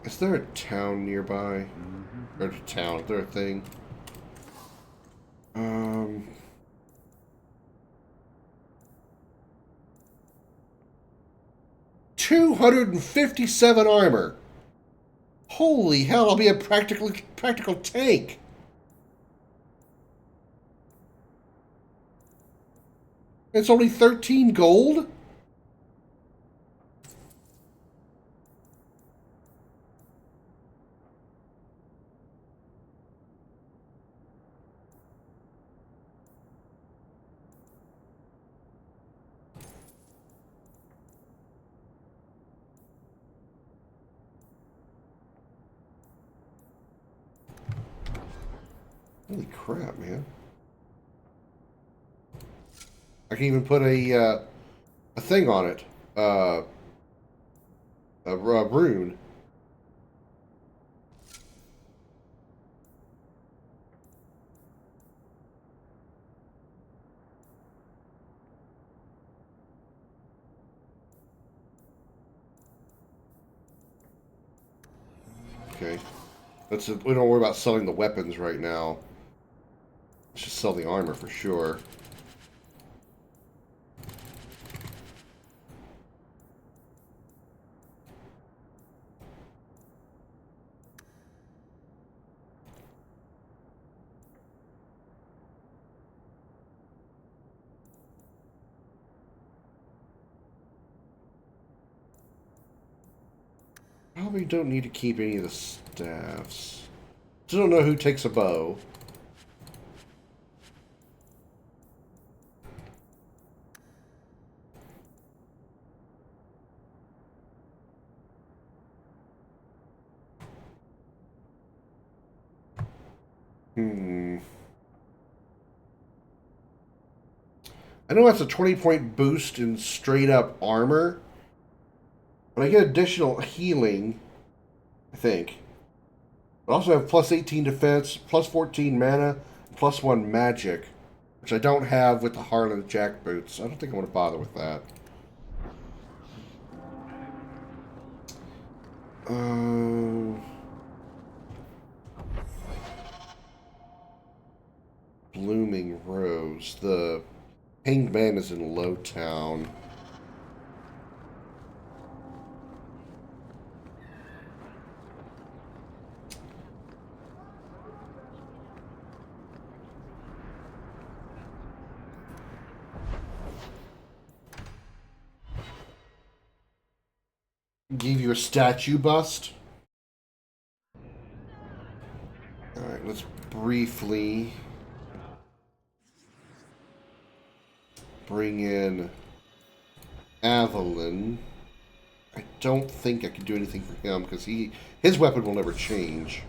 Is there a town nearby? Or a town? Is there a thing? 257 armor. Holy hell! I'll be a practical tank. It's only 13 gold? Holy crap, man. I can even put a thing on it. A rune. Okay. We don't worry about selling the weapons right now. Let's just sell the armor for sure. Probably don't need to keep any of the staffs. Still don't know who takes a bow. I know that's a 20-point boost in straight-up armor, but I get additional healing, I think. I also have plus 18 defense, plus 14 mana, plus 1 magic, which I don't have with the Harlan Jack boots. I don't think I want to bother with that. Blooming Rose. The Hanged Man is in Lowtown. Give you a statue bust. Alright, let's briefly bring in Avalon. I don't think I can do anything for him because his weapon will never change.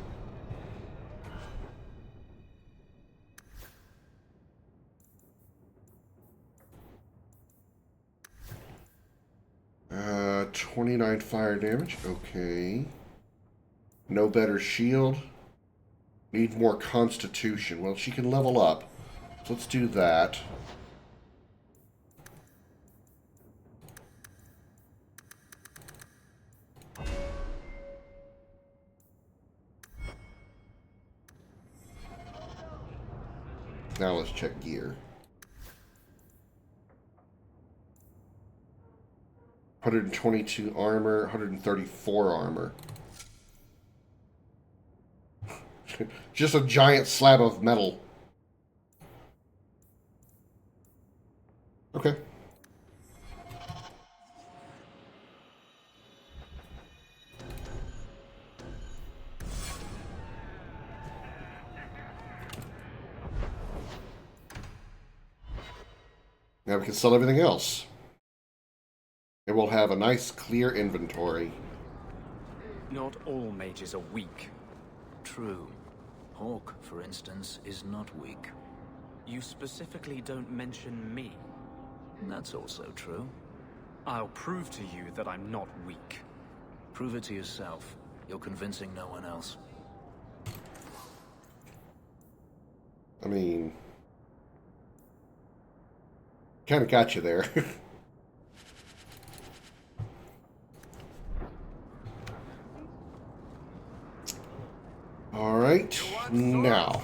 Uh, 29 fire damage. Okay. No better shield. Need more constitution. Well, she can level up. So let's do that. Now let's check gear. 122 armor, 134 armor. Just a giant slab of metal. Okay. Now we can sell everything else. And we'll have a nice, clear inventory. Not all mages are weak. True. Hawk, for instance, is not weak. You specifically don't mention me. That's also true. I'll prove to you that I'm not weak. Prove it to yourself. You're convincing no one else. I mean, kind of got you there. All right, now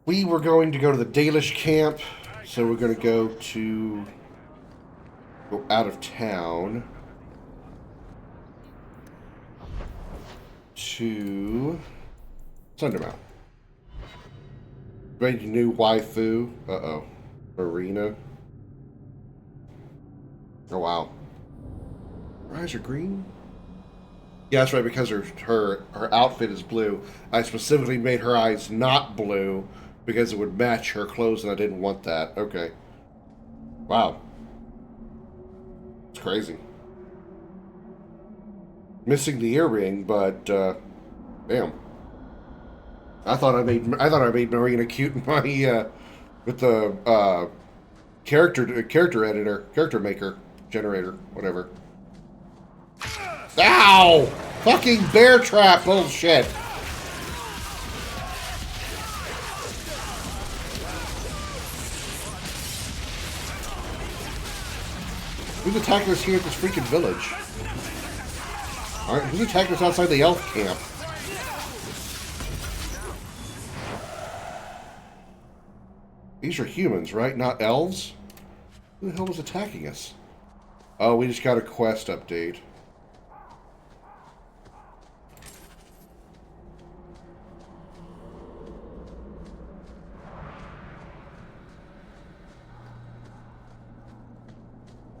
we were going to go to the Dalish camp, so we're going to go out of town to Sundermount. Great new waifu. Uh-oh. Marina. Oh, wow. Her eyes are green? Yeah, that's right, because her outfit is blue. I specifically made her eyes not blue because it would match her clothes, and I didn't want that. Okay. Wow. It's crazy. Missing the earring, but damn. I thought I made Marina cute in my with the character editor, character maker, generator, whatever. Ow! Fucking bear trap bullshit. Who's attacking us here at this freaking village? Alright, who's attacking us outside the elf camp? These are humans, right? Not elves? Who the hell was attacking us? Oh, we just got a quest update.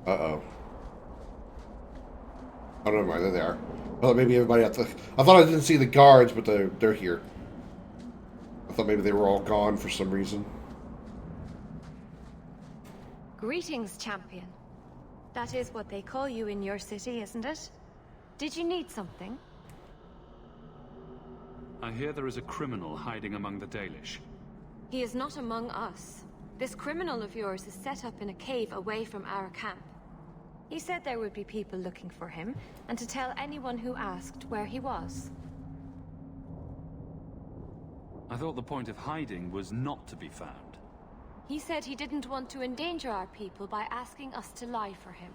Uh-oh. Oh, never mind. There they are. I thought maybe everybody at the... I thought I didn't see the guards, but they're here. I thought maybe they were all gone for some reason. Greetings, champion. That is what they call you in your city, isn't it? Did you need something? I hear there is a criminal hiding among the Dalish. He is not among us. This criminal of yours is set up in a cave away from our camp. He said there would be people looking for him, and to tell anyone who asked where he was. I thought the point of hiding was not to be found. He said he didn't want to endanger our people by asking us to lie for him.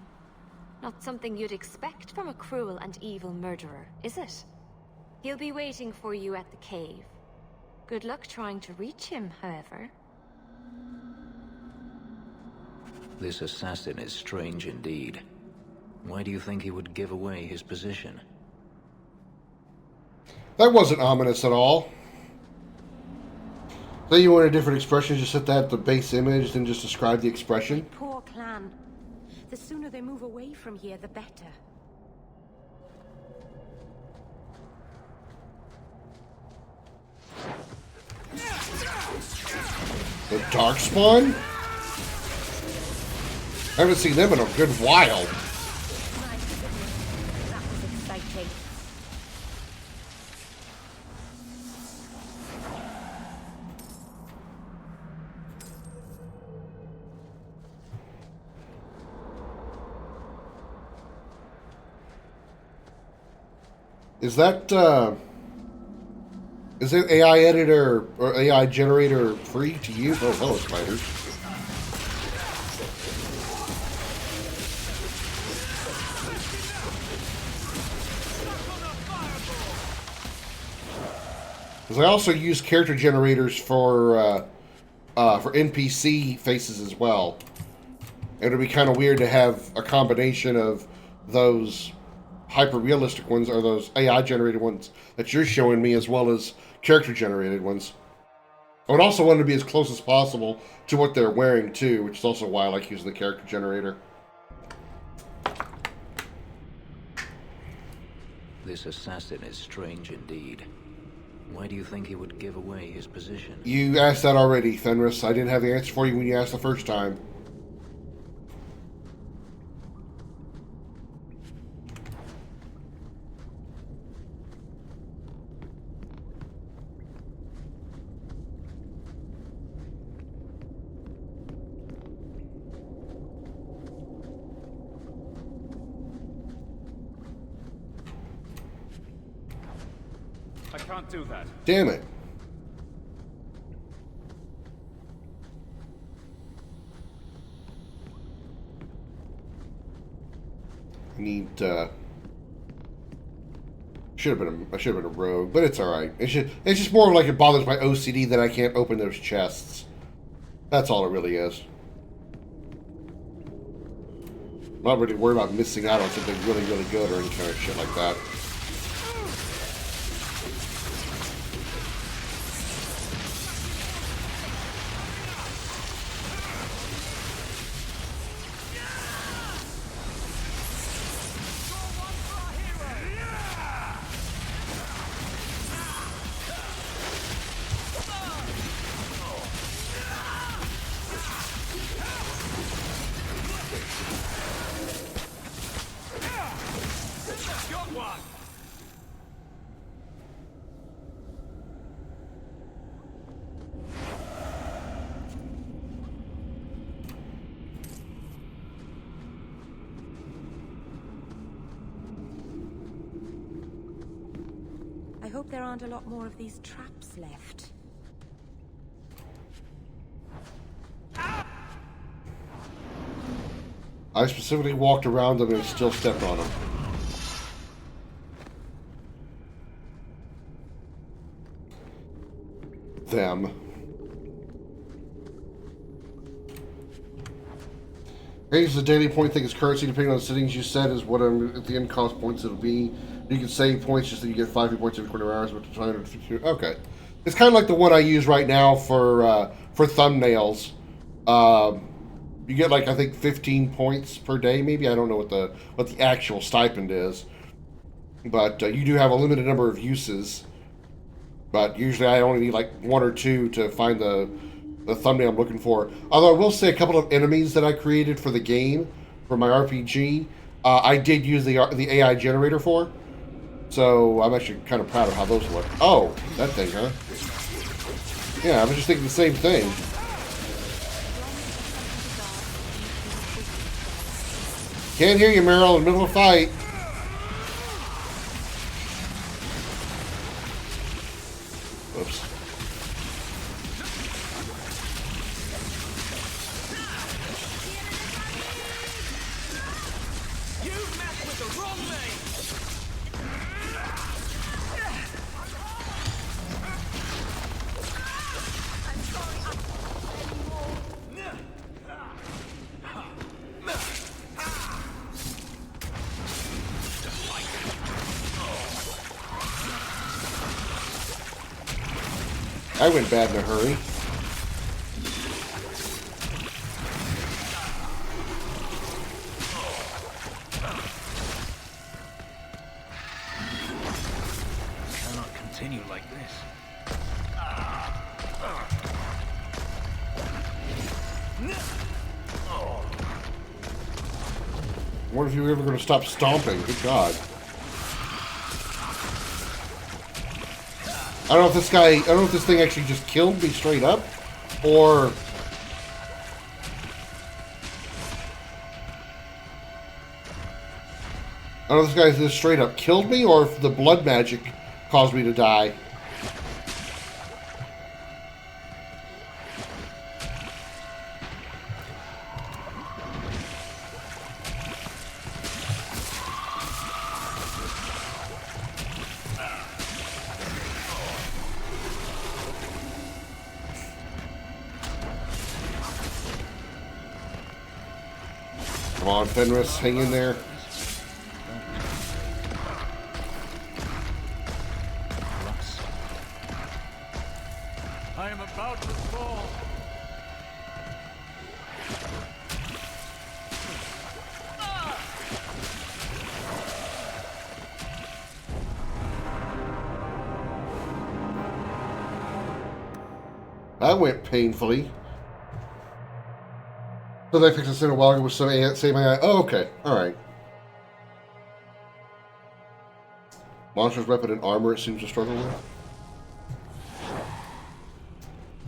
Not something you'd expect from a cruel and evil murderer, is it? He'll be waiting for you at the cave. Good luck trying to reach him, however. This assassin is strange indeed. Why do you think he would give away his position? That wasn't ominous at all. Then you wanted a different expression, just set that at the base image, then just describe the expression. Poor clan. The sooner they move away from here, the better. The Darkspawn? I haven't seen them in a good while. That was exciting. Is it AI editor or AI generator free to use? Oh, hello, spiders. Because I also use character generators for NPC faces as well. And it'd be kind of weird to have a combination of those hyper-realistic ones or those AI-generated ones that you're showing me, as well as character-generated ones. I would also want to be as close as possible to what they're wearing, too, which is also why I like using the character generator. This assassin is strange indeed. Why do you think he would give away his position? You asked that already, Fenris. I didn't have the answer for you when you asked the first time. I can't do that. Damn it. I need, I should have been a rogue, but it's alright. It's just more like it bothers my OCD that I can't open those chests. That's all it really is. I'm not really worried about missing out on something really, really good or any kind of shit like that. I hope there aren't a lot more of these traps left. I specifically walked around them and still stepped on them. Range the daily point thing is currency depending on the settings you set is what at the end cost points it'll be. You can save points just that you get 5 hit points every 24 hours, but okay. It's kind of like the one I use right now for thumbnails. You get like I think 15 points per day, maybe. I don't know what the actual stipend is, but you do have a limited number of uses. But usually I only need like 1 or 2 to find the thumbnail I'm looking for. Although I will say a couple of enemies that I created for the game, for my RPG, I did use the AI generator for. So I'm actually kind of proud of how those look. Oh, that thing, huh? Yeah, I was just thinking the same thing. Can't hear you, Meryl, in the middle of a fight. Whoops. I went bad in a hurry. Cannot continue like this. I wonder if you're ever going to stop stomping. Good God. I don't know if this thing actually just killed me straight up, or... I don't know if this guy just straight up killed me, or if the blood magic caused me to die. Come on, Fenris, hang in there. I am about to fall. That went painfully. So they fixed this in a while ago with some same AI. Oh, okay. Alright. Monster's weapon and armor it seems to struggle with.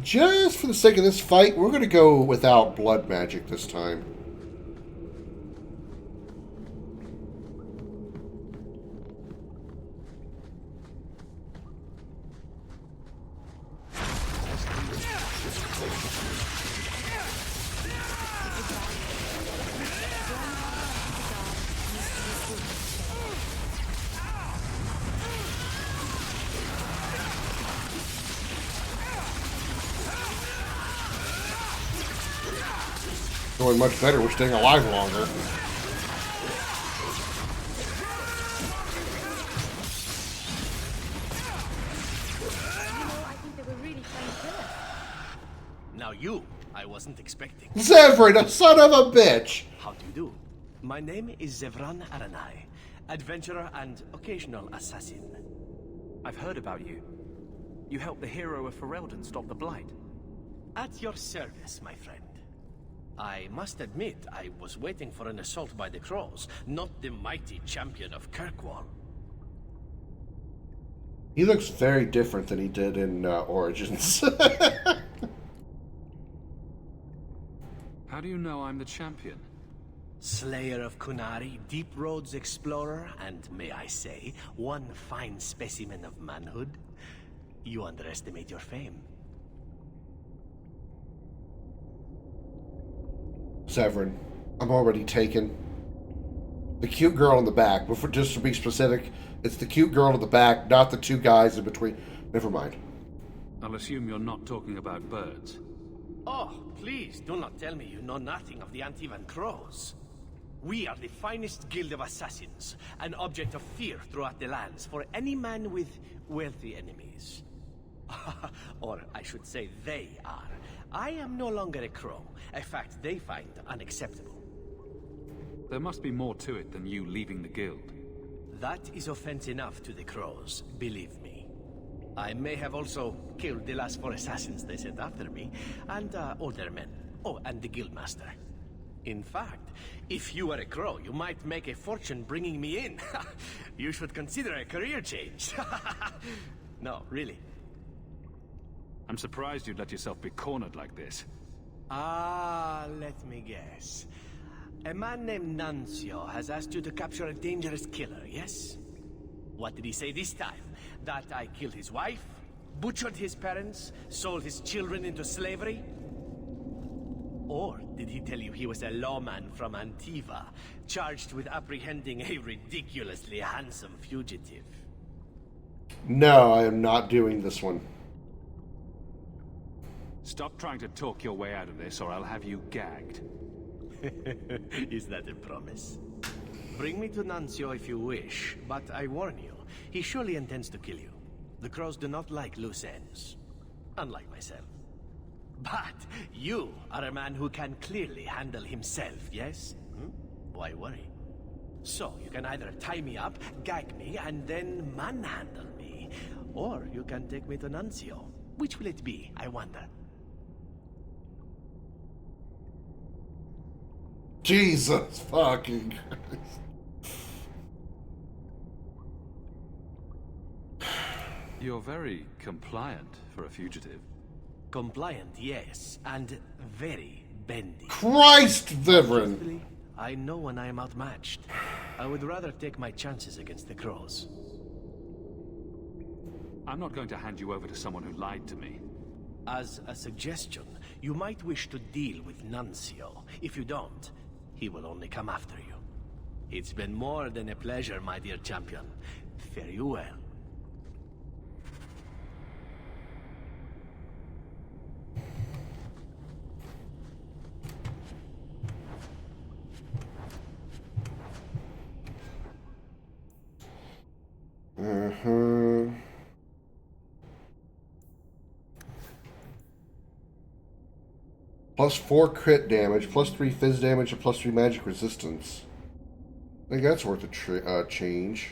Just for the sake of this fight, we're going to go without blood magic this time. Going much better. We're staying alive longer. I think they were really fine killers. Now you, I wasn't expecting. Zevran, a son of a bitch! How do you do? My name is Zevran Aranai, adventurer and occasional assassin. I've heard about you. You helped the hero of Ferelden stop the Blight. At your service, my friend. I must admit, I was waiting for an assault by the Crows, not the mighty champion of Kirkwall. He looks very different than he did in Origins. How do you know I'm the champion? Slayer of QUNARI, Deep Roads explorer, and may I say, one fine specimen of manhood. You underestimate your fame. Zevran, I'm already taken. The cute girl in the back, but just to be specific, it's the cute girl in the back, not the two guys in between. Never mind. I'll assume you're not talking about birds. Oh, please, do not tell me you know nothing of the Antivan Crows. We are the finest guild of assassins, an object of fear throughout the lands for any man with wealthy enemies. Or I should say they are. I am no longer a crow, a fact they find unacceptable. There must be more to it than you leaving the guild. That is offense enough to the crows, believe me. I may have also killed the last 4 assassins they sent after me, and older men. Oh, and the guildmaster. In fact, if you were a crow, you might make a fortune bringing me in. You should consider a career change. No, really. I'm surprised you'd let yourself be cornered like this. Ah, let me guess. A man named Nuncio has asked you to capture a dangerous killer, yes? What did he say this time? That I killed his wife, butchered his parents, sold his children into slavery? Or did he tell you he was a lawman from Antiva, charged with apprehending a ridiculously handsome fugitive? No, I am not doing this one. Stop trying to talk your way out of this, or I'll have you gagged. Is that a promise? Bring me to Nuncio if you wish, but I warn you, he surely intends to kill you. The crows do not like loose ends, unlike myself. But you are a man who can clearly handle himself, yes? Why worry? So, you can either tie me up, gag me, and then manhandle me, or you can take me to Nuncio. Which will it be, I wonder? Jesus fucking Christ. You're very compliant for a fugitive. Compliant, yes, and very bendy. Christ, Vivrin! Truthfully, I know when I am outmatched. I would rather take my chances against the crows. I'm not going to hand you over to someone who lied to me. As a suggestion, you might wish to deal with Nuncio. If you don't, he will only come after you. It's been more than a pleasure, my dear champion. Fare you well. +4 crit damage, +3 fizz damage, and +3 magic resistance. I think that's worth a change.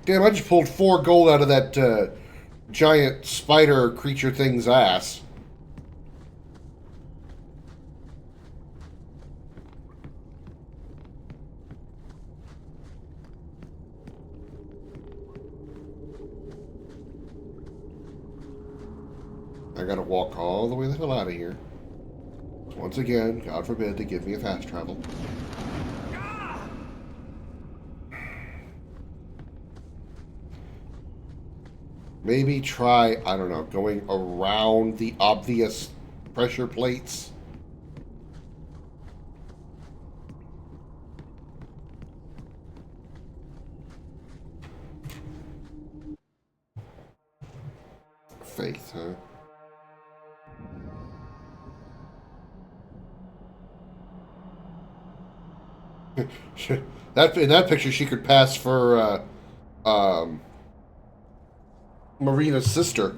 Damn, I just pulled 4 gold out of that giant spider creature thing's ass. I gotta walk all the way the hell out of here. Once again, God forbid they give me a fast travel. Maybe try, I don't know, going around the obvious pressure plates. Faith, huh? That in that picture, she could pass for Marina's sister.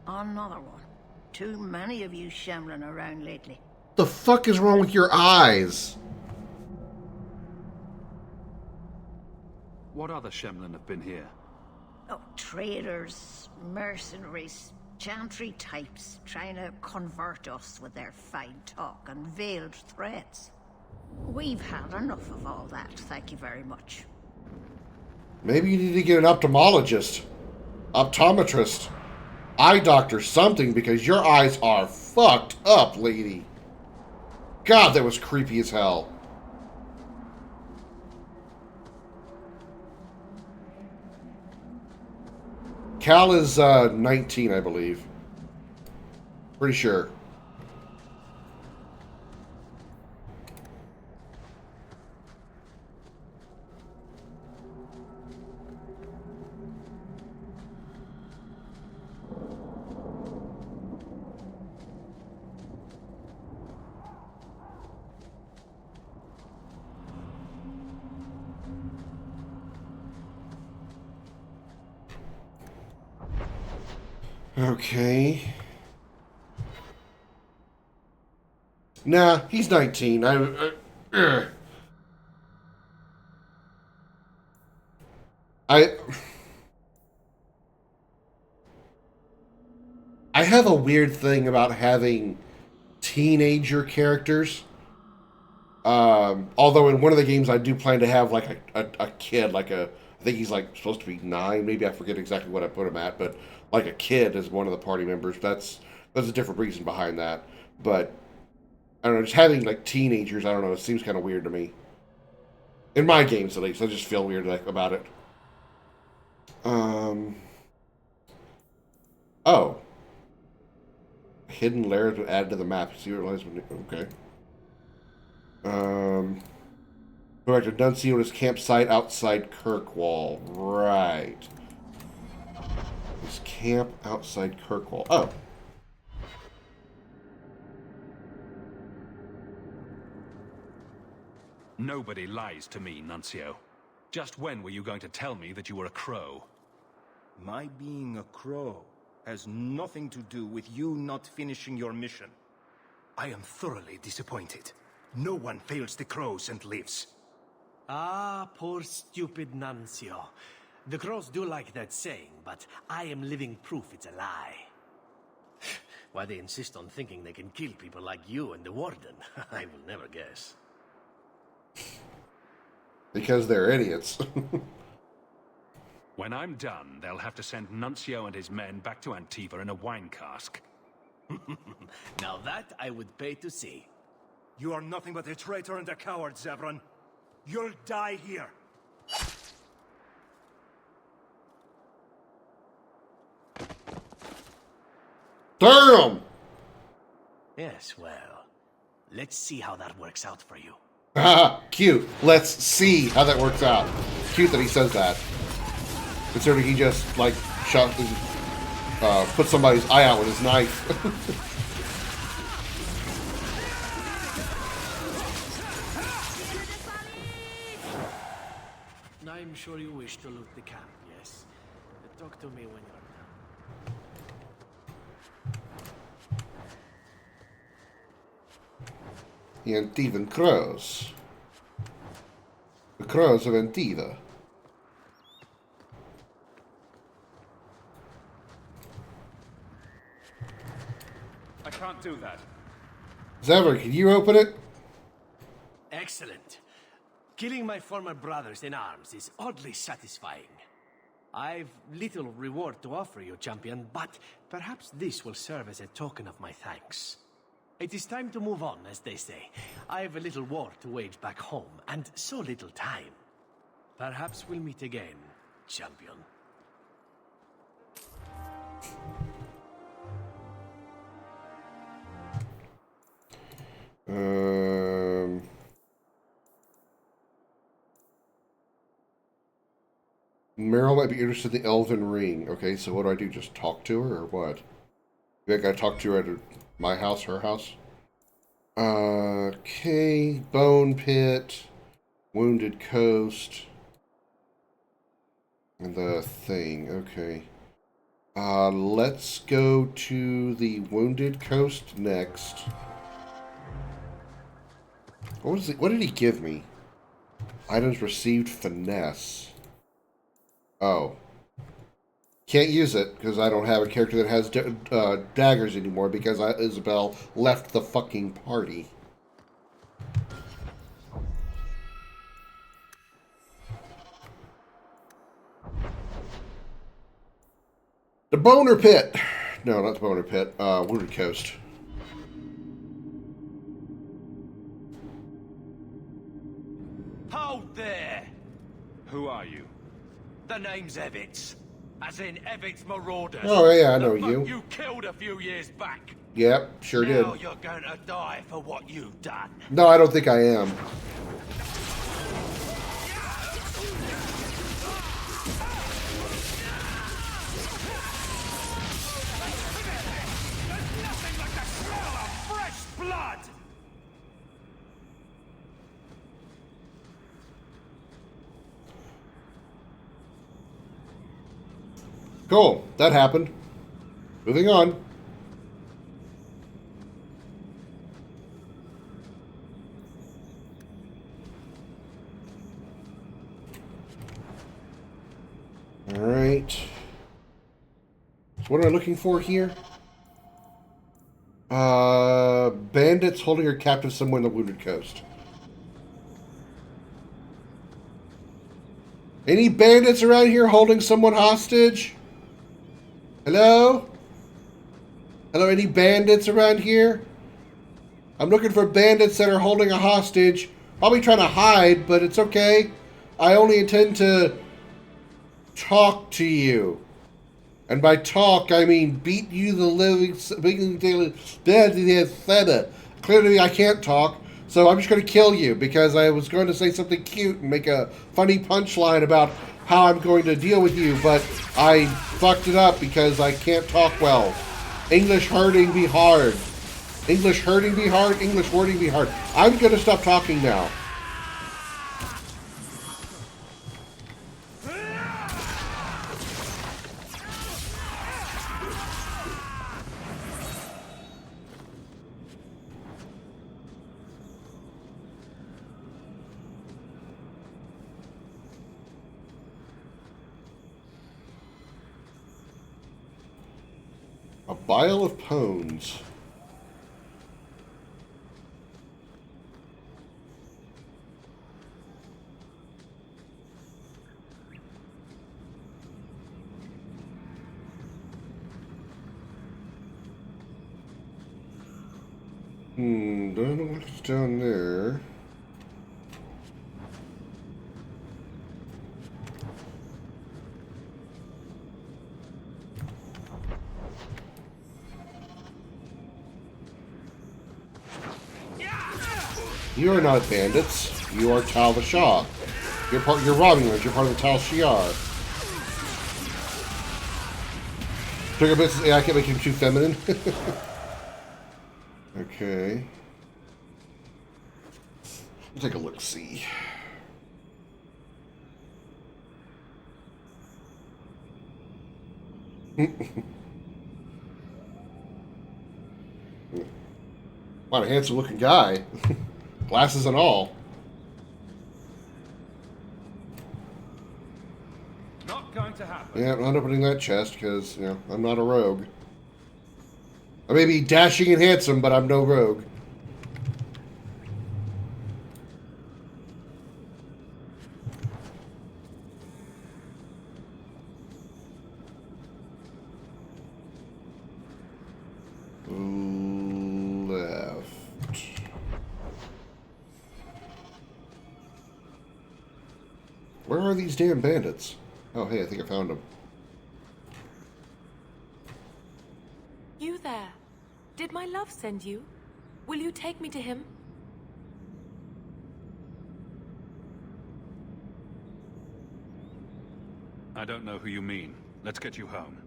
Another one. Too many of you shambling around lately. The fuck is wrong with your eyes? What other Shemlin have been here? Oh, traders, mercenaries, chantry types trying to convert us with their fine talk and veiled threats. We've had enough of all that, thank you very much. Maybe you need to get an ophthalmologist, optometrist, eye doctor, something, because your eyes are fucked up, lady. God, that was creepy as hell. Cal is 19, I believe. Pretty sure. Okay. Nah, he's 19. I have a weird thing about having teenager characters. Although in one of the games I do plan to have like a kid, like I think he's like supposed to be 9, maybe I forget exactly what I put him at, but like a kid as one of the party members. That's a different reason behind that. But I don't know, just having like teenagers, I don't know, it seems kind of weird to me. In my games, at least, I just feel weird about it. Oh. Hidden layers would add to the map. See what it lies when... Okay. Go back to Nuncio his campsite outside Kirkwall. Right. Let's camp outside Kirkwall. Oh. Nobody lies to me, Nuncio. Just when were you going to tell me that you were a crow? My being a crow has nothing to do with you not finishing your mission. I am thoroughly disappointed. No one fails the crows and lives. Ah, poor stupid Nuncio. The crows do like that saying, but I am living proof it's a lie. Why they insist on thinking they can kill people like you and the Warden, I will never guess. Because they're idiots. When I'm done, they'll have to send Nuncio and his men back to Antiva in a wine cask. Now that I would pay to see. You are nothing but a traitor and a coward, Zevran. You'll die here. Damn! Yes, well, let's see how that works out for you. Ah, cute. Let's see how that works out. Cute that he says that. Considering he just, like, shot and put somebody's eye out with his knife. I'm sure you wish to loot the camp, yes? Talk to me when you're done. The Antivan crows. The crows of Antiva. I can't do that. Zevran, can you open it? Excellent. Killing my former brothers in arms is oddly satisfying. I've little reward to offer you, champion, but perhaps this will serve as a token of my thanks. It is time to move on, as they say. I have a little war to wage back home, and so little time. Perhaps we'll meet again, champion. Meryl might be interested in the Elven Ring. Okay, so what do? Just talk to her, or what? Maybe I gotta talk to her at my house, her house? Okay, Bone Pit, Wounded Coast, and the thing, okay. Let's go to the Wounded Coast next. What was it? What did he give me? Items received finesse. Oh. Can't use it because I don't have a character that has daggers anymore because Isabel left the fucking party. The Boner Pit. No, not the Boner Pit. Wounded Coast. Hold there! Who are you? The name's Evitz. As in Evitz Marauders. Oh, yeah, I know you. You killed a few years back. Yep, sure did. Now you're going to die for what you've done. No, I don't think I am. Fresh blood! Cool, that happened. Moving on. Alright. So what am I looking for here? Bandits holding her captive somewhere in the Wounded Coast. Any bandits around here holding someone hostage? Hello? Hello, any bandits around here? I'm looking for bandits that are holding a hostage. Probably trying to hide, but it's okay. I only intend to talk to you. And by talk, I mean beat you the living... Clearly, I can't talk, so I'm just going to kill you because I was going to say something cute and make a funny punchline about how I'm going to deal with you, but I fucked it up because I can't talk well. English hurting be hard. English hurting be hard. English wording be hard. I'm going to stop talking now. A vial of pones. Don't know what's down there. You are not bandits. You are Tal the Shah. You're robbing us. You're part of the Tal Shiar. Trigger bits. Yeah, I can't make him too feminine. Okay. Let's take a look. See. What a handsome looking guy. Glasses and all. Not going to happen. Yeah, I'm not opening that chest because, you know, I'm not a rogue. I may be dashing and handsome, but I'm no rogue. Left. Where are these damn bandits? Oh, hey, I think I found them. You there. Did my love send you? Will you take me to him? I don't know who you mean. Let's get you home.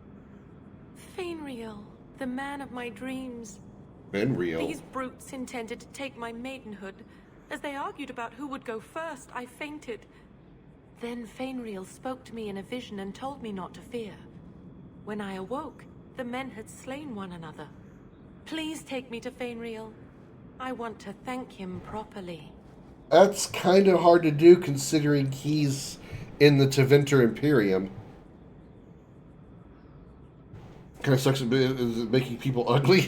Fainriel, the man of my dreams. Fainriel? These brutes intended to take my maidenhood. As they argued about who would go first, I fainted. Then Fainriel spoke to me in a vision and told me not to fear. When I awoke, the men had slain one another. Please take me to Fainriel. I want to thank him properly. That's kind of hard to do considering he's in the Teventer Imperium. Kind of sucks at making people ugly.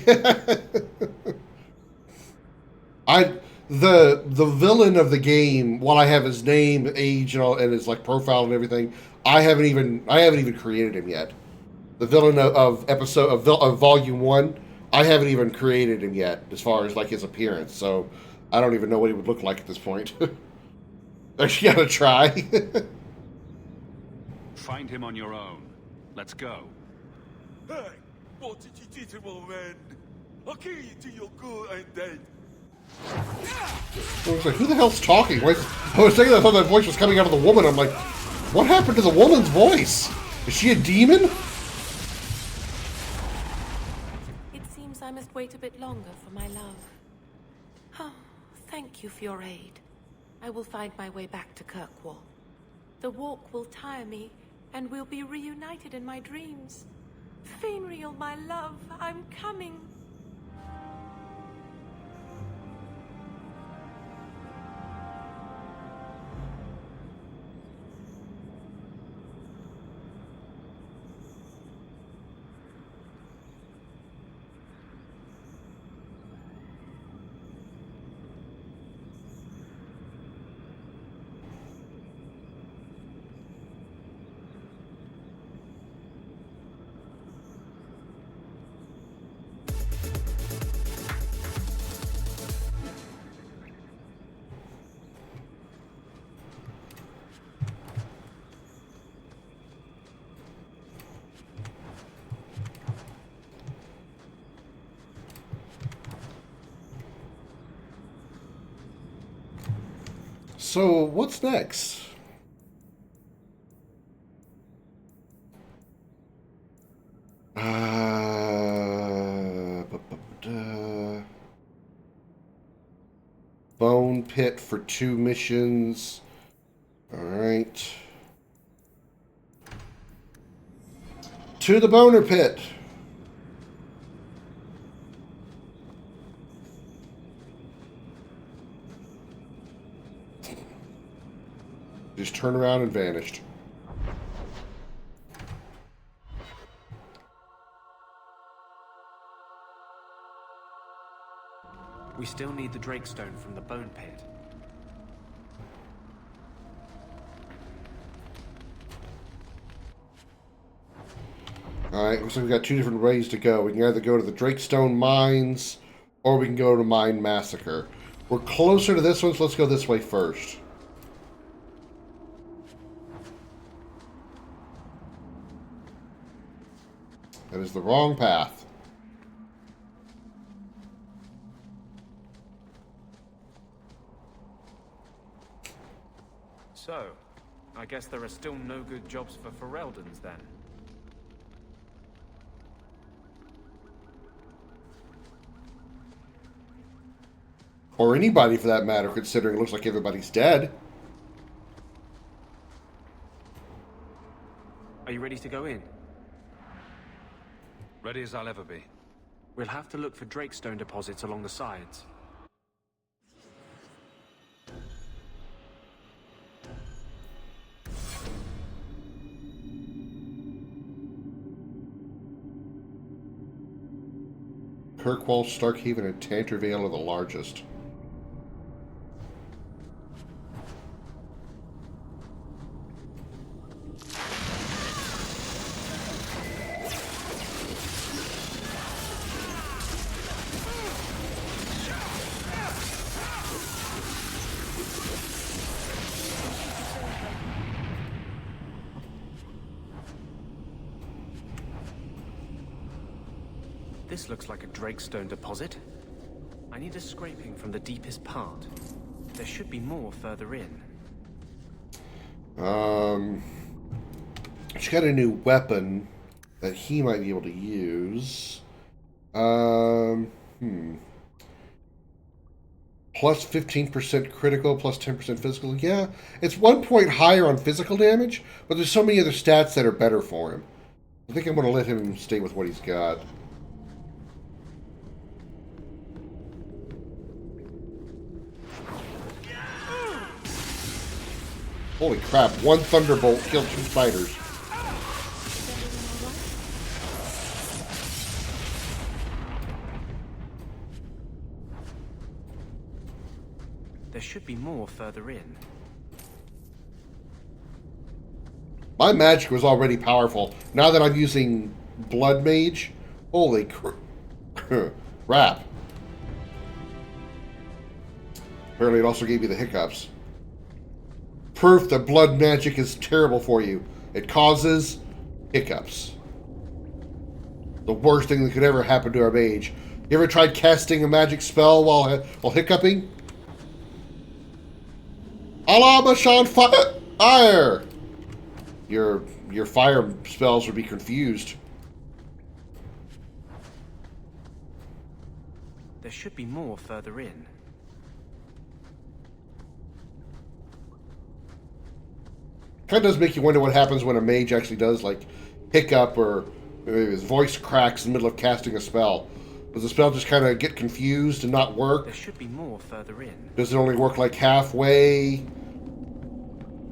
The villain of the game, while I have his name, age, and all, and his like profile and everything, I haven't even created him yet. The villain of Volume 1, I haven't even created him yet, as far as like his appearance. So I don't even know what he would look like at this point. Actually, gotta try. Find him on your own. Let's go. Hey, what did you do to my man? I'll kill you till you're good and dead. I was like, who the hell's talking? I was thinking I thought that voice was coming out of the woman. I'm like, what happened to the woman's voice? Is she a demon? It seems I must wait a bit longer for my love. Oh, thank you for your aid. I will find my way back to Kirkwall. The walk will tire me, and we'll be reunited in my dreams. Fainriel, my love, I'm coming. So, what's next? bone pit for 2 missions. Alright. To the boner pit. Just turned around and vanished. We still need the Drakestone from the bone pit. Alright, looks like we got 2 different ways to go. We can either go to the Drakestone Mines, or we can go to Mine Massacre. We're closer to this one, so let's go this way first. That is the wrong path. So, I guess there are still no good jobs for Fereldans then. Or anybody for that matter, considering it looks like everybody's dead. Are you ready to go in? Ready as I'll ever be. We'll have to look for Drakestone deposits along the sides. Kirkwall, Starkhaven, and Tantervale are the largest. This looks like a Drakestone deposit. I need a scraping from the deepest part. There should be more further in. She's got a new weapon that he might be able to use. Plus 15% critical, plus 10% physical. Yeah, it's 1 point higher on physical damage, but there's so many other stats that are better for him. I think I'm going to let him stay with what he's got. Holy crap, 1 Thunderbolt killed 2 spiders. There should be more further in. My magic was already powerful. Now that I'm using Blood Mage, holy crap. Apparently it also gave you the hiccups. Proof that blood magic is terrible for you. It causes hiccups. The worst thing that could ever happen to our mage. You ever tried casting a magic spell while hiccuping? Allah Bashan fire! Your fire spells would be confused. There should be more further in. Kind of does make you wonder what happens when a mage actually does, like, hiccup or his voice cracks in the middle of casting a spell. Does the spell just kind of get confused and not work? There should be more further in. Does it only work like halfway?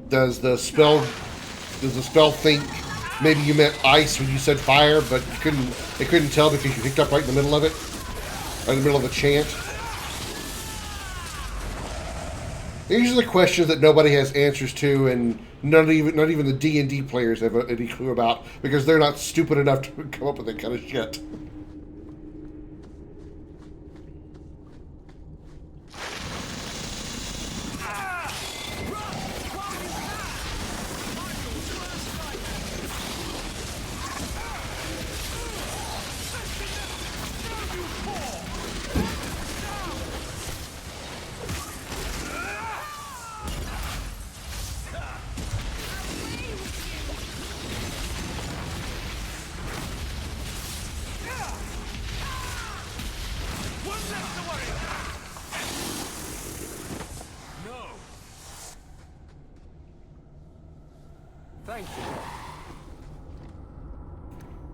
Does the spell think maybe you meant ice when you said fire, but it couldn't tell because you picked up right in the middle of it? Right in the middle of the chant? These are the questions that nobody has answers to, and not even the D&D players have any clue about, because they're not stupid enough to come up with that kind of shit. Thank you.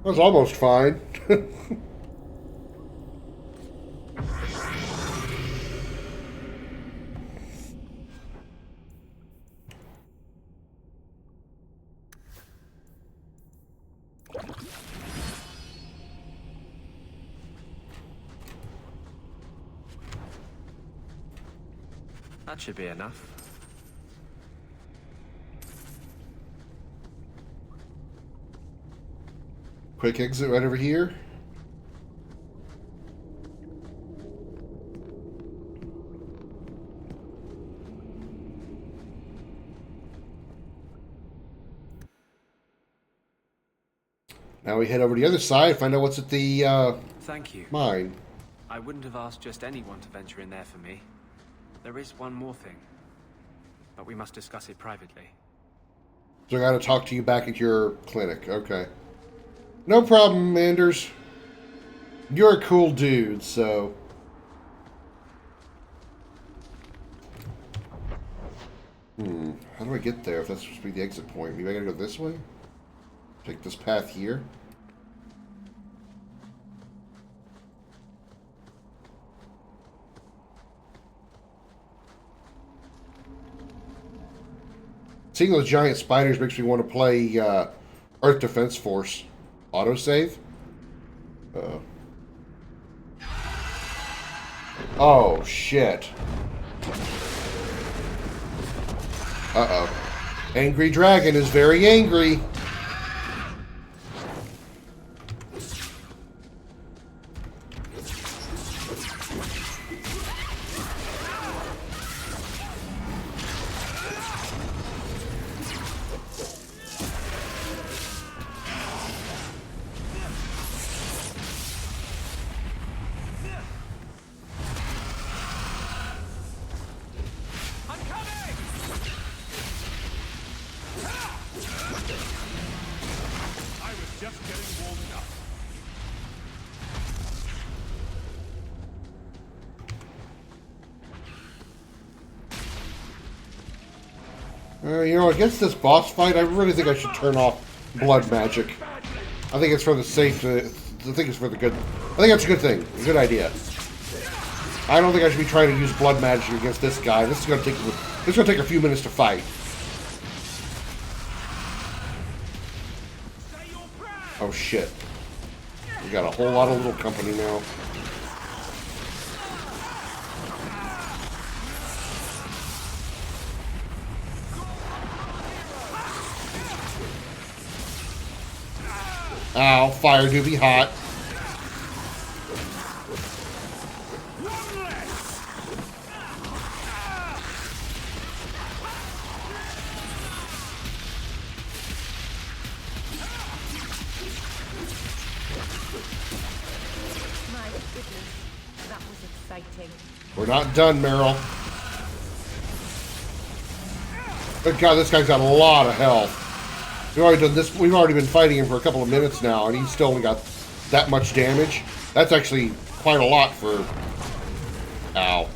That was almost fine. That should be enough. Quick exit right over here. Now we head over to the other side, find out what's at the Thank you. mine. I wouldn't have asked just anyone to venture in there for me. There is one more thing, but we must discuss it privately. So I gotta talk to you back at your clinic. Okay. No problem, Anders. You're a cool dude, so... How do I get there if that's supposed to be the exit point? Maybe I gotta go this way? Take this path here? Seeing those giant spiders makes me want to play Earth Defense Force. Autosave? Oh, shit. Uh-oh. Angry Dragon is very angry. You know, against this boss fight, I really think I should turn off blood magic. I think it's for the safe. I think it's for the good. I think that's a good thing. A good idea. I don't think I should be trying to use blood magic against this guy. This is going to take. This is going to take a few minutes to fight. Oh shit! We got a whole lot of little company now. Ow, fire do be hot. My goodness, that was exciting. We're not done, Meryl. Good God, this guy's got a lot of health. We've already done this. We've already been fighting him for a couple of minutes now, and he's still only got that much damage. That's actually quite a lot for... Ow.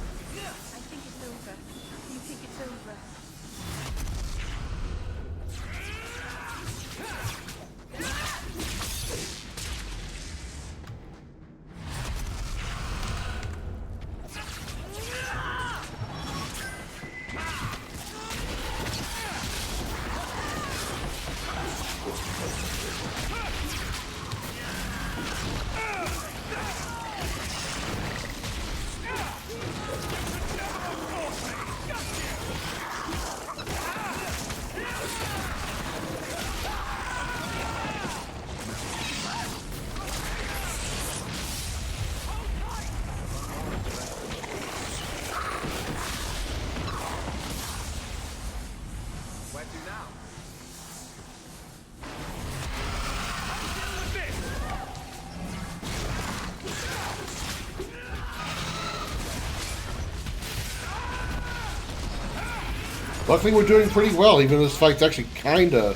Luckily, we're doing pretty well, even though this fight's actually kinda...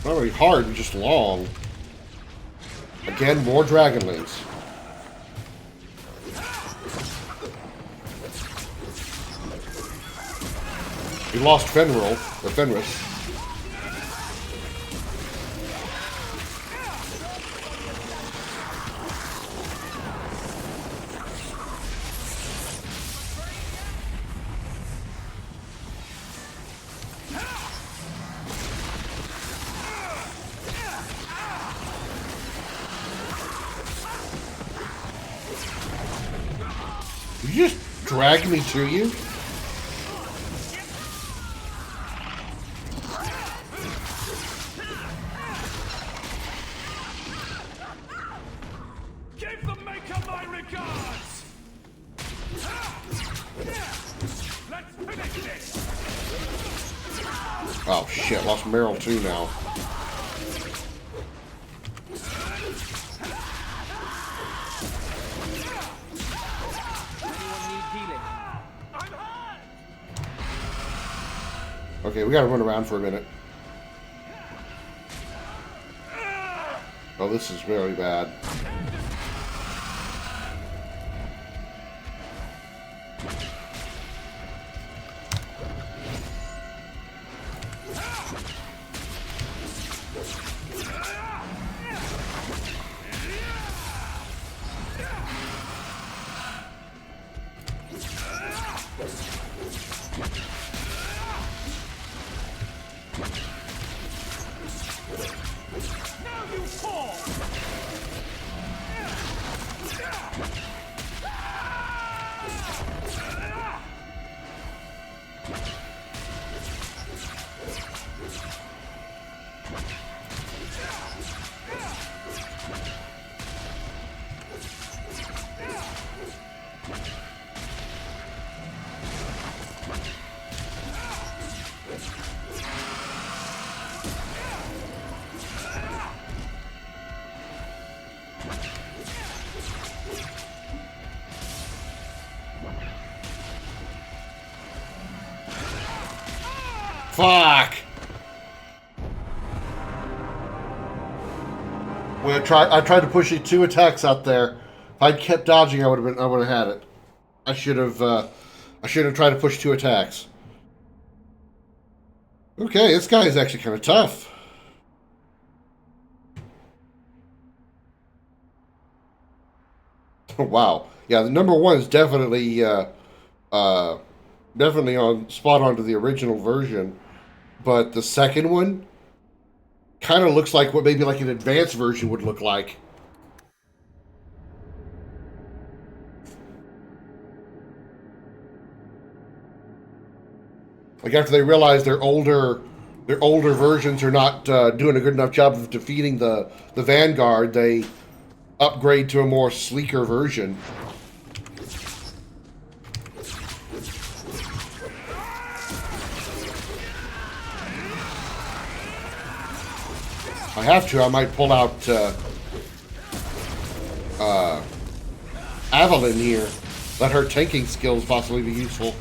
not really hard, but just long. Again, more Dragonlings. We lost Fenrir, or Fenris. Did you just drag me to you? Give the Maker my regards! Let's finish this! Oh shit, lost Meryl too now. Okay, we gotta run around for a minute. Oh, this is very bad. Fuck! When I tried to push you 2 attacks out there. If I'd kept dodging, I would have had it. I should have tried to push 2 attacks. Okay, this guy is actually kind of tough. Wow. Yeah, the number 1 is definitely definitely spot on to the original version. But the second one kind of looks like what maybe like an advanced version would look like. Like after they realize their older versions are not doing a good enough job of defeating the Vanguard, they upgrade to a more sleeker version. If I have to, I might pull out Evelyn here. Let her tanking skills possibly be useful.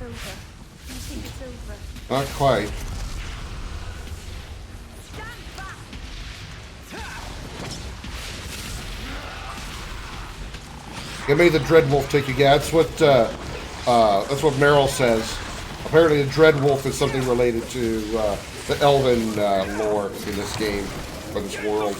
Over. I think it's over. Not quite. Stand It made the Dreadwolf take you. Yeah, that's what Meryl says. Apparently, the Dreadwolf is something related to the Elven lore in this game or this world.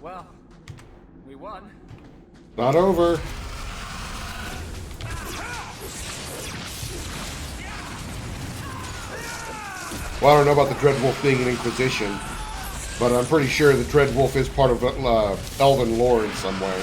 Well, we won. Not over. Well, I don't know about the Dreadwolf being an Inquisition, but I'm pretty sure the Dreadwolf is part of Elven lore in some way.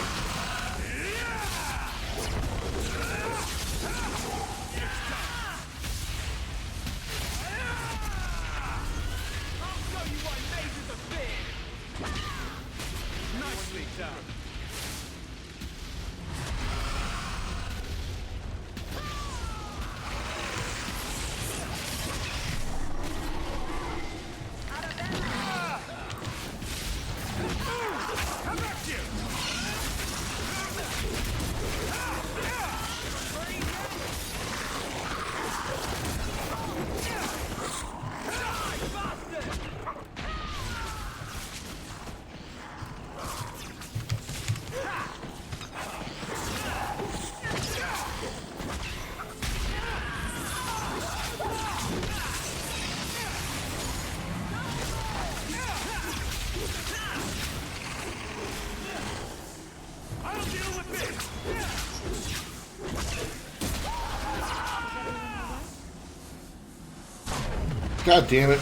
God damn it.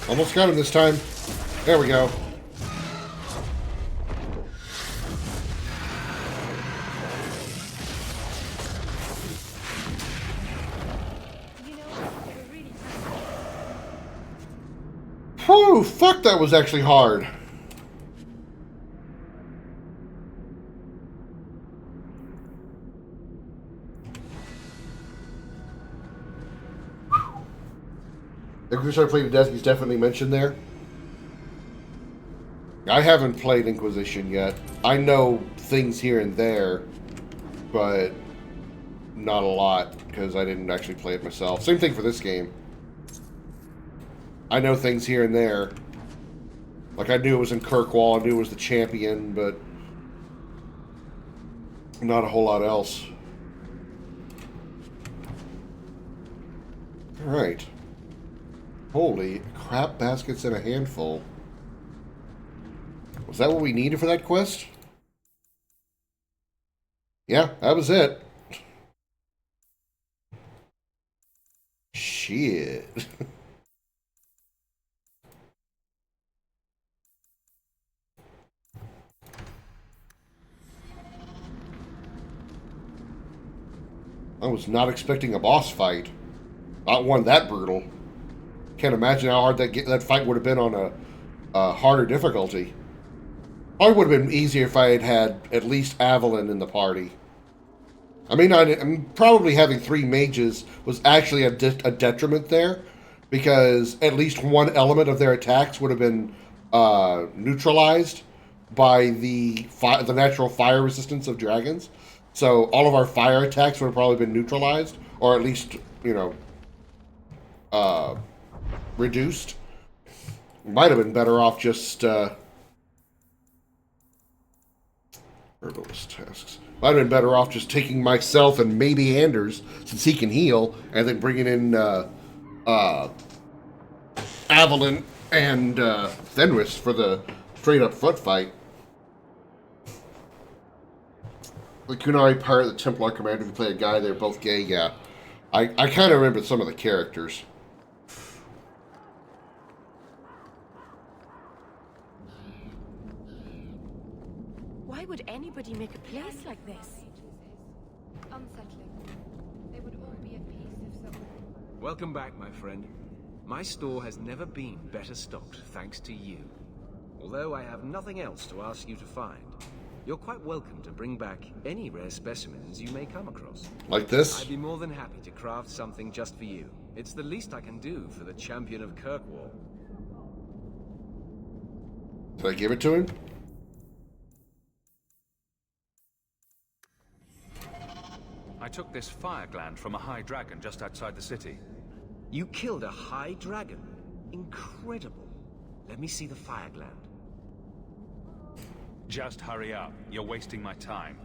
Almost got him this time. There we go. Oh, fuck, that was actually hard. Inquisition I played to death, he's definitely mentioned there. I haven't played Inquisition yet. I know things here and there, but not a lot, because I didn't actually play it myself. Same thing for this game. I know things here and there. Like, I knew it was in Kirkwall, I knew it was the champion, but not a whole lot else. Alright. Holy crap, baskets in a handful. Was that what we needed for that quest? Yeah, that was it. Shit. I was not expecting a boss fight. Not one that brutal. Can't imagine how hard that fight would have been on a harder difficulty. Probably would have been easier if I had had at least Avalon in the party. I mean, probably having 3 mages was actually a detriment there, because at least one element of their attacks would have been neutralized by the natural fire resistance of dragons. So all of our fire attacks would have probably been neutralized, or at least, you know, reduced. Might have been better off just herbalist tasks. Might have been better off just taking myself and maybe Anders, since he can heal, and then bringing in Avalon and Fenris for the straight up foot fight. The QUNARI pirate, the Templar commander, who play a guy, they're both gay, yeah. I kind of remember some of the characters. Why would anybody make a place like this? Unsettling. They would all be at peace if so. Welcome back, my friend. My store has never been better stocked, thanks to you. Although I have nothing else to ask you to find, you're quite welcome to bring back any rare specimens you may come across. Like this? I'd be more than happy to craft something just for you. It's the least I can do for the champion of Kirkwall. Did I give it to him? I took this fire gland from a high dragon just outside the city. You killed a high dragon? Incredible. Let me see the fire gland. Just hurry up. You're wasting my time.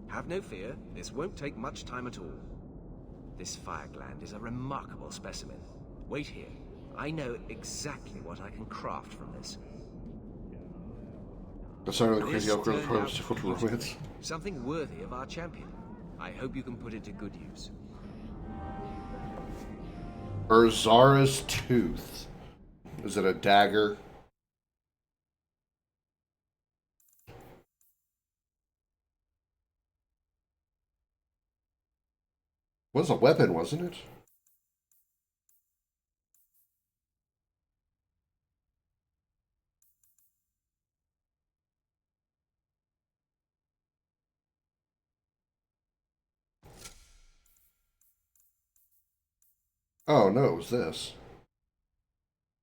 Have no fear. This won't take much time at all. This fire gland is a remarkable specimen. Wait here. I know exactly what I can craft from this. That's not really This crazy. turned out Difficult to to be romance. something worthy of our champion. I hope you can put it to good use. Urzara's tooth. Is it a dagger? Was a weapon, wasn't it? Oh, no, it was this.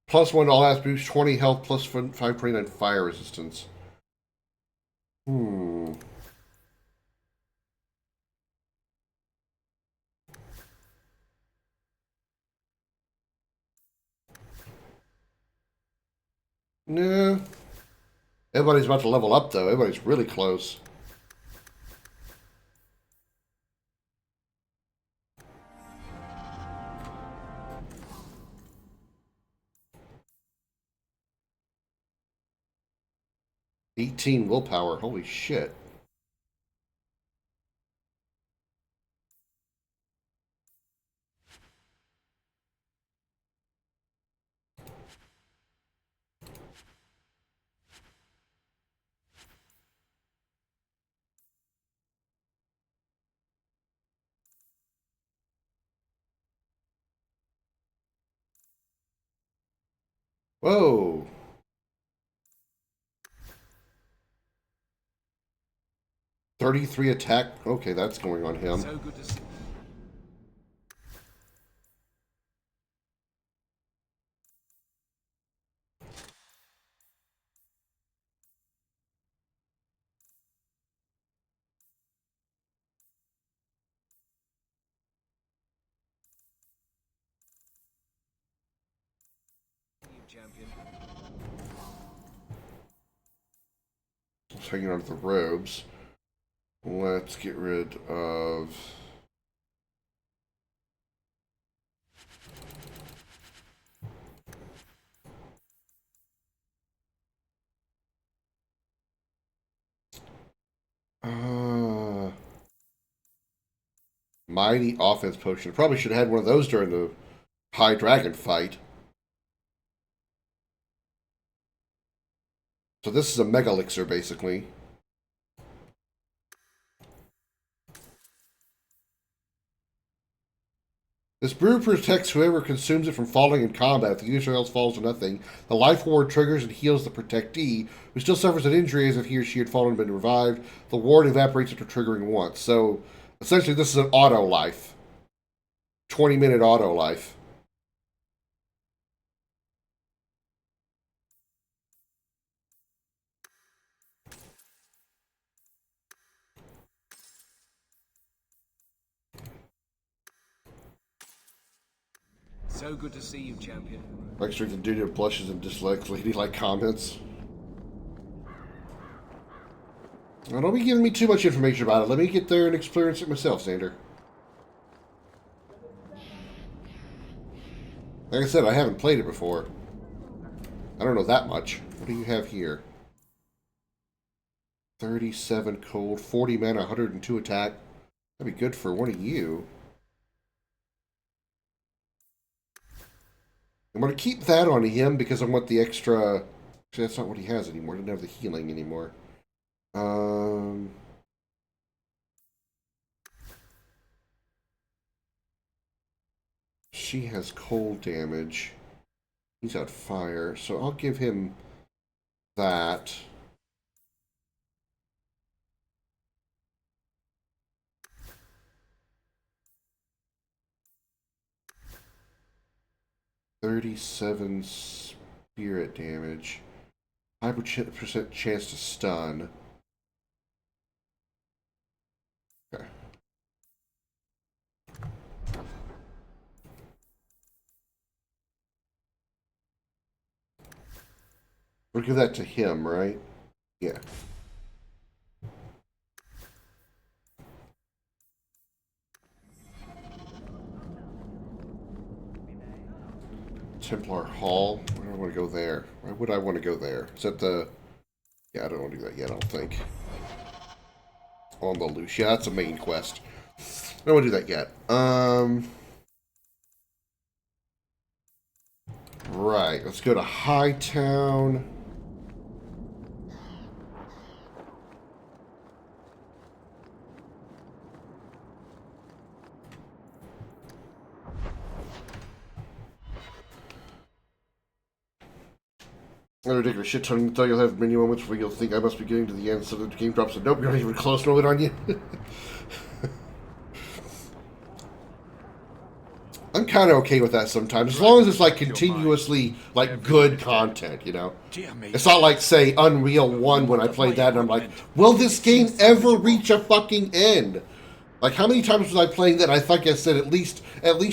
+1 to all attributes, 20 health, plus 529 fire resistance. No. Everybody's about to level up, though. Everybody's really close. $18 willpower. Holy shit. Whoa. $33 attack. Okay, that's going on him. So good to see. Champion. Let's hang on to the robes. Let's get rid of... Mighty offense potion. Probably should have had one of those during the high dragon fight. So this is a mega elixir, basically. This brew protects whoever consumes it from falling in combat. If the user else falls to nothing, the life ward triggers and heals the protectee, who still suffers an injury as if he or she had fallen and been revived. The ward evaporates after triggering once. So, essentially, this is an auto life. 20-minute auto life. So good to see you, champion. Like strength and duty of blushes and dislikes, ladylike comments. Now, don't be giving me too much information about it. Let me get there and experience it myself, Xander. Like I said, I haven't played it before. I don't know that much. What do you have here? 37 cold, 40 mana, 102 attack. That'd be good for one of you. I'm going to keep that on him because I want the extra... Actually, that's not what he has anymore. He doesn't have the healing anymore. She has cold damage. He's got fire, so I'll give him that. $37 spirit damage. 5% chance to stun. Okay. We'll give that to him, right? Yeah. Templar Hall. Why do I want to go there? Why would I want to go there? Is that the... Yeah, I don't want to do that yet, I don't think. On the loose. Yeah, that's a main quest. I don't want to do that yet. Right, let's go to Hightown. A ridiculous shit ton until you'll have many moments where you'll think I must be getting to the end, so the game drops and nope, you're not even close to it on you. I'm kind of okay with that sometimes, as long as it's like continuously like good content, you know. It's not like say Unreal 1 when I played that and I'm like, will this game ever reach a fucking end? Like how many times was I playing that? I think I said at least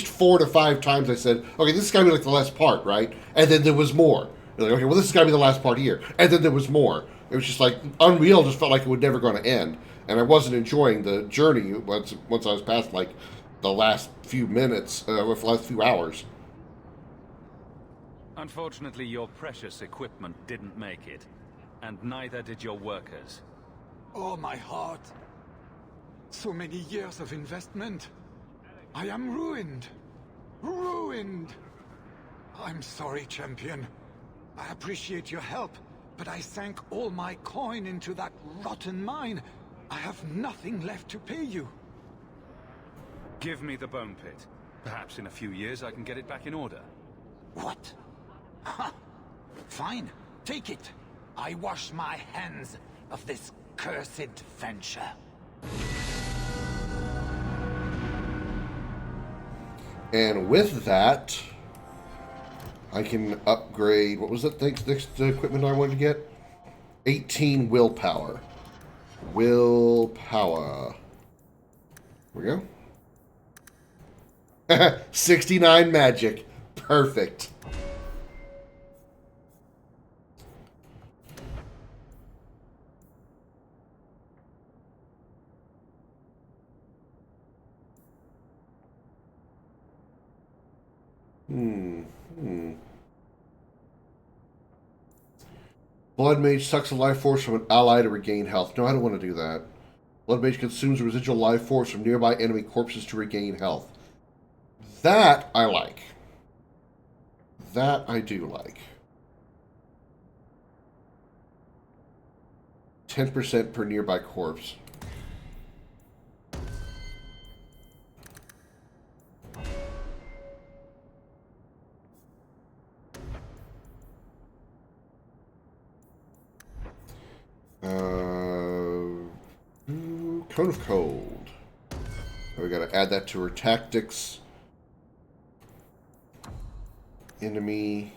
4 to 5 times I said, okay, this is gotta be like the last part, right? And then there was more. You're like, okay, well this is gotta be the last part here. And then there was more. It was just like Unreal just felt like it was never gonna end. And I wasn't enjoying the journey once I was past like the last few minutes, or the last few hours. Unfortunately, your precious equipment didn't make it, and neither did your workers. Oh, my heart. So many years of investment. I am ruined. Ruined. I'm sorry, champion. I appreciate your help, but I sank all my coin into that rotten mine. I have nothing left to pay you. Give me the bone pit. Perhaps in a few years I can get it back in order. What? Ha! Fine, take it. I wash my hands of this cursed venture. And with that, I can upgrade, what was it, next equipment I wanted to get? 18 willpower. Willpower. Here we go. 69 magic. Perfect. Blood Mage sucks a life force from an ally to regain health. No, I don't want to do that. Blood Mage consumes residual life force from nearby enemy corpses to regain health. That I like. That I do like. 10% per nearby corpse. Cone of Cold. We gotta add that to her tactics. Enemy.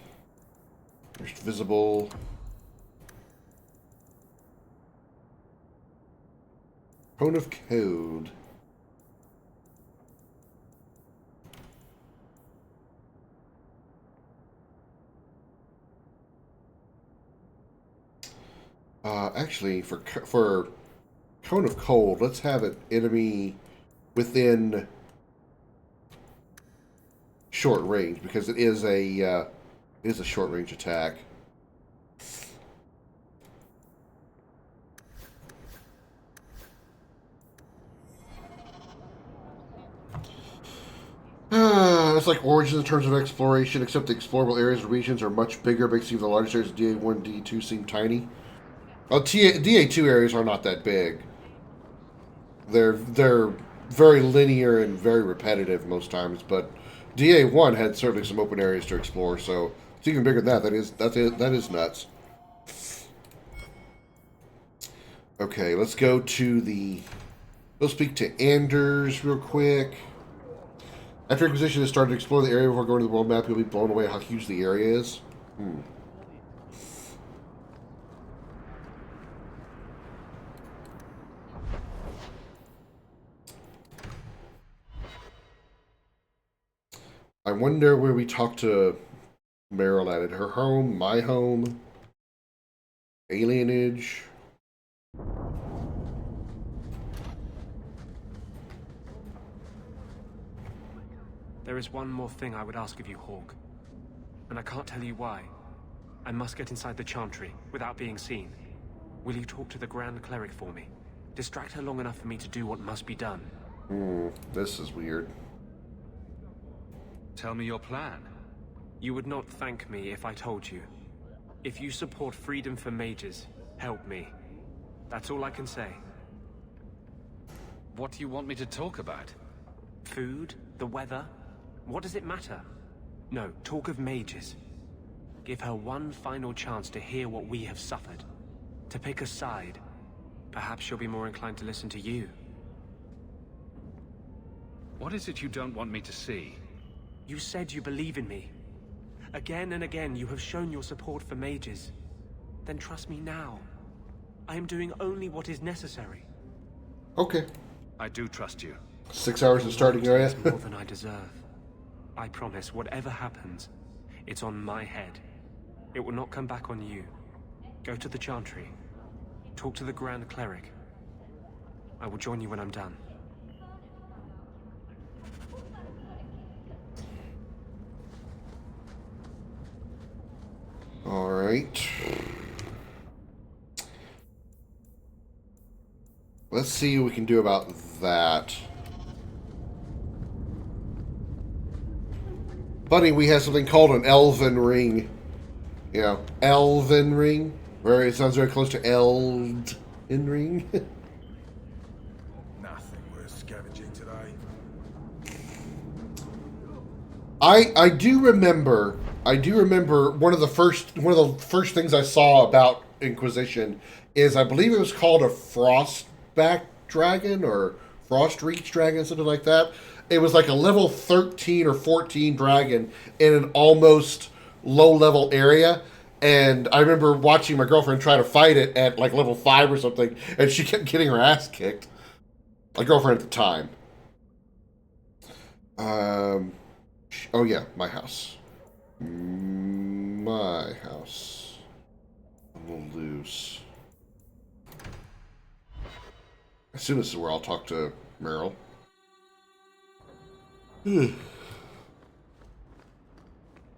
First visible. Cone of Cold. Actually, for Cone of Cold, let's have it enemy within short range because it is a short range attack. Just like Origins in terms of exploration, except the explorable areas and regions are much bigger, makes even the largest areas of DA1 and DA2 seem tiny. Well, DA2 areas are not that big. They're very linear and very repetitive most times, but DA1 had certainly some open areas to explore, so it's even bigger than that. That is nuts. Okay, let's go to the... We'll speak to Anders real quick. After Inquisition has started to explore the area before going to the world map, you'll be blown away how huge the area is. I wonder where we talk to Meryl at her home, my home, alienage. There is one more thing I would ask of you, Hawk. And I can't tell you why. I must get inside the Chantry without being seen. Will you talk to the Grand Cleric for me? Distract her long enough for me to do what must be done. This is weird. Tell me your plan. You would not thank me if I told you. If you support freedom for mages, help me. That's all I can say. What do you want me to talk about? Food? The weather? What does it matter? No, talk of mages. Give her one final chance to hear what we have suffered. To pick a side. Perhaps she'll be more inclined to listen to you. What is it you don't want me to see? You said you believe in me. Again and again you have shown your support for mages. Then trust me now. I am doing only what is necessary. Okay. I do trust you. 6 hours in starting area. More than I deserve. I promise, whatever happens, it's on my head. It will not come back on you. Go to the Chantry. Talk to the Grand Cleric. I will join you when I'm done. All right. Let's see what we can do about that. Funny, we have something called an elven ring. You know, elven ring. Where it sounds very close to Elden Ring. Nothing worth scavenging today. I do remember one of the first things I saw about Inquisition is, I believe it was called a Frostback Dragon or Frost Reach Dragon, something like that. It was like a level 13 or 14 dragon in an almost low-level area. And I remember watching my girlfriend try to fight it at like level 5 or something, and she kept getting her ass kicked. My girlfriend at the time. Oh yeah, my house. My house. A little loose. I assume this is where I'll talk to Meryl. Yeah,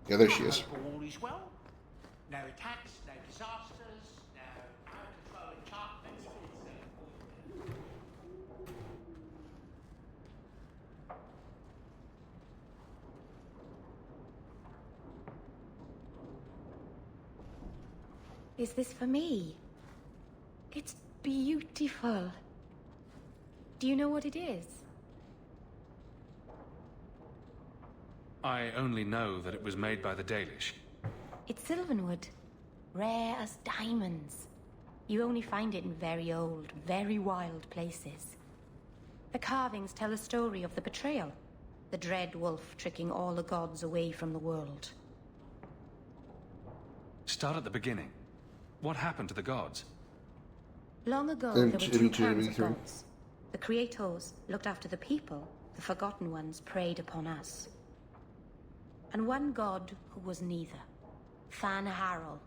there she is. All is well. No attacks, no disasters, no out-of-control enchantments. Is this for me? It's beautiful. Do you know what it is? I only know that it was made by the Dalish. It's sylvanwood. Rare as diamonds. You only find it in very old, very wild places. The carvings tell a story of the betrayal. The dread wolf tricking all the gods away from the world. Start at the beginning. What happened to the gods? Long ago, there were two clans of gods. The Creators looked after the people. The Forgotten Ones preyed upon us. And one god who was neither. Fan Harel,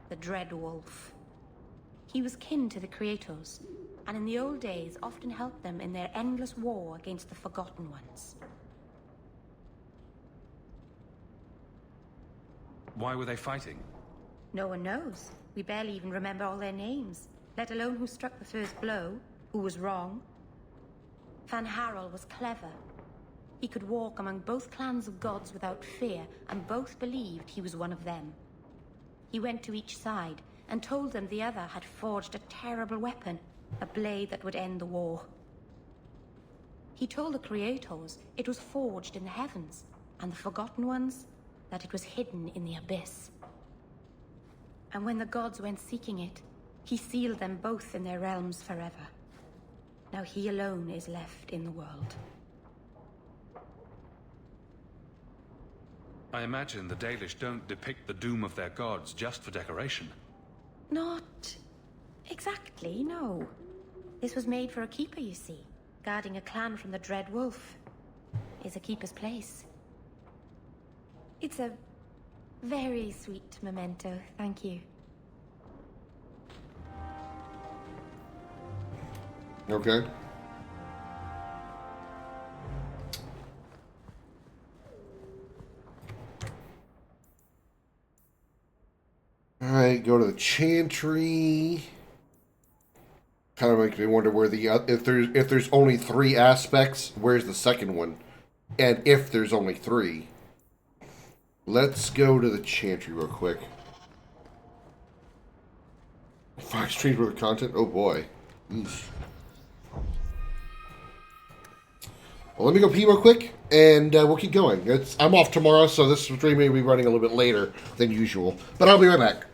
the Dread Wolf. He was kin to the Creators, and in the old days often helped them in their endless war against the Forgotten Ones. Why were they fighting? No one knows. We barely even remember all their names, let alone who struck the first blow, who was wrong. Fan Harel was clever. He could walk among both clans of gods without fear, and both believed he was one of them. He went to each side and told them the other had forged a terrible weapon, a blade that would end the war. He told the Creators it was forged in the heavens, and the Forgotten Ones that it was hidden in the abyss. And when the gods went seeking it, he sealed them both in their realms forever. Now he alone is left in the world. I imagine the Dalish don't depict the doom of their gods just for decoration. Not exactly, no. This was made for a keeper, you see. Guarding a clan from the Dread Wolf is a keeper's place. It's a very sweet memento, thank you. Okay. Alright, go to the Chantry. Kind of makes me wonder where the if there's only 3 aspects, where's the second one? And if there's only 3. Let's go to the Chantry real quick. 5 streams worth of content? Oh boy. Eesh. Well, let me go pee real quick, and we'll keep going. I'm off tomorrow, so this stream may be running a little bit later than usual. But I'll be right back.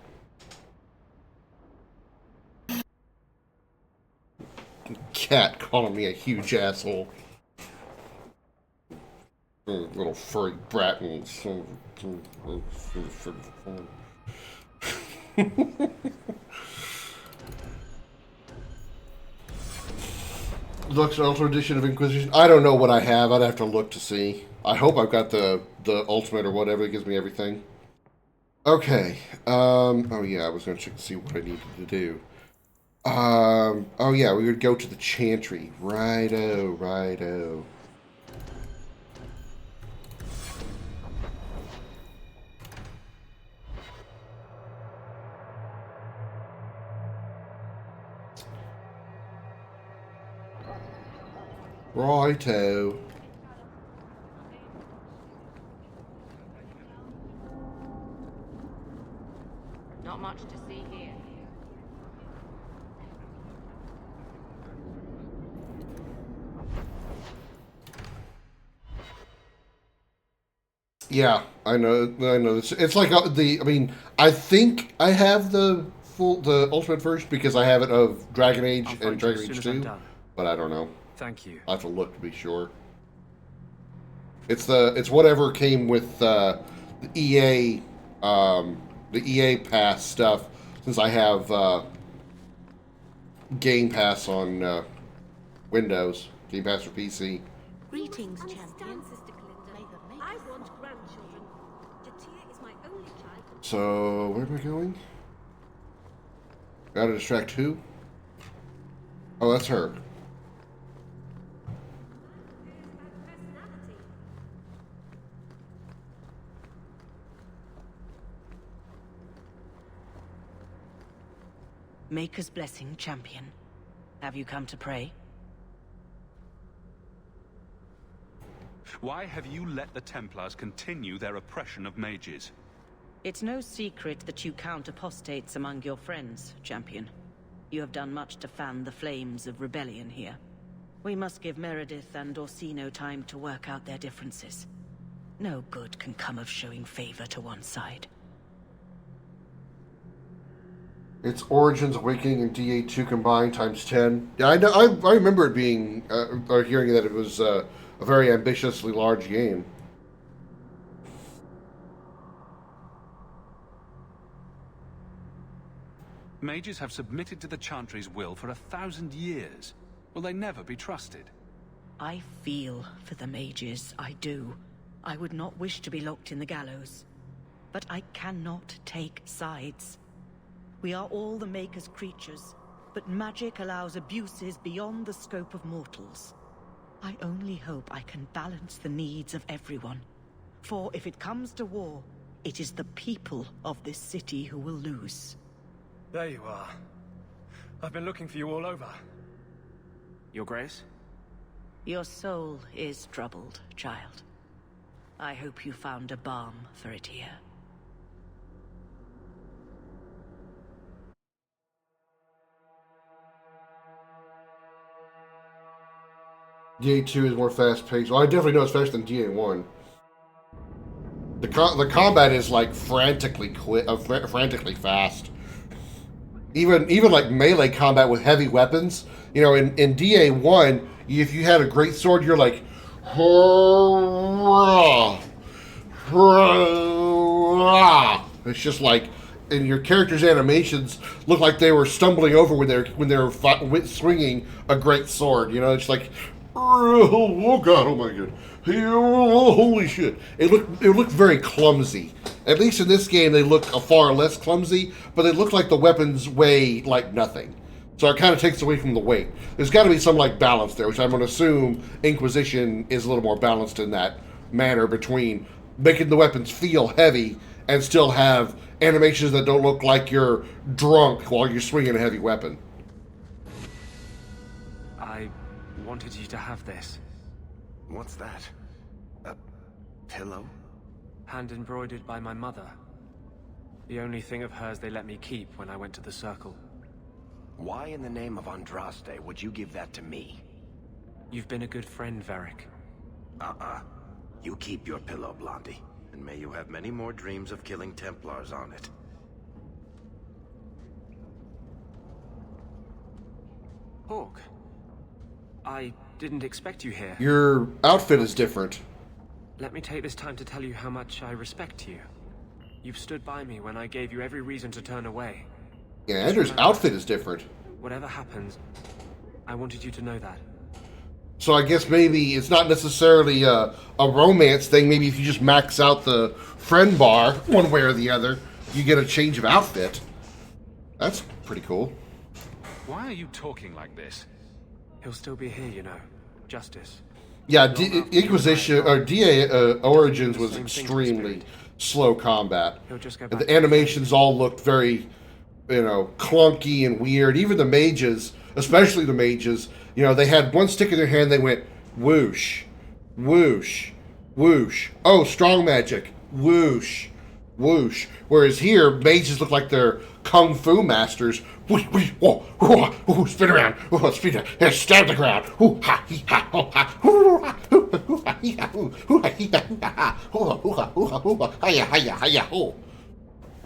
Cat calling me a huge asshole. Little furry brat. Deluxe Ultimate Edition of Inquisition. I don't know what I have. I'd have to look to see. I hope I've got the Ultimate or whatever that gives me everything. Okay. Oh yeah, I was going to check to see what I needed to do. Oh yeah, we would go to the Chantry. Righto, righto. Righto. Not much to see here. Yeah, I know. It's like I mean, I think I have the Ultimate version because I have it of Dragon Age and Dragon Age 2, but I don't know. Thank you. I have to look to be sure. It's whatever came with the EA Pass stuff. Since I have Game Pass on Windows, Game Pass for PC. Greetings, champion. I want grandchildren. Jatia is my only child. So where am I going? Gotta distract who? Oh, that's her. Maker's blessing, champion. Have you come to pray? Why have you let the Templars continue their oppression of mages? It's no secret that you count apostates among your friends, champion. You have done much to fan the flames of rebellion here. We must give Meredith and Orsino time to work out their differences. No good can come of showing favor to one side. It's Origins, Awakening, and DA2 combined times 10. Yeah, I know. I remember it being, or hearing that it was a very ambitiously large game. Mages have submitted to the Chantry's will for 1,000 years. Will they never be trusted? I feel for the mages, I do. I would not wish to be locked in the gallows. But I cannot take sides. We are all the Maker's creatures, but magic allows abuses beyond the scope of mortals. I only hope I can balance the needs of everyone. For if it comes to war, it is the people of this city who will lose. There you are. I've been looking for you all over. Your Grace? Your soul is troubled, child. I hope you found a balm for it here. DA2 is more fast-paced. Well, I definitely know it's faster than DA1. The combat is like frantically frantically fast. Even like melee combat with heavy weapons. You know, in DA1, if you had a great sword, you're like, hurrah, hurrah. It's just like, and your character's animations look like they were stumbling over when they were swinging a great sword. You know, it's like, oh god, oh my god, oh, holy shit! It looked very clumsy. At least in this game, they look far less clumsy, but they look like the weapons weigh like nothing. So it kind of takes away from the weight. There's got to be some like balance there, which I'm going to assume Inquisition is a little more balanced in that manner between making the weapons feel heavy and still have animations that don't look like you're drunk while you're swinging a heavy weapon. I wanted you to have this. What's that? A pillow? Hand embroidered by my mother. The only thing of hers they let me keep when I went to the Circle. Why in the name of Andraste would you give that to me? You've been a good friend, Varric. You keep your pillow, Blondie. And may you have many more dreams of killing Templars on it. Hawk, I didn't expect you here. Your outfit is different. Let me take this time to tell you how much I respect you. You've stood by me when I gave you every reason to turn away. Yeah, Andrew's outfit is different. Whatever happens, I wanted you to know that. So I guess maybe it's not necessarily a romance thing. Maybe if you just max out the friend bar one way or the other, you get a change of outfit. That's pretty cool. Why are you talking like this? He'll still be here, you know. Justice. Yeah, Inquisition or DA Origins was extremely slow combat. And the animations all looked very, you know, clunky and weird. Even the mages, especially the mages, you know, they had one stick in their hand, they went whoosh, whoosh, whoosh. Oh, strong magic, whoosh, whoosh. Whereas here, mages look like they're kung fu masters. Whoosh, whoosh, whoa, whoa, whoa, spin around, whoa, spin around, and stab the ground. Hoo ha hee ha ho ha, hoo ha hoo ha hee ha hoo, hoo ha hee ha hoo ha, hoo ha hoo ha hoo ha hoo ha, hiya hiya hiya ho.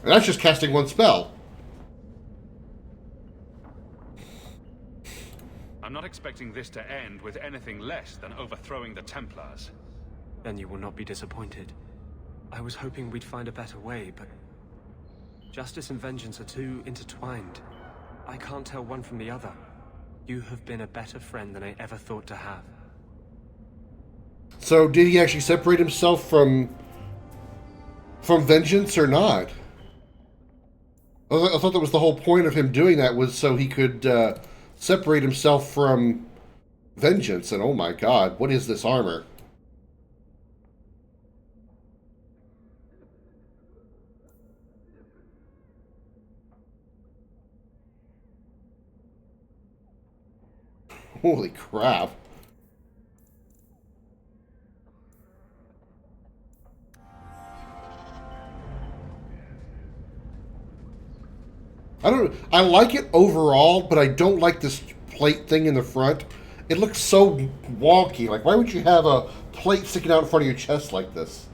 And that's just casting one spell. I'm not expecting this to end with anything less than overthrowing the Templars. Then you will not be disappointed. I was hoping we'd find a better way, but justice and vengeance are too intertwined. I can't tell one from the other. You have been a better friend than I ever thought to have. So did he actually separate himself from vengeance or not? I thought that was the whole point of him doing that, was so he could separate himself from vengeance. And oh my god, what is this armor? Holy crap. I like it overall, but I don't like this plate thing in the front. It looks so wonky. Like, why would you have a plate sticking out in front of your chest like this?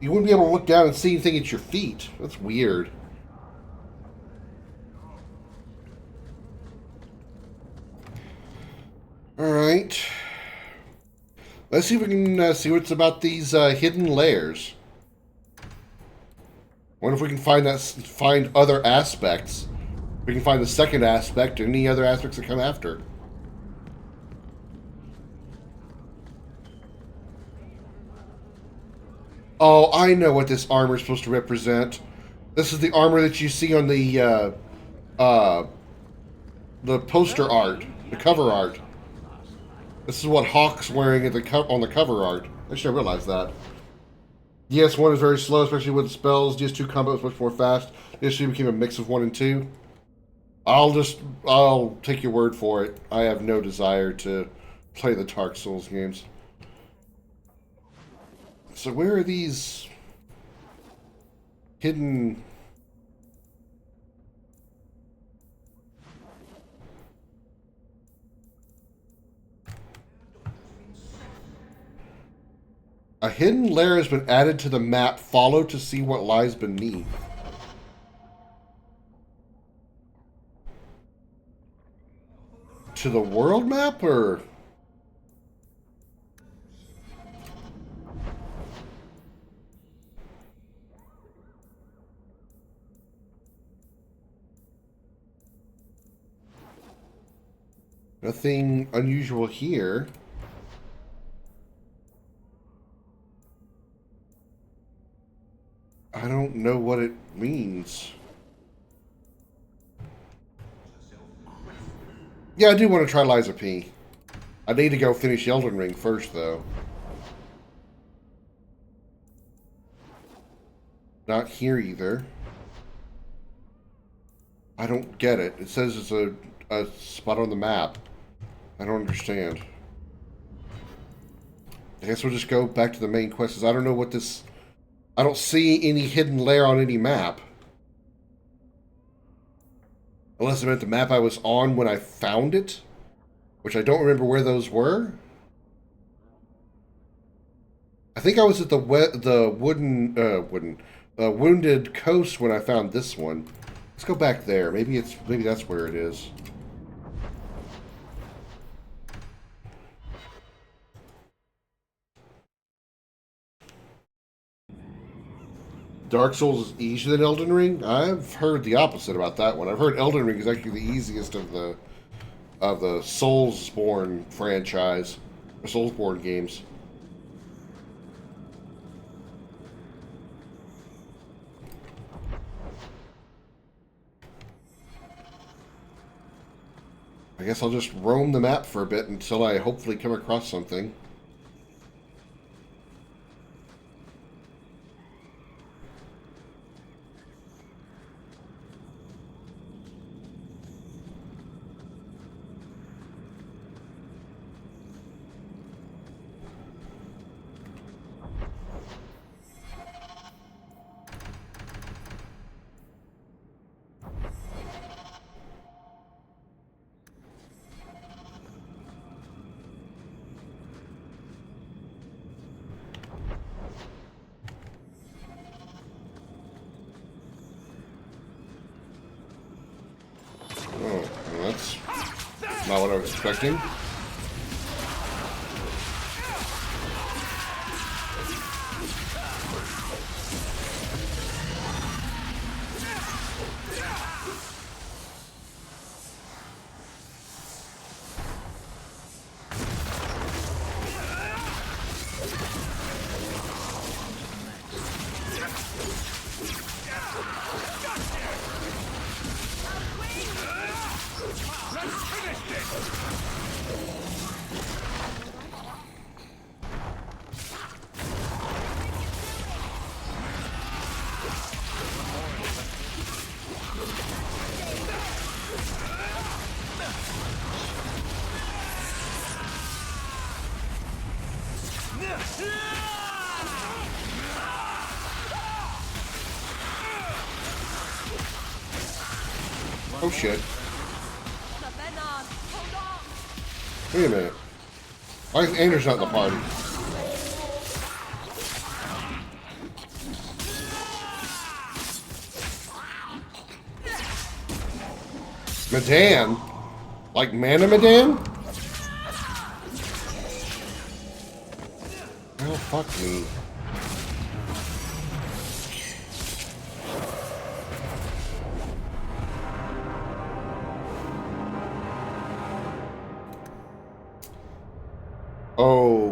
You wouldn't be able to look down and see anything at your feet. That's weird. Alright. Let's see if we can see what's about these hidden layers. Wonder if we can find other aspects. We can find the second aspect or any other aspects that come after. Oh, I know what this armor is supposed to represent. This is the armor that you see on the poster art, the cover art. This is what Hawk's wearing at on the cover art. I should have realized that. DS1 is very slow, especially with the spells. DS2 combat is much more fast. DS3 became a mix of 1 and 2. I'll take your word for it. I have no desire to play the Dark Souls games. So where are these hidden... A hidden lair has been added to the map. Follow to see what lies beneath. To the world map, or... Nothing unusual here. I don't know what it means. Yeah, I do want to try Liza P. I need to go finish Elden Ring first, though. Not here either. I don't get it. It says it's a spot on the map. I don't understand. I guess we'll just go back to the main quests. I don't know what this... I don't see any hidden lair on any map. Unless I meant the map I was on when I found it. Which I don't remember where those were. I think I was at the Wounded Coast when I found this one. Let's go back there. Maybe that's where it is. Dark Souls is easier than Elden Ring? I've heard the opposite about that one. I've heard Elden Ring is actually the easiest of the Soulsborne franchise, or Soulsborne games. I guess I'll just roam the map for a bit until I hopefully come across something. Oh, well, that's not what I was expecting. Oh shit. Wait a minute. Why is Anders not in the party? Madan? Like Mana Madan? Oh, fuck me.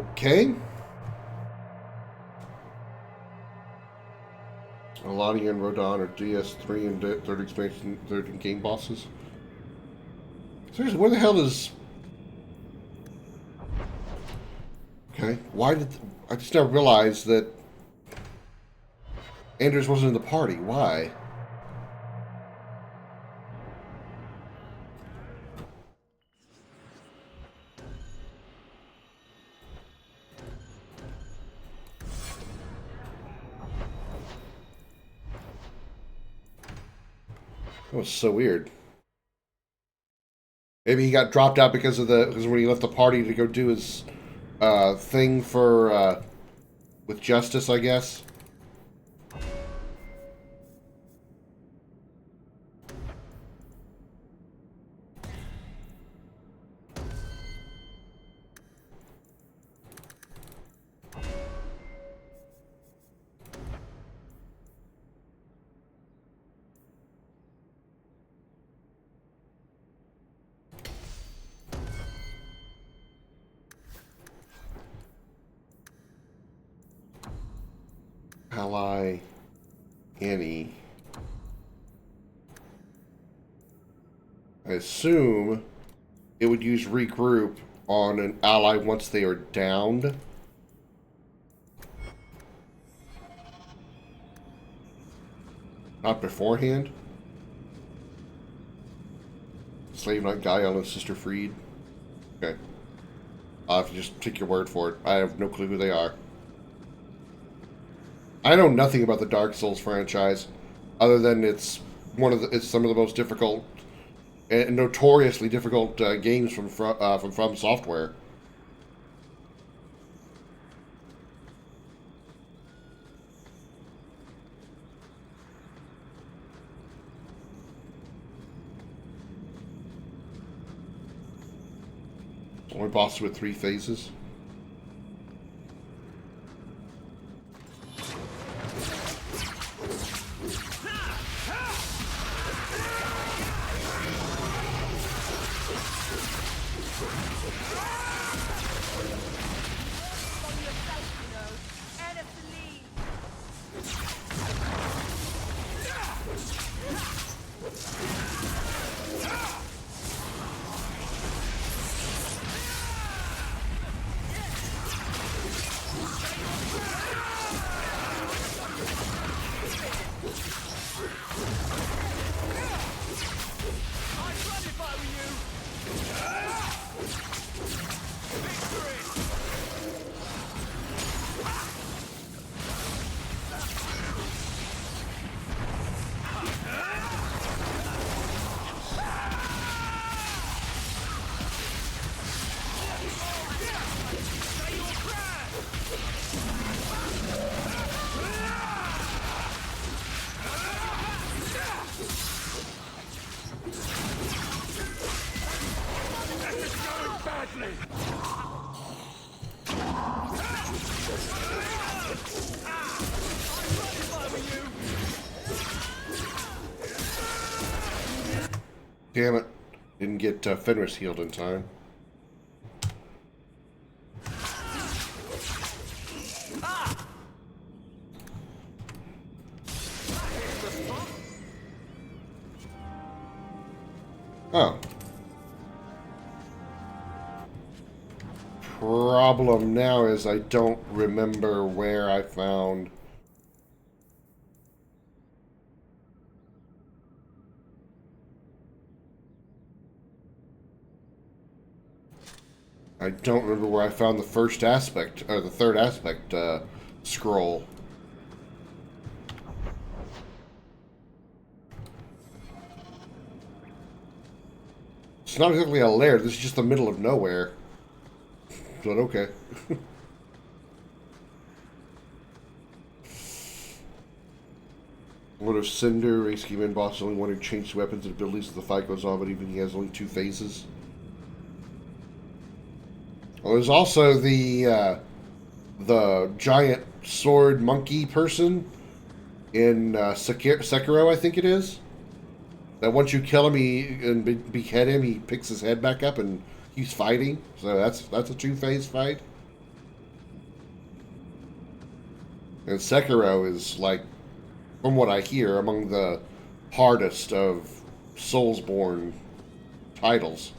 Okay. Alani and Rodon are DS3 and third expansion, third game bosses. Seriously, where the hell is... Okay, why did... I just now realized that Anders wasn't in the party. Why? That was so weird. Maybe he got dropped out because when he left the party to go do his thing for with justice, I guess. Ally Annie. I assume it would use regroup on an ally once they are downed. Not beforehand. Slave Knight Gaia and Sister Freed. Okay. I'll have to just take your word for it. I have no clue who they are. I know nothing about the Dark Souls franchise, other than it's some of the most difficult and notoriously difficult games from Software. Only boss with 3 phases. Damn it. Didn't get Fenris healed in time. Oh. Problem now is I don't remember where I found... I don't remember where I found the first aspect, or the third aspect scroll. It's not exactly a lair, this is just the middle of nowhere. But okay. Lord of Cinder, race game and boss only one who changed weapons and abilities as the fight goes on, but even he has only 2 phases. Well, there's also the giant sword monkey person in Sekiro, I think it is. That once you kill him and behead him, he picks his head back up and he's fighting. So that's a 2-phase fight. And Sekiro is, like, from what I hear, among the hardest of Soulsborne titles.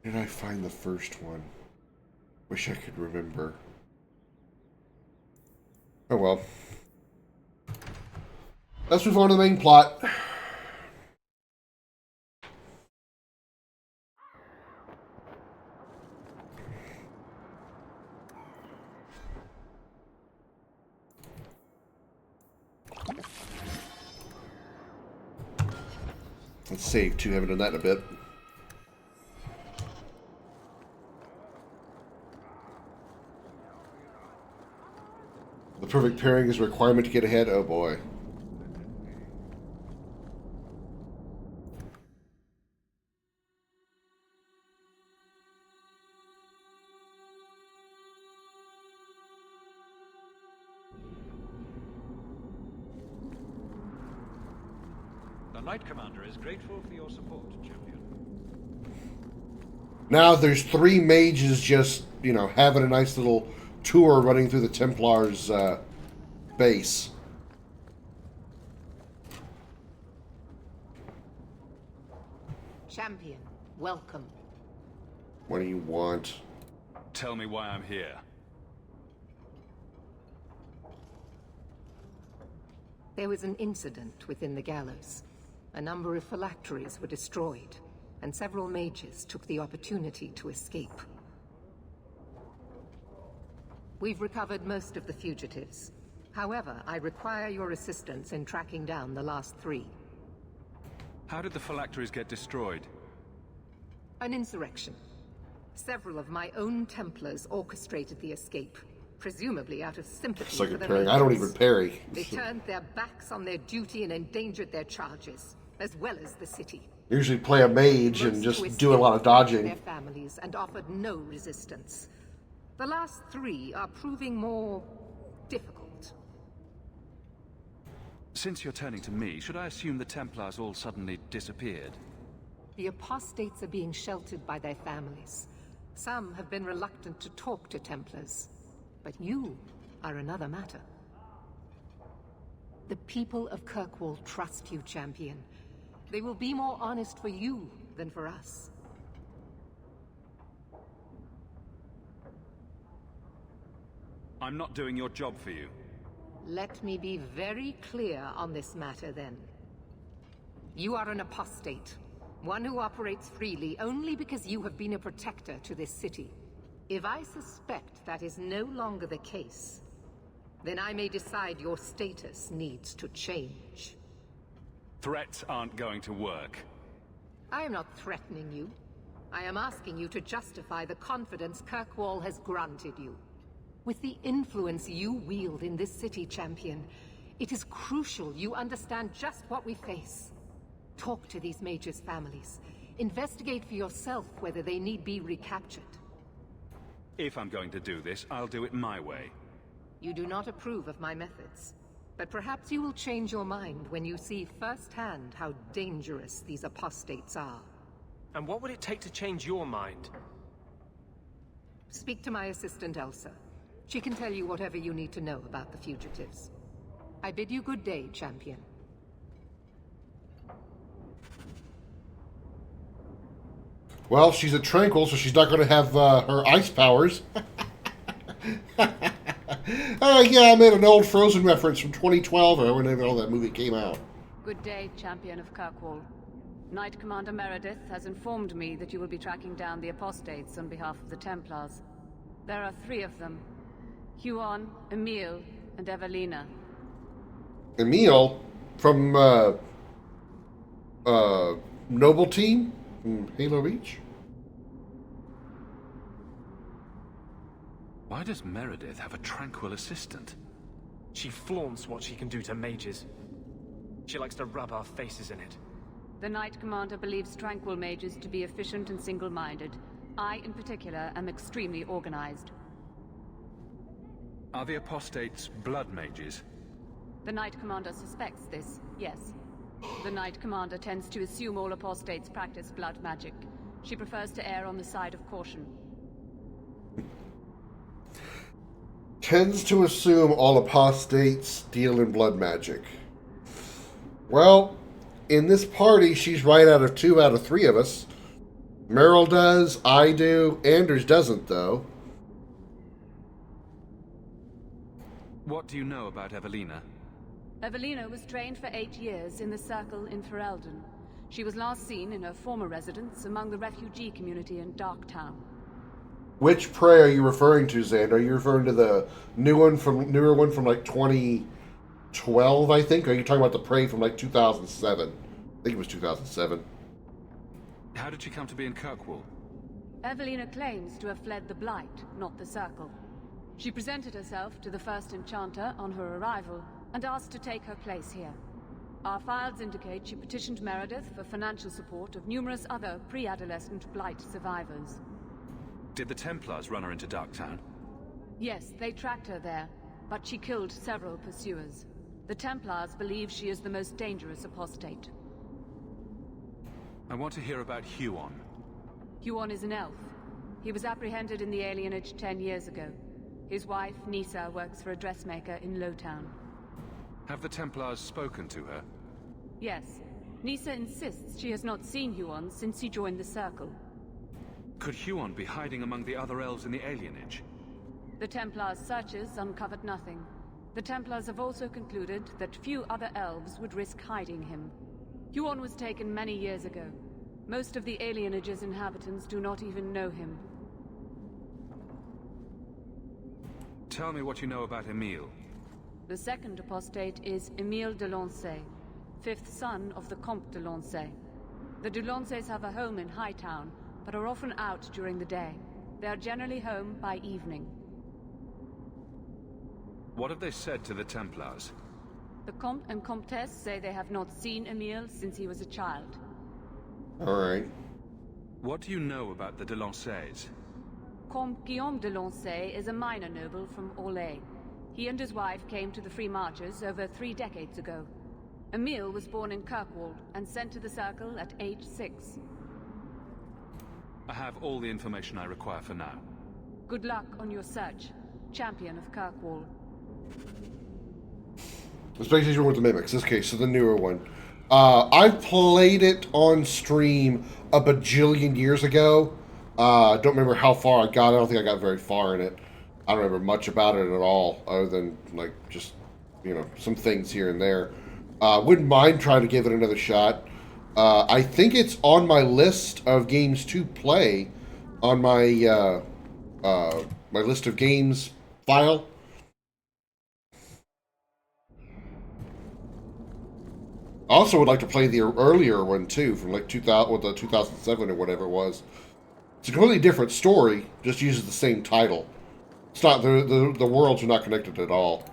Where did I find the first one? Wish I could remember. Oh well. Let's move on to the main plot. Let's save too. Haven't done that in a bit. The perfect pairing is a requirement to get ahead. Oh boy. The Knight Commander is grateful for your support, champion. Now there's 3 mages just, you know, having a nice little tour running through the Templars' base. Champion, welcome. What do you want? Tell me why I'm here. There was an incident within the gallows. A number of phylacteries were destroyed, and several mages took the opportunity to escape. We've recovered most of the fugitives. However, I require your assistance in tracking down the last 3. How did the phylacteries get destroyed? An insurrection. Several of my own Templars orchestrated the escape, presumably out of sympathy for the parry. I don't even parry. They turned their backs on their duty and endangered their charges, as well as the city. Usually play a mage and just do a lot of dodging. Their families and offered no resistance. The last 3 are proving more difficult. Since you're turning to me, should I assume the Templars all suddenly disappeared? The apostates are being sheltered by their families. Some have been reluctant to talk to Templars. But you are another matter. The people of Kirkwall trust you, champion. They will be more honest for you than for us. I'm not doing your job for you. Let me be very clear on this matter, then. You are an apostate, one who operates freely only because you have been a protector to this city. If I suspect that is no longer the case, then I may decide your status needs to change. Threats aren't going to work. I am not threatening you. I am asking you to justify the confidence Kirkwall has granted you. With the influence you wield in this city, champion, it is crucial you understand just what we face. Talk to these mages' families. Investigate for yourself whether they need be recaptured. If I'm going to do this, I'll do it my way. You do not approve of my methods, but perhaps you will change your mind when you see firsthand how dangerous these apostates are. And what would it take to change your mind? Speak to my assistant, Elsa. She can tell you whatever you need to know about the fugitives. I bid you good day, champion. Well, she's a tranquil, so she's not going to have her ice powers. Yeah, I made an old Frozen reference from 2012, or whenever all that movie came out. Good day, champion of Kirkwall. Knight Commander Meredith has informed me that you will be tracking down the apostates on behalf of the Templars. There are 3 of them. Huon, Emile, and Evelina. Emile? From, Noble Team? From Halo Reach? Why does Meredith have a tranquil assistant? She flaunts what she can do to mages. She likes to rub our faces in it. The Knight Commander believes tranquil mages to be efficient and single-minded. I, in particular, am extremely organized. Are the apostates blood mages? The Knight Commander suspects this, yes. The Knight Commander tends to assume all apostates practice blood magic. She prefers to err on the side of caution. Tends to assume all apostates deal in blood magic. Well, in this party, she's right out of 2 out of 3 of us. Meryl does, I do, Anders doesn't, though. What do you know about Evelina? Evelina was trained for 8 years in the Circle in Ferelden. She was last seen in her former residence among the refugee community in Darktown. Which prey are you referring to, Xander? Are you referring to the newer one from like 2012, I think? Or are you talking about the prey from like 2007? think it was 2007. How did she come to be in Kirkwall? Evelina claims to have fled the Blight, not the Circle. She presented herself to the first Enchanter on her arrival and asked to take her place here. Our files indicate she petitioned Meredith for financial support of numerous other pre-adolescent Blight survivors. Did the Templars run her into Darktown? Yes, they tracked her there, but she killed several pursuers. The Templars believe she is the most dangerous apostate. I want to hear about Huon. Huon is an elf. He was apprehended in the alienage 10 years ago. His wife, Nisa, works for a dressmaker in Lowtown. Have the Templars spoken to her? Yes. Nisa insists she has not seen Huon since he joined the Circle. Could Huon be hiding among the other elves in the alienage? The Templars' searches uncovered nothing. The Templars have also concluded that few other elves would risk hiding him. Huon was taken many years ago. Most of the alienage's inhabitants do not even know him. Tell me what you know about Emile. The second apostate is Emile de Lancey, fifth son of the Comte de Lancey. The de Lanceys have a home in Hightown, but are often out during the day. They are generally home by evening. What have they said to the Templars? The Comte and Comtesse say they have not seen Emile since he was a child. Alright. What do you know about the de Lanceys? Comte Guillaume de Lancey is a minor noble from Orlais. He and his wife came to the Free Marches over 3 decades ago. Emile was born in Kirkwall and sent to the Circle at age 6. I have all the information I require for now. Good luck on your search, Champion of Kirkwall. The Space Station with the Mimics. Okay, so the newer one. I played it on stream a bajillion years ago. Don't remember how far I got. I don't think I got very far in it. I don't remember much about it at all, other than, like, just, you know, some things here and there. Wouldn't mind trying to give it another shot. I think it's on my list of games to play on my, my list of games file. I also would like to play the earlier one, too, from, like, 2007 or whatever it was. It's a completely different story, just uses the same title. It's not, the worlds are not connected at all.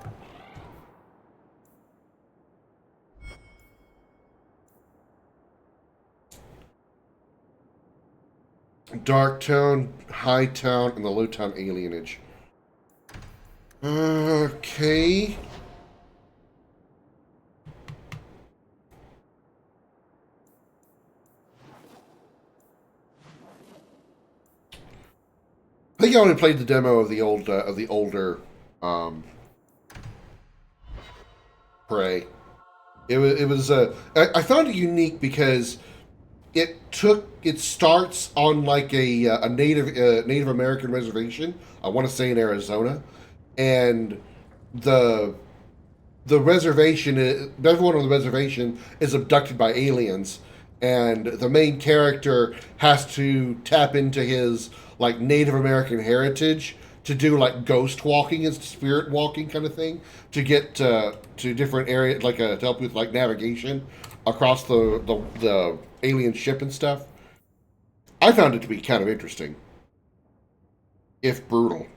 Darktown, Hightown, and the Lowtown alienage. Okay. I think I only played the demo of the older Prey. It was I found it unique because it starts on like a Native American reservation. I want to say in Arizona, and the reservation, everyone on the reservation is abducted by aliens, and the main character has to tap into his like Native American heritage to do like ghost walking and spirit walking kind of thing to get to different areas, like to help with like navigation across the alien ship and stuff. I found it to be kind of interesting, if brutal.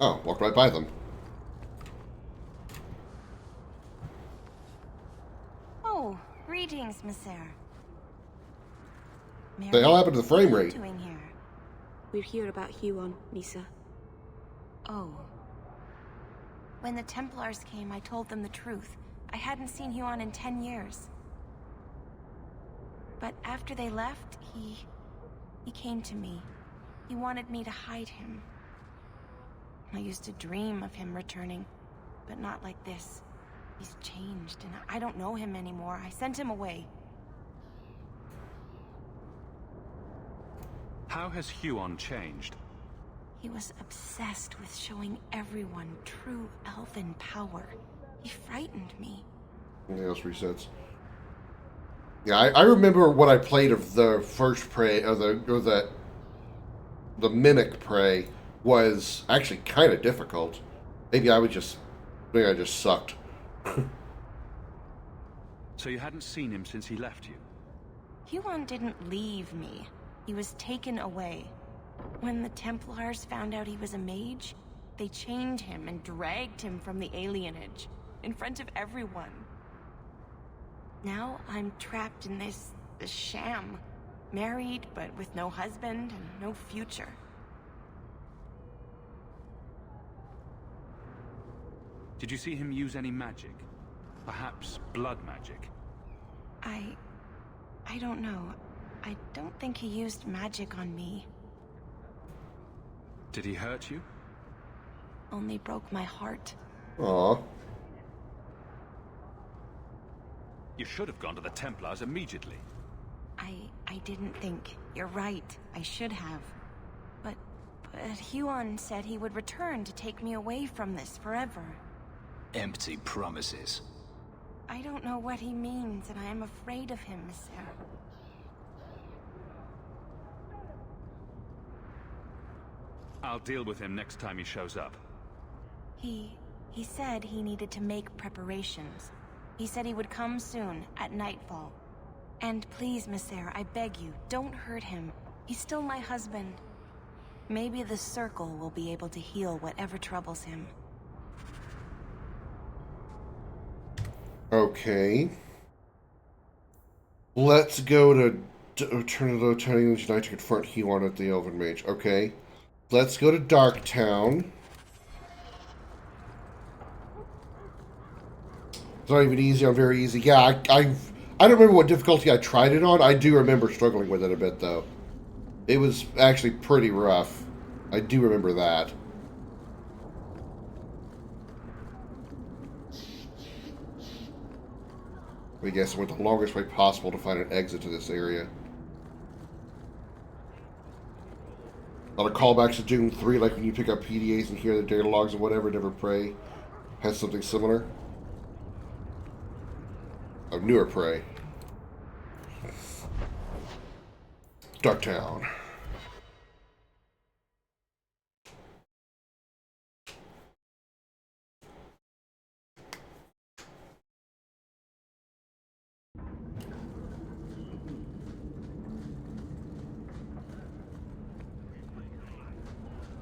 Oh, walked right by them. Oh, greetings, Messer. The hell happened to the frame What are you rate? doing here? We're here about Huon, Nisa. Oh. When the Templars came, I told them the truth. I hadn't seen Huon in 10 years. But after they left, he came to me. He wanted me to hide him. I used to dream of him returning, but not like this. He's changed, and I don't know him anymore. I sent him away. How has Huon changed? He was obsessed with showing everyone true elven power. He frightened me. Anything else resets? Yeah, I remember when I played of the first prey, or the mimic prey was actually kind of difficult. Maybe I just sucked. So you hadn't seen him since he left you? Huon didn't leave me. He was taken away. When the Templars found out he was a mage, they chained him and dragged him from the alienage, in front of everyone. Now I'm trapped in this sham. Married, but with no husband and no future. Did you see him use any magic? Perhaps blood magic? I don't know. I don't think he used magic on me. Did he hurt you? Only broke my heart. Aww. You should have gone to the Templars immediately. I didn't think. You're right. I should have. But Huon said he would return to take me away from this forever. Empty promises. I don't know what he means, and I am afraid of him, Monsieur. I'll deal with him next time he shows up. He said he needed to make preparations. He said he would come soon, at nightfall. And please, Monsieur, I beg you, don't hurt him. He's still my husband. Maybe the Circle will be able to heal whatever troubles him. Okay. Let's go to turn the Lieutenant tonight to confront Huon at the Elven Mage. Okay. Let's go to Darktown. It's not even easy on very easy. Yeah, I don't remember what difficulty I tried it on. I do remember struggling with it a bit, though. It was actually pretty rough. I do remember that. I guess I went the longest way possible to find an exit to this area. A lot of callbacks to Doom 3, like when you pick up PDAs and hear the data logs and whatever, Never Prey has something similar. Oh, Newer Prey. Darktown.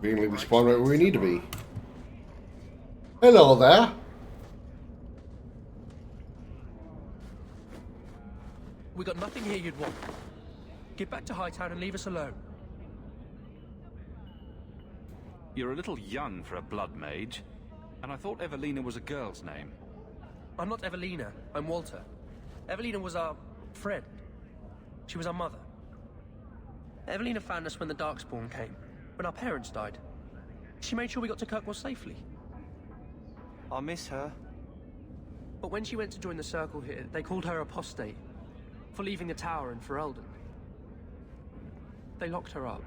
Conveniently, we spawn right where we need to be. Hello there. We got nothing here you'd want. Get back to Hightown and leave us alone. You're a little young for a blood mage, and I thought Evelina was a girl's name. I'm not Evelina, I'm Walter. Evelina was our friend. She was our mother. Evelina found us when the Darkspawn came, when our parents died. She made sure we got to Kirkwall safely. I miss her. But when she went to join the Circle here, they called her apostate for leaving the tower in Ferelden. They locked her up.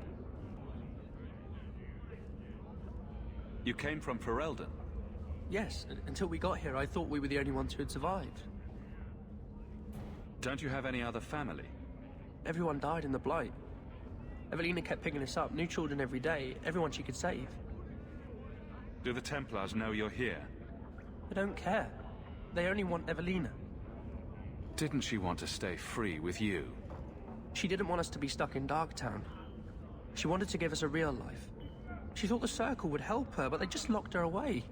You came from Ferelden? Yes, until we got here, I thought we were the only ones who had survived. Don't you have any other family? Everyone died in the Blight. Evelina kept picking us up, new children every day, everyone she could save. Do the Templars know you're here? They don't care. They only want Evelina. Didn't she want to stay free with you? She didn't want us to be stuck in Darktown. She wanted to give us a real life. She thought the Circle would help her, but they just locked her away.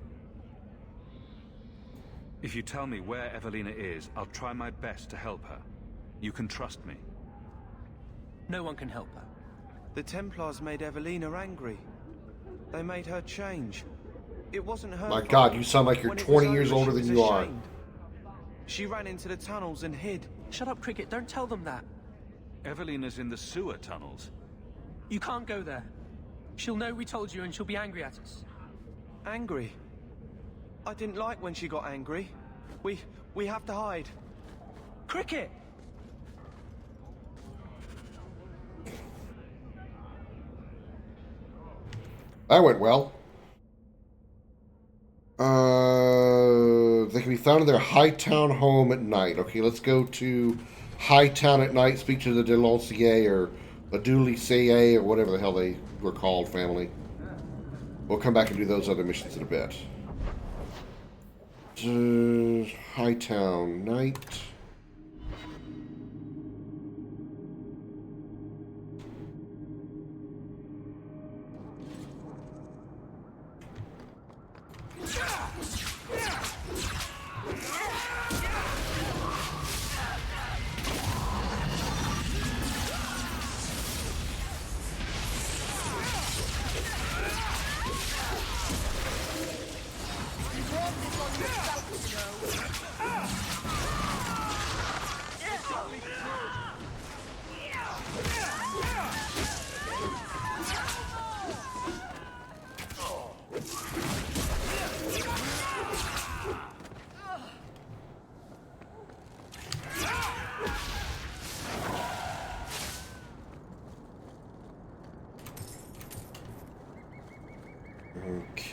If you tell me where Evelina is, I'll try my best to help her. You can trust me. No one can help her. The Templars made Evelina angry. They made her change. It wasn't her My fault. God, you sound like you're When it 20 was years over, older she than was you are. ashamed. She ran into the tunnels and hid. Shut up, Cricket. Don't tell them that. Evelina's in the sewer tunnels. You can't go there. She'll know we told you and she'll be angry at us. Angry? I didn't like when she got angry. We have to hide. Cricket! That went well. They can be found in their Hightown home at night. Okay, let's go to Hightown at night, speak to the Delancier or the Dulissier or whatever the hell they were called, family. We'll come back and do those other missions in a bit. Hightown night.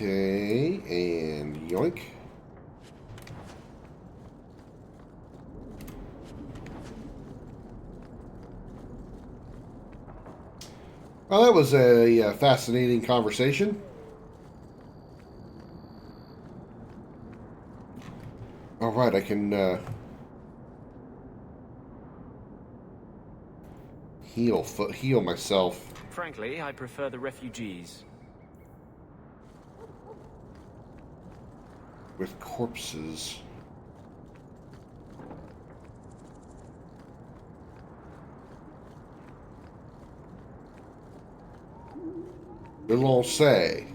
Okay, and yoink. Well, that was a fascinating conversation. All right, I can heal myself. Frankly, I prefer the refugees. With corpses. Delancier.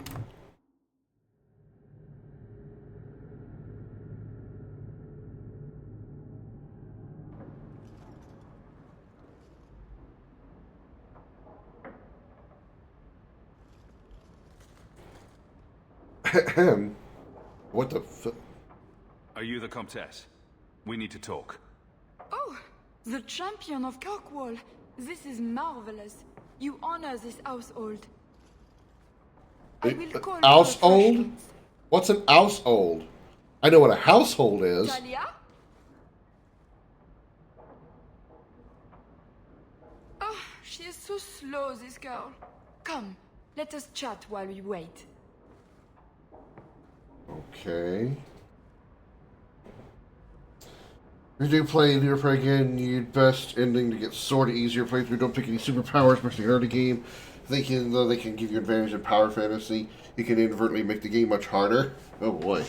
What the f... Are you the Comtesse? We need to talk. Oh, the champion of Kirkwall. This is marvelous. You honor this household. I will call household? What's an household? I know what a household is. Talia? Oh, she is so slow, this girl. Come, let us chat while we wait. Okay. If you do play Near Prey again, you'd best ending to get sort of easier playthrough. Don't pick any superpowers, especially early game. They can give you advantage in power fantasy. You can inadvertently make the game much harder. Oh boy.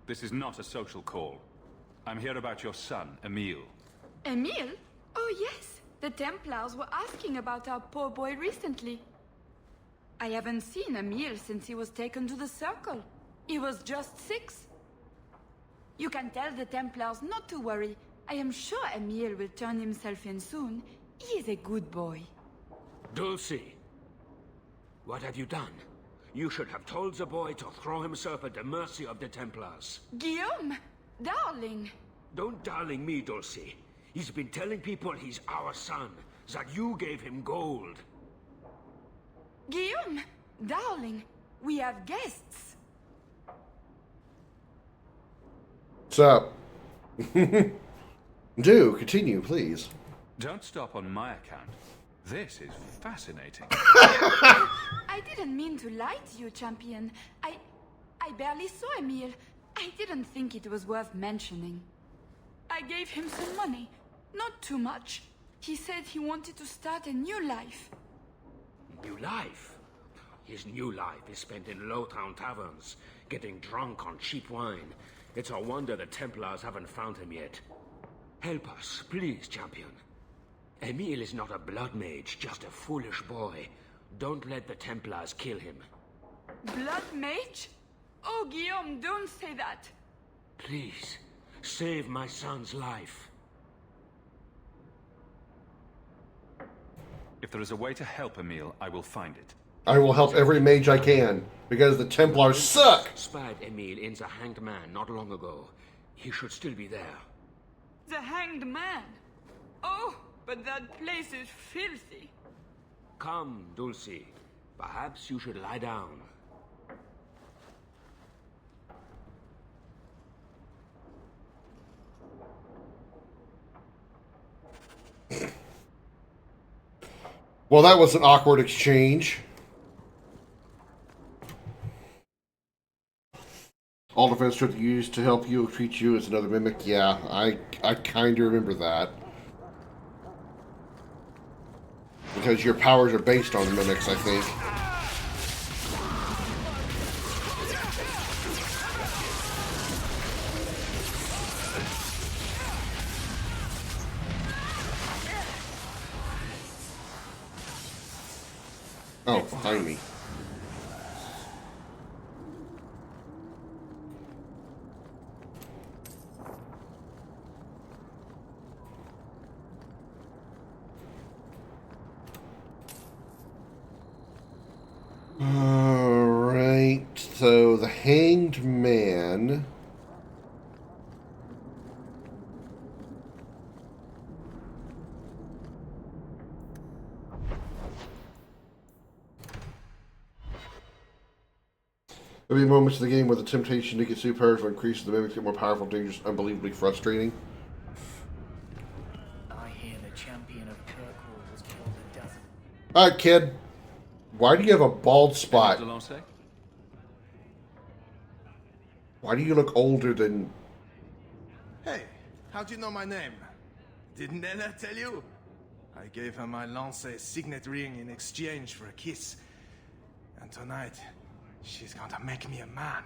This is not a social call. I'm here about your son, Emile. Emile? Oh yes, the Templars were asking about our poor boy recently. I haven't seen Emile since he was taken to the Circle. He was just 6. You can tell the Templars not to worry. I am sure Emile will turn himself in soon. He is a good boy. Dulcie, what have you done? You should have told the boy to throw himself at the mercy of the Templars. Guillaume! Darling! Don't darling me, Dulcie. He's been telling people he's our son, that you gave him gold. Guillaume! Darling, we have guests. What's up? Do continue, please. Don't stop on my account. This is fascinating. I didn't mean to lie to you, champion. I barely saw Emile. I didn't think it was worth mentioning. I gave him some money. Not too much. He said he wanted to start a new life. New life? His new life is spent in low-town taverns, getting drunk on cheap wine. It's a wonder the Templars haven't found him yet. Help us, please, champion. Emile is not a blood mage, just a foolish boy. Don't let the Templars kill him. Blood mage? Oh, Guillaume, don't say that. Please, save my son's life. If there is a way to help Emile, I will find it. I will help every mage I can, because the Templars suck! Spied Emile in the Hanged Man not long ago. He should still be there. The Hanged Man? Oh, but that place is filthy. Come, Dulcie. Perhaps you should lie down. Well, that was an awkward exchange. All defense should use to help you treat you as another mimic. Yeah, I kind of remember that. Because your powers are based on mimics, I think. Oh, behind me. Alright, so the Hanged Man. There'll be moments in the game where the temptation to get superpowers will increase, the mimics get more powerful, dangerous, unbelievably frustrating. I hear the champion of Kirkwall was killed a dozen. Alright, kid. Why do you have a bald spot? Why do you look older than... Hey, how'd you know my name? Didn't Ella tell you? I gave her my Lance's signet ring in exchange for a kiss. And tonight, she's gonna make me a man.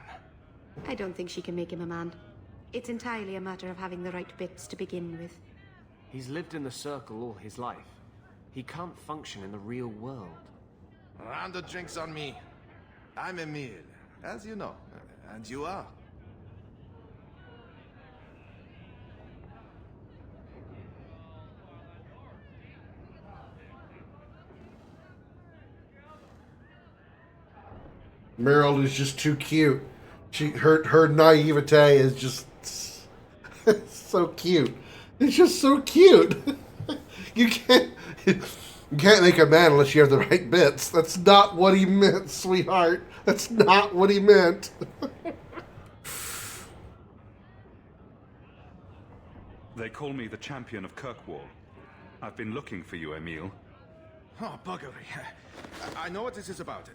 I don't think she can make him a man. It's entirely a matter of having the right bits to begin with. He's lived in the circle all his life. He can't function in the real world. Round of drinks on me. I'm Emile, as you know. And you are. Meryl is just too cute. Her naivete is just so cute. It's just so cute. You can't make a man unless you have the right bits. That's not what he meant, sweetheart. That's not what he meant. They call me the champion of Kirkwall. I've been looking for you, Emile. Oh, buggery. I know what this is about.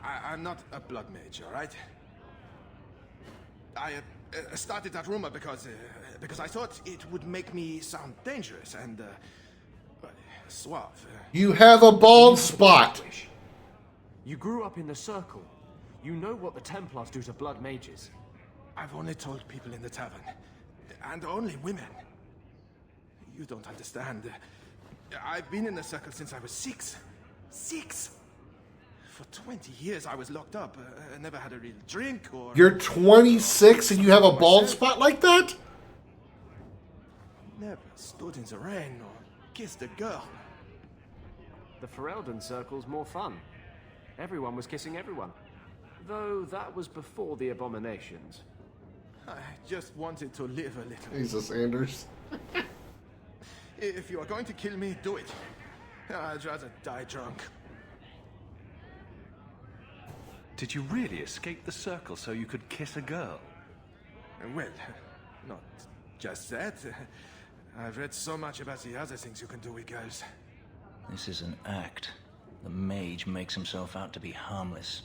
I'm not a blood mage, all right? I started that rumor because I thought it would make me sound dangerous and suave. You have a bald spot. You grew up in the circle. You know what the Templars do to blood mages. I've only told people in the tavern. And only women. You don't understand. I've been in the circle since I was 6. 6! For 20 years I was locked up. Never had a real drink or... You're 26 and you have a bald spot like that? Never stood in the rain or kissed a girl. The Ferelden circle's more fun. Everyone was kissing everyone. Though that was before the abominations. I just wanted to live a little. Jesus, Anders. If you are going to kill me, do it. I'd rather die drunk. Did you really escape the circle so you could kiss a girl? Well, not just that. I've read so much about the other things you can do with girls. This is an act. The mage makes himself out to be harmless.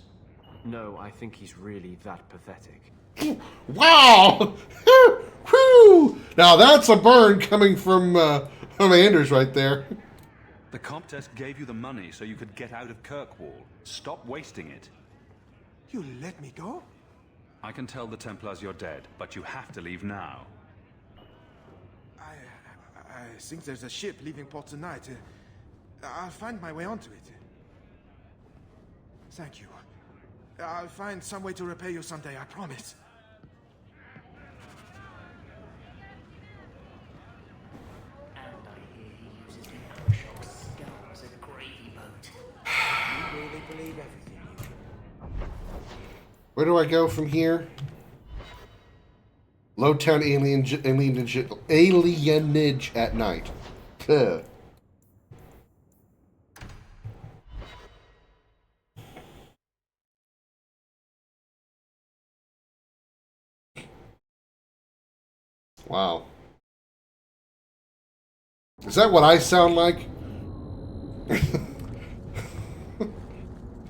No, I think he's really that pathetic. Wow! Whew! Now that's a burn coming from Anders right there. The Comtesse gave you the money so you could get out of Kirkwall. Stop wasting it. You let me go? I can tell the Templars you're dead, but you have to leave now. I think there's a ship leaving port tonight. I'll find my way onto it. Thank you. I'll find some way to repay you someday, I promise. And I hear he uses the Arashok's skull as a gravy boat. You really believe everything you do? Where do I go from here? Lowtown alienage at night. Ugh. Wow. Is that what I sound like?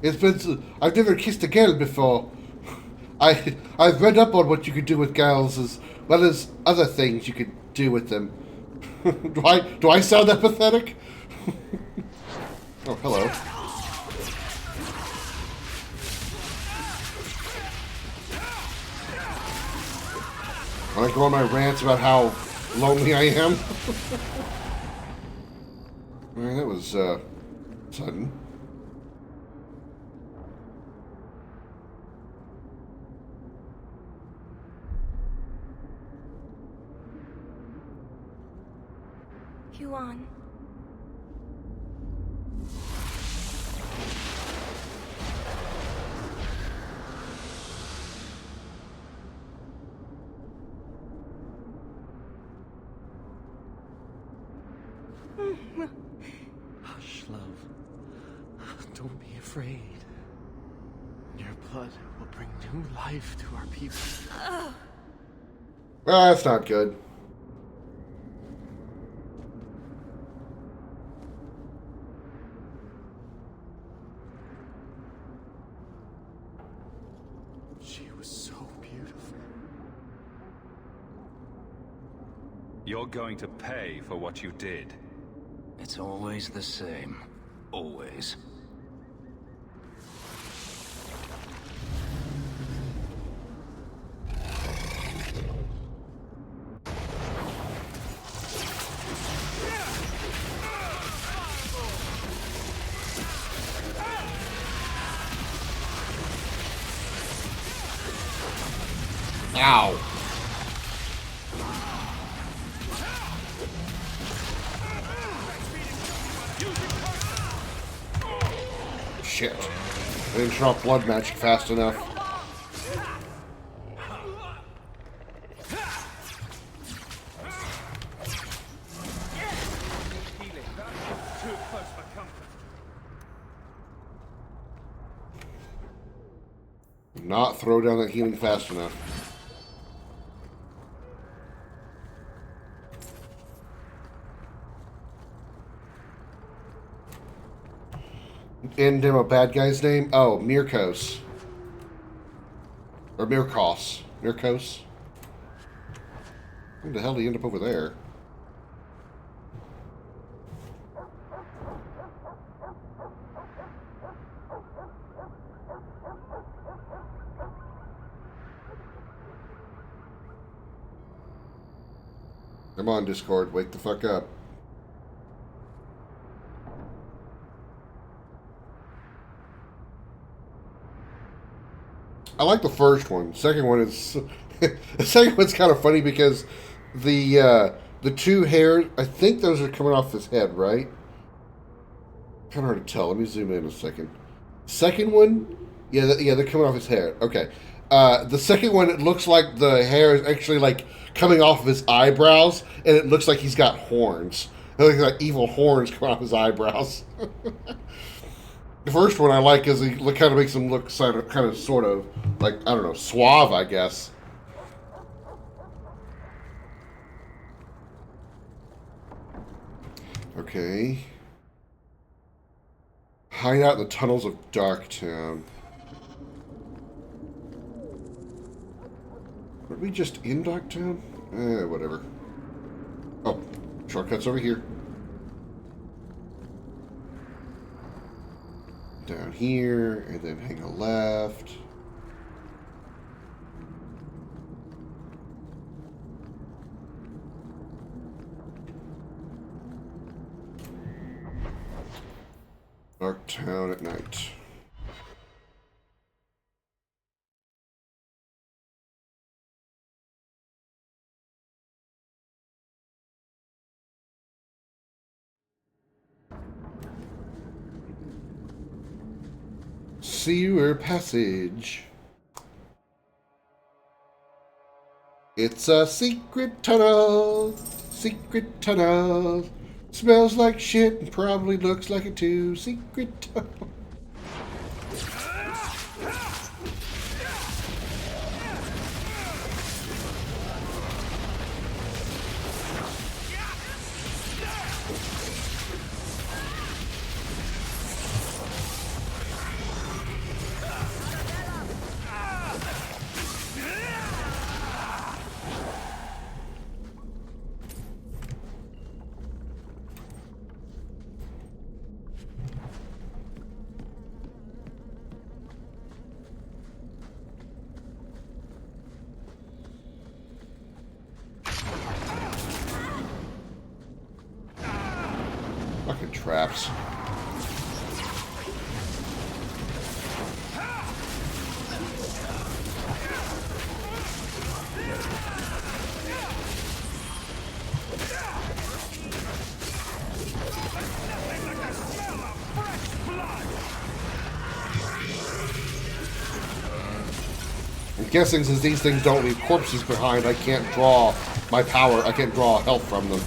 It's been... I've never kissed a girl before. I've read up on what you could do with girls as well as other things you could do with them. Do I sound that pathetic? Oh, hello. When I go on my rants about how lonely I am. Man, that was sudden. Yuan. Hush, love. Don't be afraid. Your blood will bring new life to our people. Well, that's not good. She was so beautiful. You're going to pay for what you did. It's always the same. Always. Ow. Shit. I didn't turn off blood magic fast enough. Not throw down that healing fast enough. In demo bad guy's name? Oh, Mirkos. Or Mirkos. Mirkos? Where the hell did he end up over there? Come on, Discord, wake the fuck up. I like the first one. Second one is the second one's kind of funny because the two hairs, I think those are coming off his head, right? Kind of hard to tell. Let me zoom in a second. Second one, yeah, they're coming off his hair. Okay. The second one, it looks like the hair is actually like coming off of his eyebrows, and it looks like he's got horns. It looks like evil horns coming off his eyebrows. The first one I like because he kind of makes him look sort of like, I don't know, suave, I guess. Okay. Hide out in the tunnels of Darktown. Were we just in Darktown? Whatever. Oh, shortcuts over here. Down here, and then hang a left. Darktown at night. Sewer passage. It's a secret tunnel. Secret tunnel. Smells like shit and probably looks like it too. Secret tunnel. traps. I'm guessing since these things don't leave corpses behind, I can't draw my power. I can't draw health from them.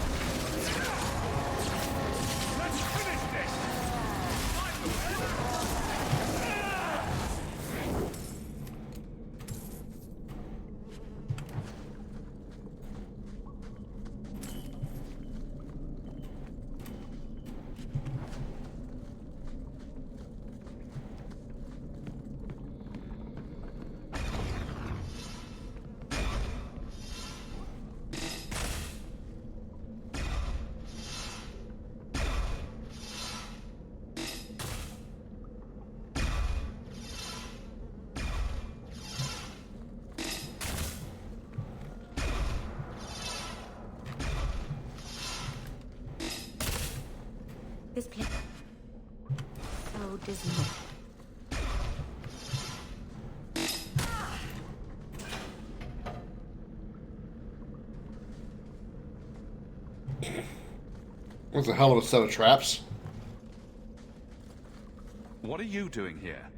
This place. So dismal. That's a hell of a set of traps. What are you doing here?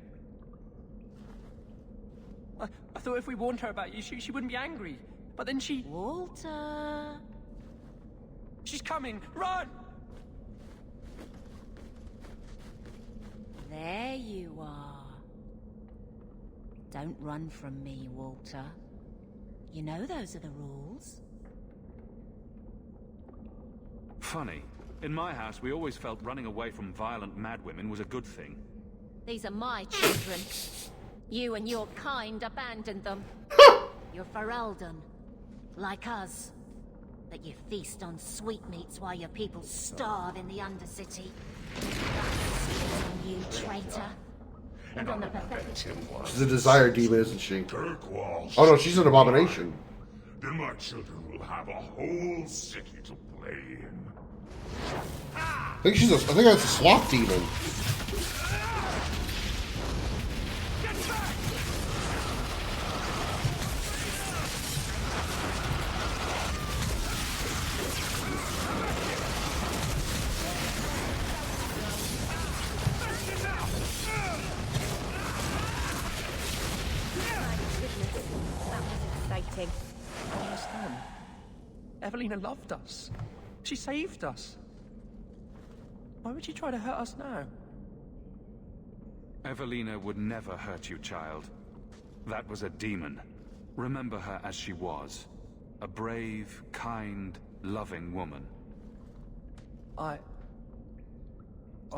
I thought if we warned her about you, she wouldn't be angry. But then she... Walter! She's coming! Run! There you are. Don't run from me, Walter. You know those are the rules. Funny. In my house, we always felt running away from violent madwomen was a good thing. These are my children. You and your kind abandoned them. You're Ferelden, like us. But you feast on sweetmeats while your people starve in the Undercity. That's on you, traitor. And on the pathetic... She's a desire demon, isn't she? Oh no, she's an abomination. Then my children will have a whole city to play in. I think that's a sloth demon. I don't understand. Evelina loved us. She saved us. Why would she try to hurt us now? Evelina would never hurt you, child. That was a demon. Remember her as she was. A brave, kind, loving woman. I'll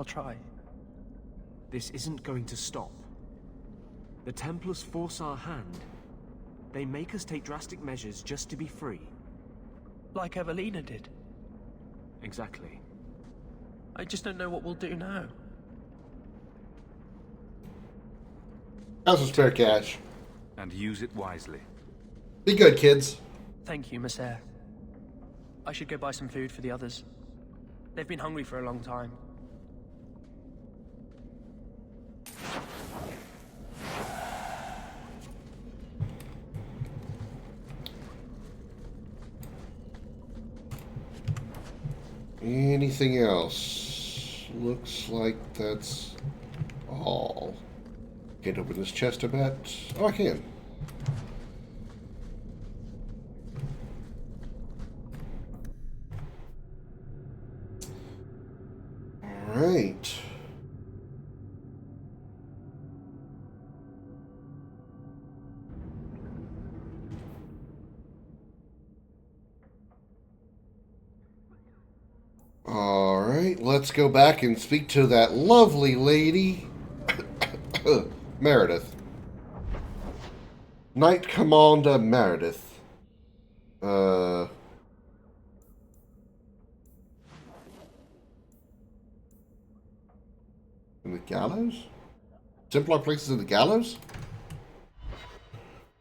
try. This isn't going to stop. The Templars force our hand. They make us take drastic measures just to be free. Like Evelina did. Exactly. I just don't know what we'll do now. How's some spare cash? And use it wisely. Be good, kids. Thank you, Miss Eyre. I should go buy some food for the others. They've been hungry for a long time. Anything else? Looks like that's all. Can't open this chest, I bet. Oh, I can. Alright. Alright, let's go back and speak to that lovely lady, Meredith. Knight Commander Meredith. In the gallows? Templar places in the gallows?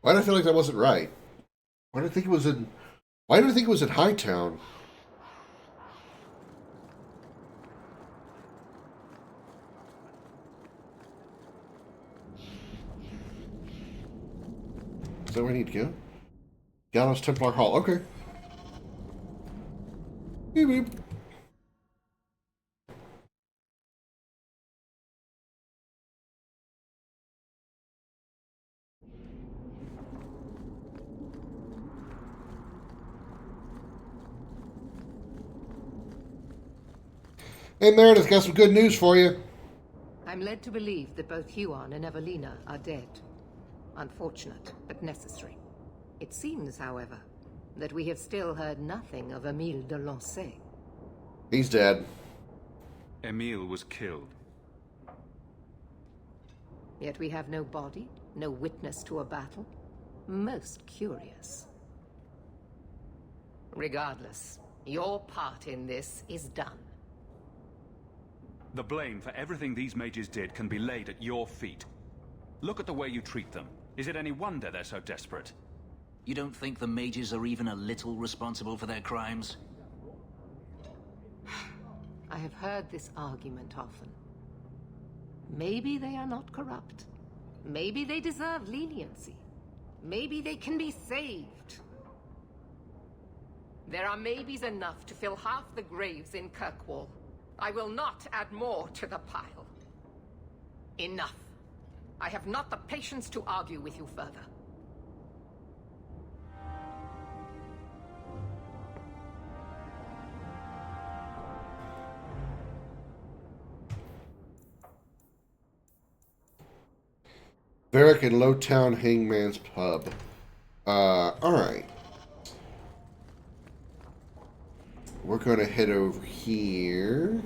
Why do I feel like that wasn't right? Why do I think it was in... Why do I think it was in Hightown? Is that where I need to go? Gallows Templar Hall. Okay. Beep beep. Hey Meredith, got some good news for you. I'm led to believe that both Huon and Evelina are dead. Unfortunate, but necessary. It seems, however, that we have still heard nothing of Emile de Lancey. He's dead. Emile was killed. Yet we have no body, no witness to a battle. Most curious. Regardless, your part in this is done. The blame for everything these mages did can be laid at your feet. Look at the way you treat them. Is it any wonder they're so desperate? You don't think the mages are even a little responsible for their crimes? I have heard this argument often. Maybe they are not corrupt. Maybe they deserve leniency. Maybe they can be saved. There are maybes enough to fill half the graves in Kirkwall. I will not add more to the pile. Enough. I have not the patience to argue with you further. Barrack and Lowtown Hangman's Pub. Alright. We're going to head over here.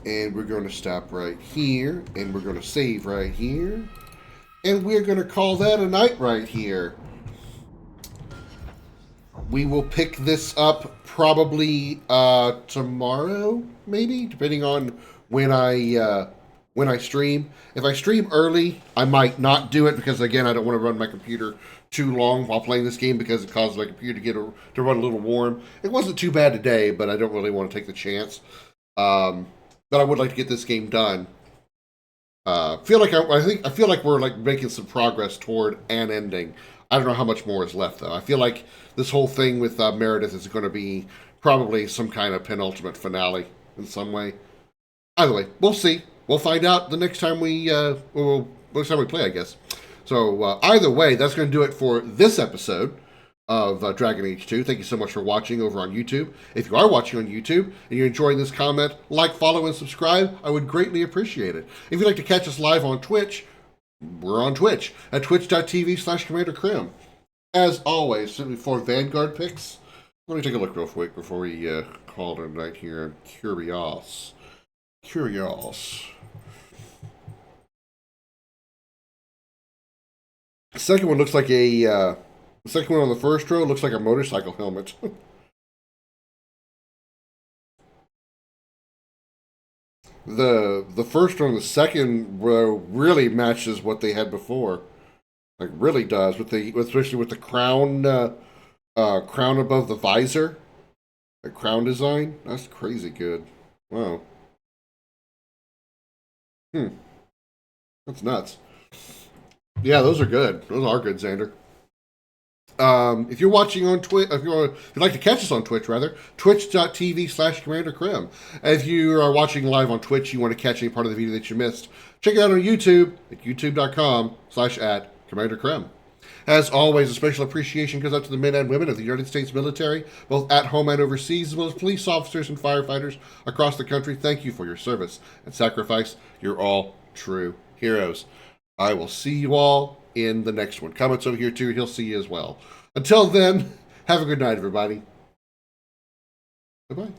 And we're going to stop right here. And we're going to save right here. And we're going to call that a night right here. We will pick this up probably tomorrow, maybe, depending on when I stream. If I stream early, I might not do it because, again, I don't want to run my computer too long while playing this game because it causes my computer to run a little warm. It wasn't too bad today, but I don't really want to take the chance. But I would like to get this game done. I feel like we're like making some progress toward an ending. I don't know how much more is left though. I feel like this whole thing with Meredith is going to be probably some kind of penultimate finale in some way. Either way, we'll see. We'll find out the next time we play, I guess. So either way, that's going to do it for this episode of Dragon Age 2. Thank you so much for watching over on YouTube. If you are watching on YouTube and you're enjoying this comment, like, follow, and subscribe. I would greatly appreciate it. If you'd like to catch us live on Twitch, we're on Twitch at twitch.tv/Commander Krim. As always, for Vanguard picks, let me take a look real quick before we call it a night here. I'm curious. The second one looks like the second one on the first row looks like a motorcycle helmet. The first one on the second row really matches what they had before. Like really does, especially with the crown crown above the visor. The crown design. That's crazy good. Wow. That's nuts. Yeah, those are good. Those are good, Xander. If you're watching on Twitch, if you'd like to catch us on Twitch, rather, twitch.tv/Commander Krim. If you are watching live on Twitch, you want to catch any part of the video that you missed, check it out on YouTube at youtube.com/@Commander Krim. As always, a special appreciation goes out to the men and women of the United States military, both at home and overseas, as well as police officers and firefighters across the country. Thank you for your service and sacrifice. You're all true heroes. I will see you all in the next one. Comments over here too. He'll see you as well. Until then, have a good night, everybody. Bye-bye.